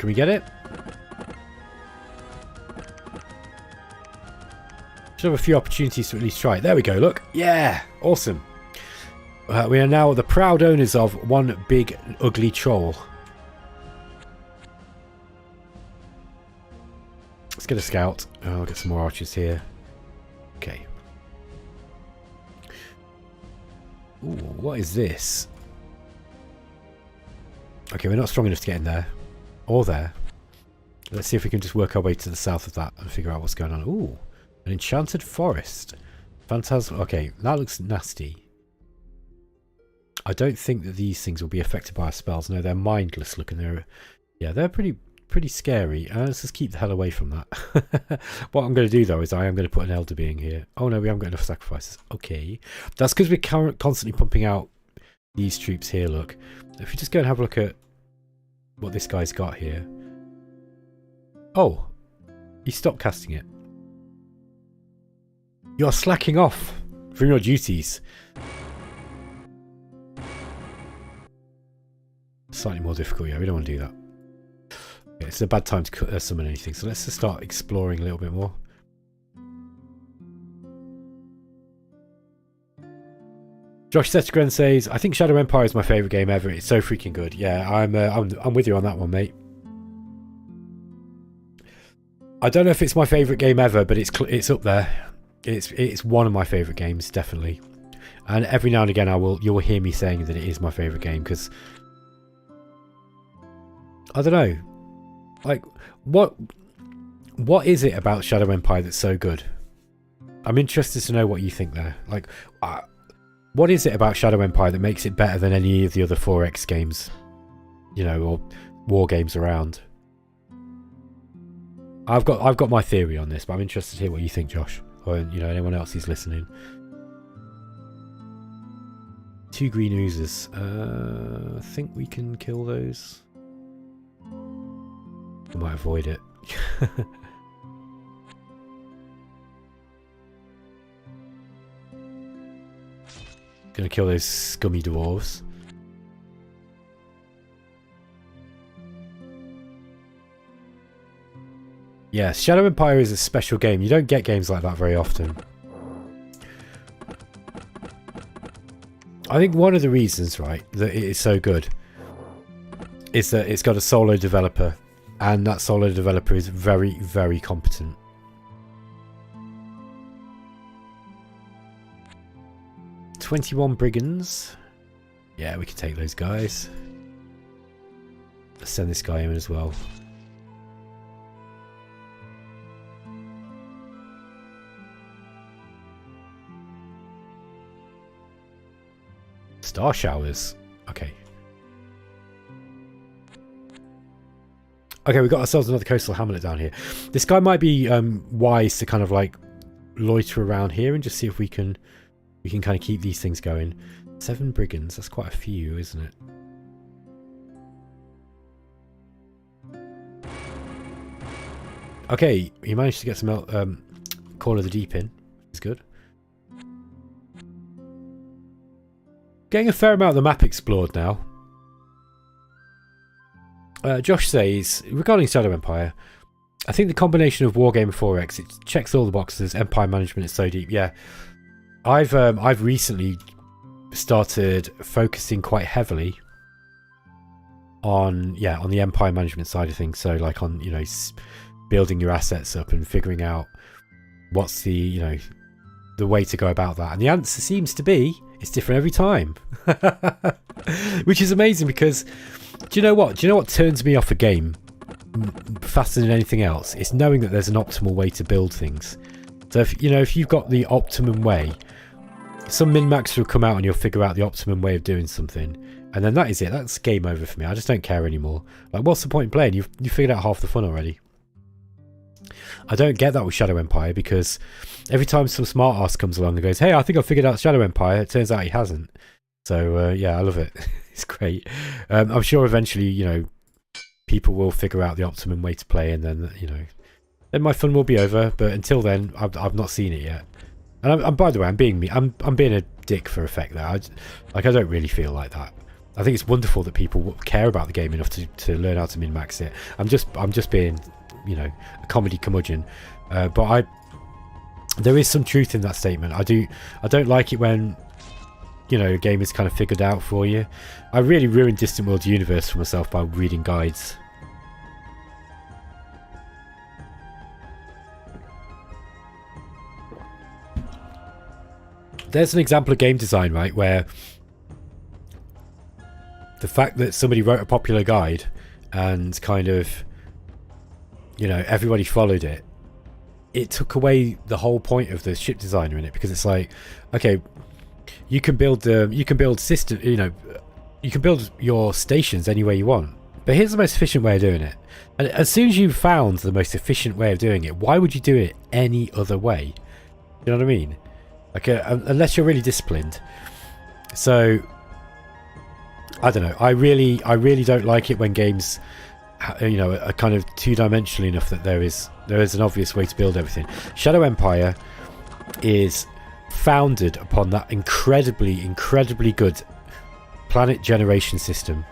Can we get it? Should have a few opportunities to at least try it. There we go, look. Yeah, awesome. We are now the proud owners of one big ugly troll. Let's get a scout. Oh, I'll get some more archers here. Okay. Ooh, what is this? Okay, we're not strong enough to get in there. Or there. Let's see if we can just work our way to the south of that and figure out what's going on. Ooh, an enchanted forest. Phantasm. Okay, that looks nasty. I don't think that these things will be affected by our spells. No, they're mindless looking. They're pretty scary. Let's just keep the hell away from that. What I'm going to do though is I am going to put an elder being here. Oh no, we haven't got enough sacrifices. Okay, that's because we're constantly pumping out these troops here. Look, if we just go and have a look at what this guy's got here. Oh, he stopped casting it. You're slacking off from your duties. Slightly more difficult, yeah, we don't want to do that. Okay, it's a bad time to summon anything, so let's just start exploring a little bit more. Josh Setgren says, I think Shadow Empire is my favourite game ever. It's so freaking good. Yeah, I'm with you on that one, mate. I don't know if it's my favourite game ever, but it's up there. It's one of my favourite games, definitely. And every now and again you'll hear me saying that it is my favourite game, because I don't know. Like, what is it about Shadow Empire that's so good? I'm interested to know what you think there. Like, what is it about Shadow Empire that makes it better than any of the other 4X games, you know, or war games around? I've got my theory on this, but I'm interested to hear what you think, Josh, or you know, anyone else who's listening. 2 green oozes. I think we can kill those. We might avoid it. Gonna kill those scummy dwarves. Yes, Shadow Empire is a special game. You don't get games like that very often. I think one of the reasons, right, that it is so good is that it's got a solo developer, and that solo developer is very, very competent. $21 brigands. Yeah, we can take those guys. Let's send this guy in as well. Star showers. Okay. Okay, we've got ourselves another coastal hamlet down here. This guy might be wise to kind of like loiter around here and just see if we can kind of keep these things going. 7 brigands, that's quite a few, isn't it? Okay, he managed to get some Corner of the Deep in. It's good. Getting a fair amount of the map explored now. Josh says, regarding Shadow Empire, I think the combination of Wargame 4X, it checks all the boxes. Empire management is so deep. Yeah, I've recently started focusing quite heavily on the Empire management side of things. So like on, you know, building your assets up and figuring out what's the way to go about that. And the answer seems to be it's different every time, which is amazing because do you know what turns me off a game faster than anything else? It's knowing that there's an optimal way to build things. So if you've got the optimum way, some min-maxer will come out and you'll figure out the optimum way of doing something, and then that is it. That's game over for me. I just don't care anymore. Like, what's the point in playing? You've figured out half the fun already. I don't get that with Shadow Empire, because every time some smart ass comes along and goes, hey, I think I figured out Shadow Empire, it turns out he hasn't. So yeah, I love it. It's great. I'm sure eventually, people will figure out the optimum way to play, and then, then my fun will be over. But until then, I've not seen it yet. And by the way, I'm being a dick for effect there. I don't really feel like that. I think it's wonderful that people care about the game enough to learn how to min-max it. I'm just being, you know, a comedy curmudgeon, but there is some truth in that statement. I don't like it when, you know, a game is kind of figured out for you. I really ruined Distant World's universe for myself by reading guides. There's an example of game design, right, where the fact that somebody wrote a popular guide and kind of, you know, everybody followed it, it took away the whole point of the ship designer in it, because it's like, okay, you can build system, you know, you can build your stations any way you want, but here's the most efficient way of doing it. And as soon as you've found the most efficient way of doing it, why would you do it any other way? You know what I mean? Like, unless you're really disciplined. So I don't know. I really don't like it when games, you know, are kind of two-dimensional enough that there is an obvious way to build everything. Shadow Empire is founded upon that incredibly good planet generation system,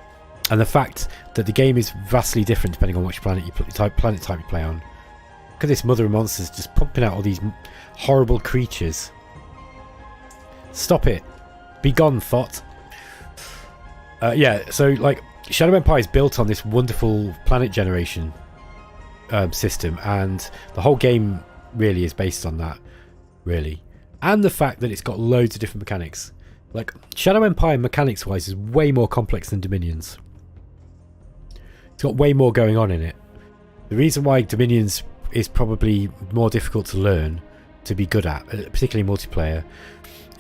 and the fact that the game is vastly different depending on which planet type you play on. Look at this mother of monsters just pumping out all these horrible creatures. Stop it. Be gone, thought. Yeah, so like Shadow Empire is built on this wonderful planet generation system, and the whole game really is based on that, really. And the fact that it's got loads of different mechanics. Like, Shadow Empire mechanics wise is way more complex than Dominions. It's got way more going on in it. The reason why Dominions is probably more difficult to learn, to be good at, particularly multiplayer,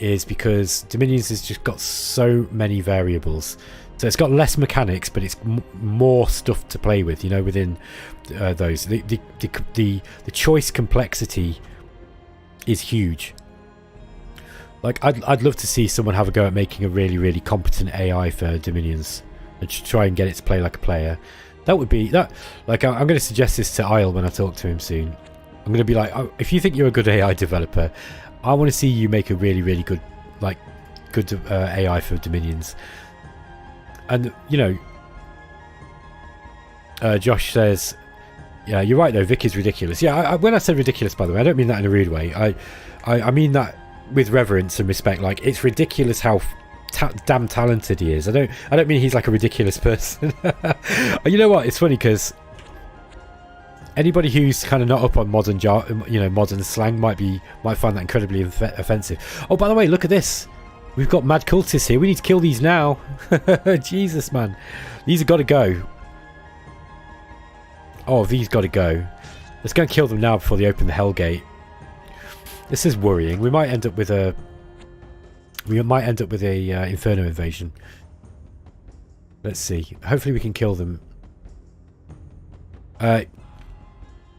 is because Dominions has just got so many variables. So it's got less mechanics, but it's more stuff to play with, you know, within those. The choice complexity is huge. Like, I'd love to see someone have a go at making a really competent AI for Dominions and try and get it to play like a player. That would be that. Like, I'm going to suggest this to Isle when I talk to him soon. I'm going to be like, oh, if you think you're a good AI developer, I want to see you make a really good, like, good AI for Dominions. And, you know, Josh says, yeah, you're right though, Vic is ridiculous. Yeah, when I said ridiculous, by the way, I don't mean that in a rude way. I mean that with reverence and respect. Like, it's ridiculous how damn talented he is. I don't mean he's like a ridiculous person. You know what? It's funny because anybody who's kind of not up on modern slang might find that incredibly offensive. Oh, by the way, look at this. We've got mad cultists here. We need to kill these now. Jesus, man. These have got to go. Oh, these got to go. Let's go and kill them now before they open the Hell Gate. This is worrying. We might end up with a Inferno invasion. Let's see. Hopefully we can kill them.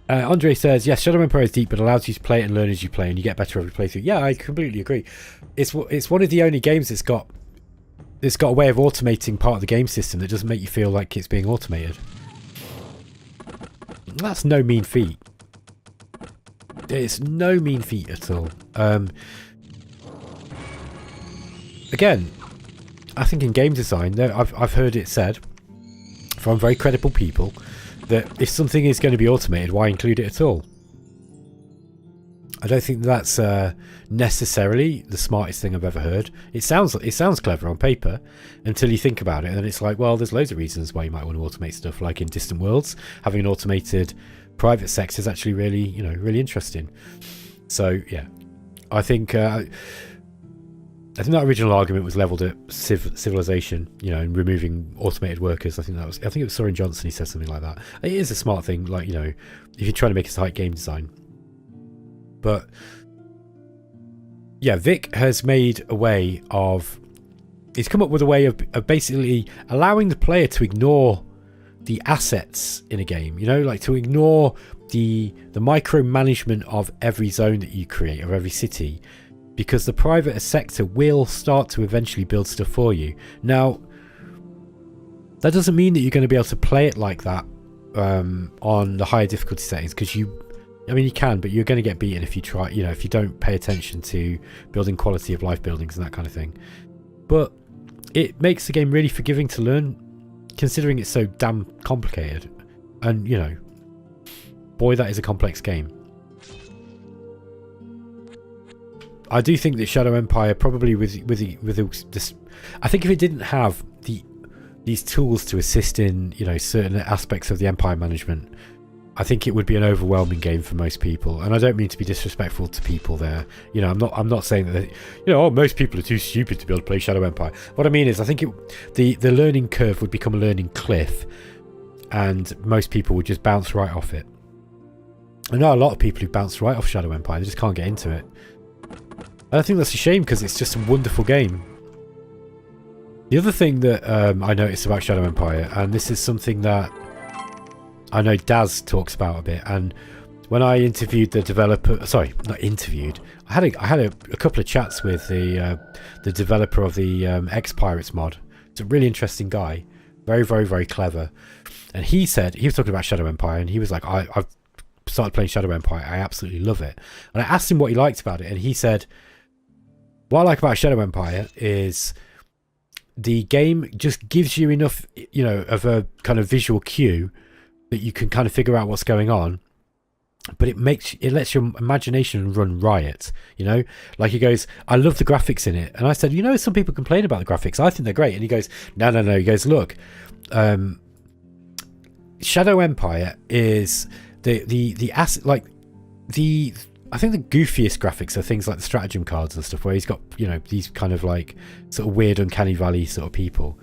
Andre says, yes, Shadow Empire is deep, but allows you to play it and learn as you play, and you get better every playthrough. Yeah, I completely agree. It's one of the only games that's got a way of automating part of the game system that doesn't make you feel like it's being automated. That's no mean feat. It's no mean feat at all. Again, I think in game design, I've heard it said from very credible people that if something is going to be automated, why include it at all? I don't think that's necessarily the smartest thing I've ever heard. It sounds clever on paper until you think about it, and then it's like, well, there's loads of reasons why you might want to automate stuff. Like in Distant Worlds, having an automated private sector is actually really interesting. So yeah, I think that original argument was leveled at civilization, and removing automated workers. I think it was Soren Johnson. He said something like that. It is a smart thing, like, if you're trying to make a tight game design. But yeah, Vic has made a way of. He's come up with a way of basically allowing the player to ignore the assets in a game. Like to ignore the micromanagement of every zone that you create or every city, because the private sector will start to eventually build stuff for you. Now, that doesn't mean that you're going to be able to play it like that on the higher difficulty settings, because you can, but you're going to get beaten if you try, if you don't pay attention to building quality of life buildings and that kind of thing. But it makes the game really forgiving to learn, considering it's so damn complicated. And you know, boy, that is a complex game. I do think that Shadow Empire probably with this, I think if it didn't have these tools to assist in, you know, certain aspects of the Empire management, I think it would be an overwhelming game for most people. And I don't mean to be disrespectful to people there. You know, I'm not saying that, you know, oh, most people are too stupid to be able to play Shadow Empire. What I mean is, I think the learning curve would become a learning cliff, and most people would just bounce right off it. I know a lot of people who bounce right off Shadow Empire. They just can't get into it. And I think that's a shame, because it's just a wonderful game. The other thing that I noticed about Shadow Empire, and this is something that I know Daz talks about a bit, and when I interviewed the developer, sorry, not interviewed, I had a couple of chats with the developer of the X-Pirates mod. It's a really interesting guy, very, very, very clever. And he said, he was talking about Shadow Empire, and he was like, I've started playing Shadow Empire, I absolutely love it. And I asked him what he liked about it, and he said, what I like about Shadow Empire is the game just gives you enough, you know, of a kind of visual cue that you can kind of figure out what's going on, but it lets your imagination run riot, you know. Like, he goes, I love the graphics in it, and I said, you know, some people complain about the graphics, I think they're great. And he goes, no, he goes, look, Shadow Empire is the asset, like I think the goofiest graphics are things like the stratagem cards and stuff, where he's got, you know, these kind of like sort of weird uncanny valley sort of people.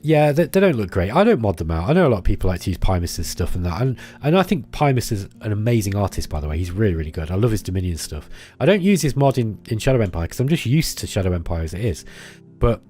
Yeah, they don't look great. I don't mod them out. I know a lot of people like to use Pymus' stuff and that, and I think Pymus is an amazing artist, by the way. He's really, really good. I love his Dominion stuff. I don't use his mod in Shadow Empire because I'm just used to Shadow Empire as it is. But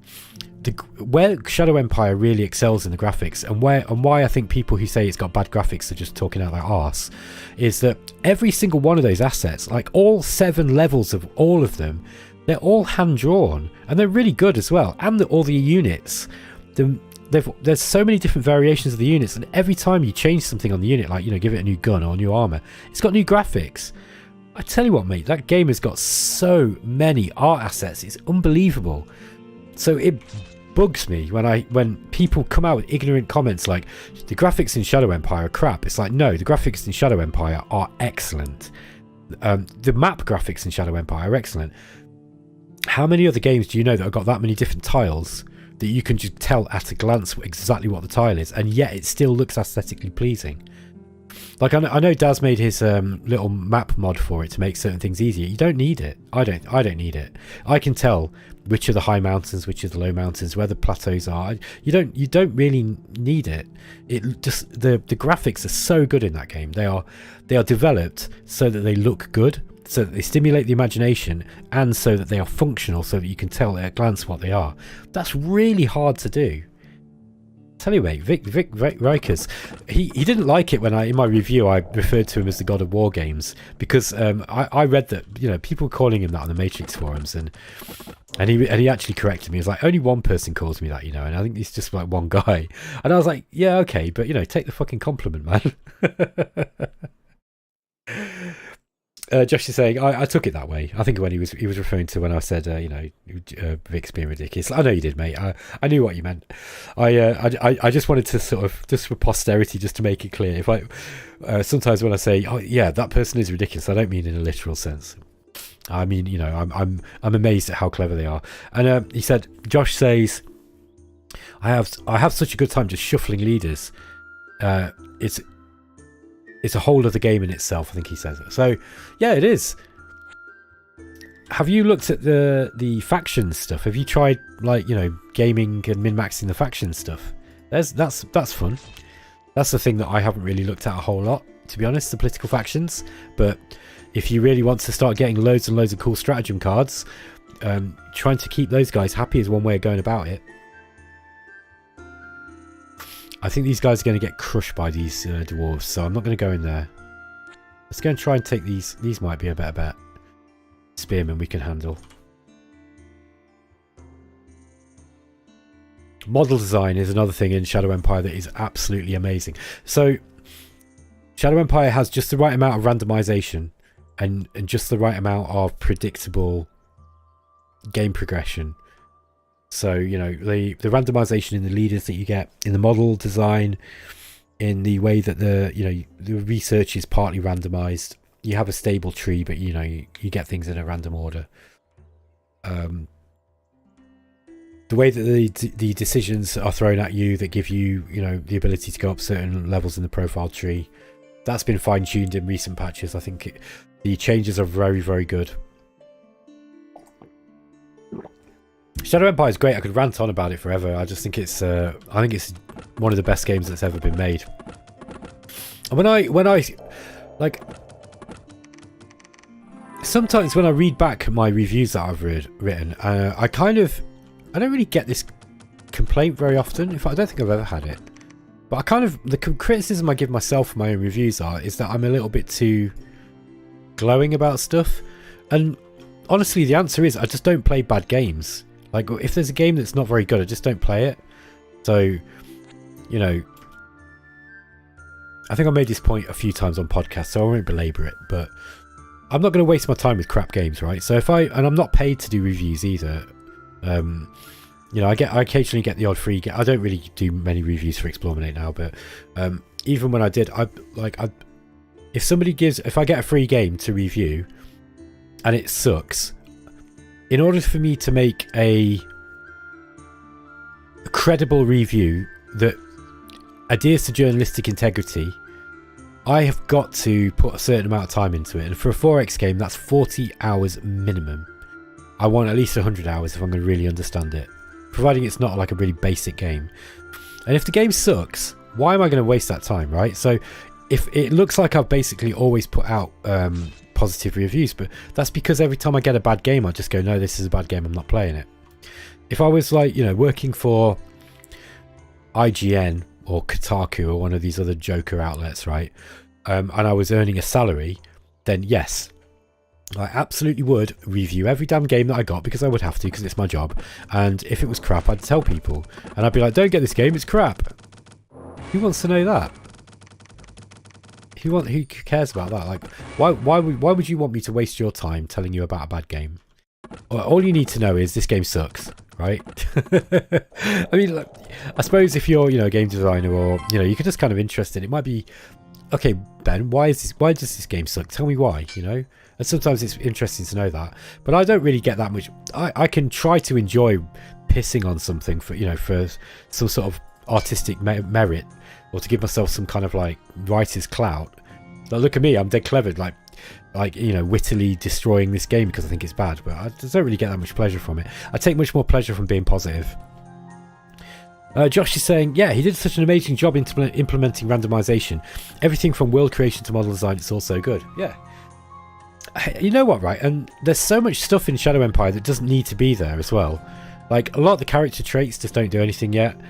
where Shadow Empire really excels in the graphics, and why I think people who say it's got bad graphics are just talking out their arse, is that every single one of those assets, like all 7 levels of all of them, they're all hand drawn, and they're really good as well. And all the units, there's so many different variations of the units, and every time you change something on the unit, like, you know, give it a new gun or new armor, it's got new graphics. I tell you what, mate, that game has got so many art assets, it's unbelievable. So it bugs me when people come out with ignorant comments like the graphics in Shadow Empire are crap. It's like, no, the graphics in Shadow Empire are excellent. The map graphics in Shadow Empire are excellent. How many other games do you know that have got that many different tiles that you can just tell at a glance exactly what the tile is, and yet it still looks aesthetically pleasing? Like, I know Daz made his little map mod for it to make certain things easier. You don't need it. I don't need it. I can tell which are the high mountains, which are the low mountains, where the plateaus are. You don't really need it. It just, the graphics are so good in that game. They are developed so that they look good, so that they stimulate the imagination, and so that they are functional, so that you can tell at a glance what they are. That's really hard to do. Tell you, mate, Vic Rikers, he didn't like it when in my review I referred to him as the God of War games, because I read that, you know, people were calling him that on the Matrix forums, and he actually corrected me. He was like, only one person calls me that, you know, and I think he's just like one guy. And I was like, yeah, okay, but, you know, take the fucking compliment, man. Josh is saying, I took it that way. I think when he was referring to when I said, you know, Vic's being ridiculous. I know you did, mate. I knew what you meant. I just wanted to sort of, just for posterity, just to make it clear. If I sometimes when I say, oh yeah, that person is ridiculous, I don't mean in a literal sense. I mean, you know, I'm amazed at how clever they are. And he said, Josh says, I have such a good time just shuffling leaders. It's a whole other game in itself, I think he says. So, yeah, it is. Have you looked at the faction stuff? Have you tried, like, you know, gaming and min-maxing the faction stuff? That's fun. That's the thing that I haven't really looked at a whole lot, to be honest, the political factions. But if you really want to start getting loads and loads of cool stratagem cards, trying to keep those guys happy is one way of going about it. I think these guys are going to get crushed by these dwarves, so I'm not going to go in there. Let's go and try and take these. These might be a better bet. Spearmen we can handle. Model design is another thing in Shadow Empire that is absolutely amazing. So Shadow Empire has just the right amount of randomization and just the right amount of predictable game progression. So, you know, the randomization in the leaders that you get, in the model design, in the way that the research is partly randomized. You have a stable tree, but you know, you get things in a random order. The way that the decisions are thrown at you that give you, you know, the ability to go up certain levels in the profile tree, that's been fine-tuned in recent patches. I think the changes are very, very good. Shadow Empire is great. I could rant on about it forever. I just think it's one of the best games that's ever been made. And when I like, sometimes when I read back my reviews that I've written, I don't really get this complaint very often. In fact, I don't think I've ever had it. But the criticism I give myself for my own reviews is that I'm a little bit too glowing about stuff. And honestly, the answer is I just don't play bad games. Like, if there's a game that's not very good, I just don't play it. So, you know, I think I made this point a few times on podcasts, so I won't belabor it, but I'm not going to waste my time with crap games, right? So and I'm not paid to do reviews either. You know, I occasionally get the odd free game. I don't really do many reviews for Explorminate now, but even when I did, if I get a free game to review and it sucks, in order for me to make a credible review that adheres to journalistic integrity, I have got to put a certain amount of time into it. And for a 4X game, that's 40 hours minimum. I want at least 100 hours if I'm going to really understand it, providing it's not like a really basic game. And if the game sucks, why am I going to waste that time, right? So if it looks like I've basically always put out positive reviews, but that's because every time I get a bad game, I just go, no, this is a bad game, I'm not playing it. If I was like, you know, working for IGN or Kotaku or one of these other joker outlets, right, and I was earning a salary, then yes, I absolutely would review every damn game that I got, because I would have to, because it's my job. And if it was crap, I'd tell people, and I'd be like, don't get this game, it's crap. Who wants to know that? Who cares about that? Like, why would you want me to waste your time telling you about a bad game? All you need to know is this game sucks, right? I mean, look, I suppose if you're, you know, a game designer, or, you know, you're just kind of interested, it might be, okay, Ben, why does this game suck? Tell me why, you know? And sometimes it's interesting to know that, but I don't really get that much. I can try to enjoy pissing on something for, you know, for some sort of artistic merit, or to give myself some kind of like writer's clout. Like, look at me, I'm dead clever, like, you know, wittily destroying this game because I think it's bad, but I just don't really get that much pleasure from it. I take much more pleasure from being positive. Josh is saying, yeah, he did such an amazing job implementing randomization. Everything from world creation to model design, it's all so good. Yeah. You know what, right? And there's so much stuff in Shadow Empire that doesn't need to be there as well. Like, a lot of the character traits just don't do anything yet.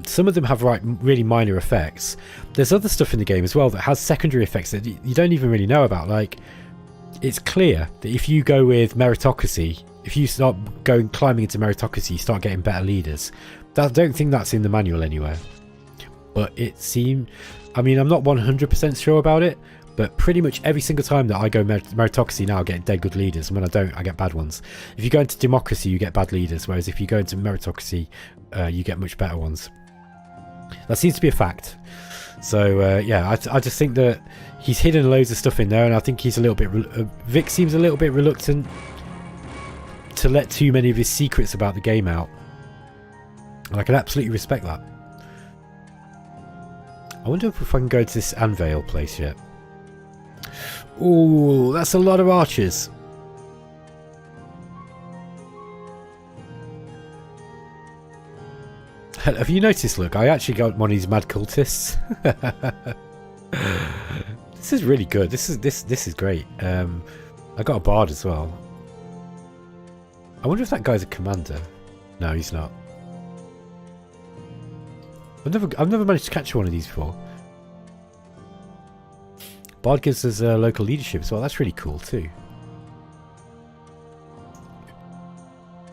Some of them have really minor effects. There's other stuff in the game as well that has secondary effects that you don't even really know about. Like, it's clear that if you go with meritocracy, if you start climbing into meritocracy, you start getting better leaders. I don't think that's in the manual anywhere, but it seemed, I mean, I'm not 100% sure about it, but pretty much every single time that I go meritocracy now, I get dead good leaders, and when I don't, I get bad ones. If you go into democracy, you get bad leaders, whereas if you go into meritocracy, you get much better ones. That seems to be a fact. So yeah, I just think that he's hidden loads of stuff in there, and I think he's a little bit Vic seems a little bit reluctant to let too many of his secrets about the game out, and I can absolutely respect that. I wonder if I can go to this Anvil place yet. Ooh, that's a lot of archers. Have you noticed, look, I actually got one of these mad cultists. This is really good. This is great. I got a bard as well. I wonder if that guy's a commander. No, he's not. I've never managed to catch one of these before. Bard gives us local leadership as well. That's really cool too.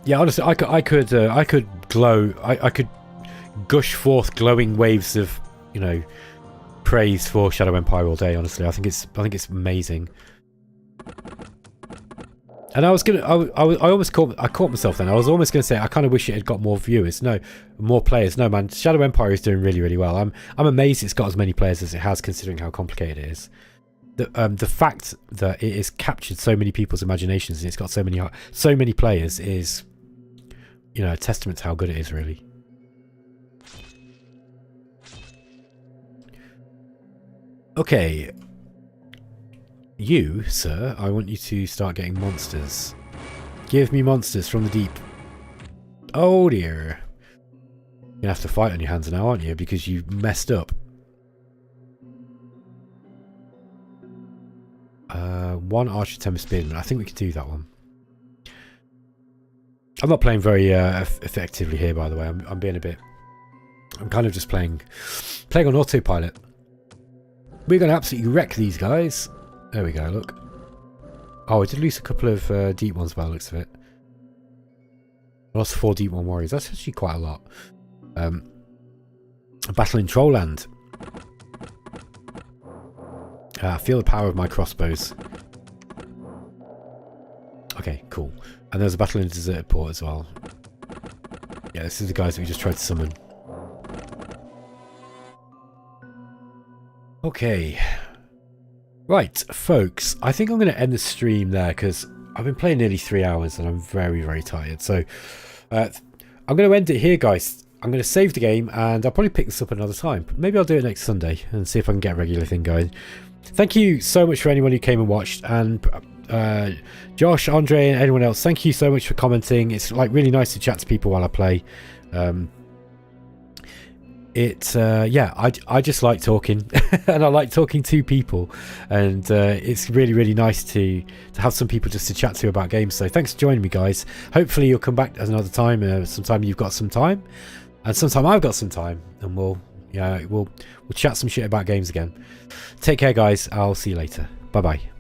Yeah, honestly, I could glow. I could gush forth glowing waves of, you know, praise for Shadow Empire all day. Honestly, I think it's amazing. And I was gonna, I almost caught myself then. I was almost gonna say I kind of wish it had got more viewers, no, more players. No man, Shadow Empire is doing really, really well. I'm amazed it's got as many players as it has, considering how complicated it is. The fact that it has captured so many people's imaginations and it's got so many players is, you know, a testament to how good it is, really. Okay. You, sir, I want you to start getting monsters. Give me monsters from the deep. Oh dear. You're gonna have to fight on your hands now, aren't you? Because you messed up. One archer, 10 spearmen. I think we could do that one. I'm not playing very effectively here, by the way. I'm being a bit... I'm kind of just playing on autopilot. We're going to absolutely wreck these guys. There we go, look. Oh, I did lose a couple of deep ones by the looks of it. I lost 4 deep 1 warriors. That's actually quite a lot. A battle in Trollland. Feel the power of my crossbows. Okay, cool. And there's a battle in Deserted Port as well. Yeah, this is the guys that we just tried to summon. Okay. Right, folks. I think I'm going to end the stream there because I've been playing nearly 3 hours and I'm very, very tired. So I'm going to end it here, guys. I'm going to save the game and I'll probably pick this up another time. Maybe I'll do it next Sunday and see if I can get a regular thing going. Thank you so much for anyone who came and watched, and Josh, Andre, and anyone else, thank you so much for commenting. It's like really nice to chat to people while I play. Yeah, I just like talking and I like talking to people, and it's really, really nice to have some people just to chat to about games. So thanks for joining me, guys. Hopefully you'll come back at another time. Sometime you've got some time and sometime I've got some time, and we'll chat some shit about games again. Take care, guys. I'll see you later. Bye bye.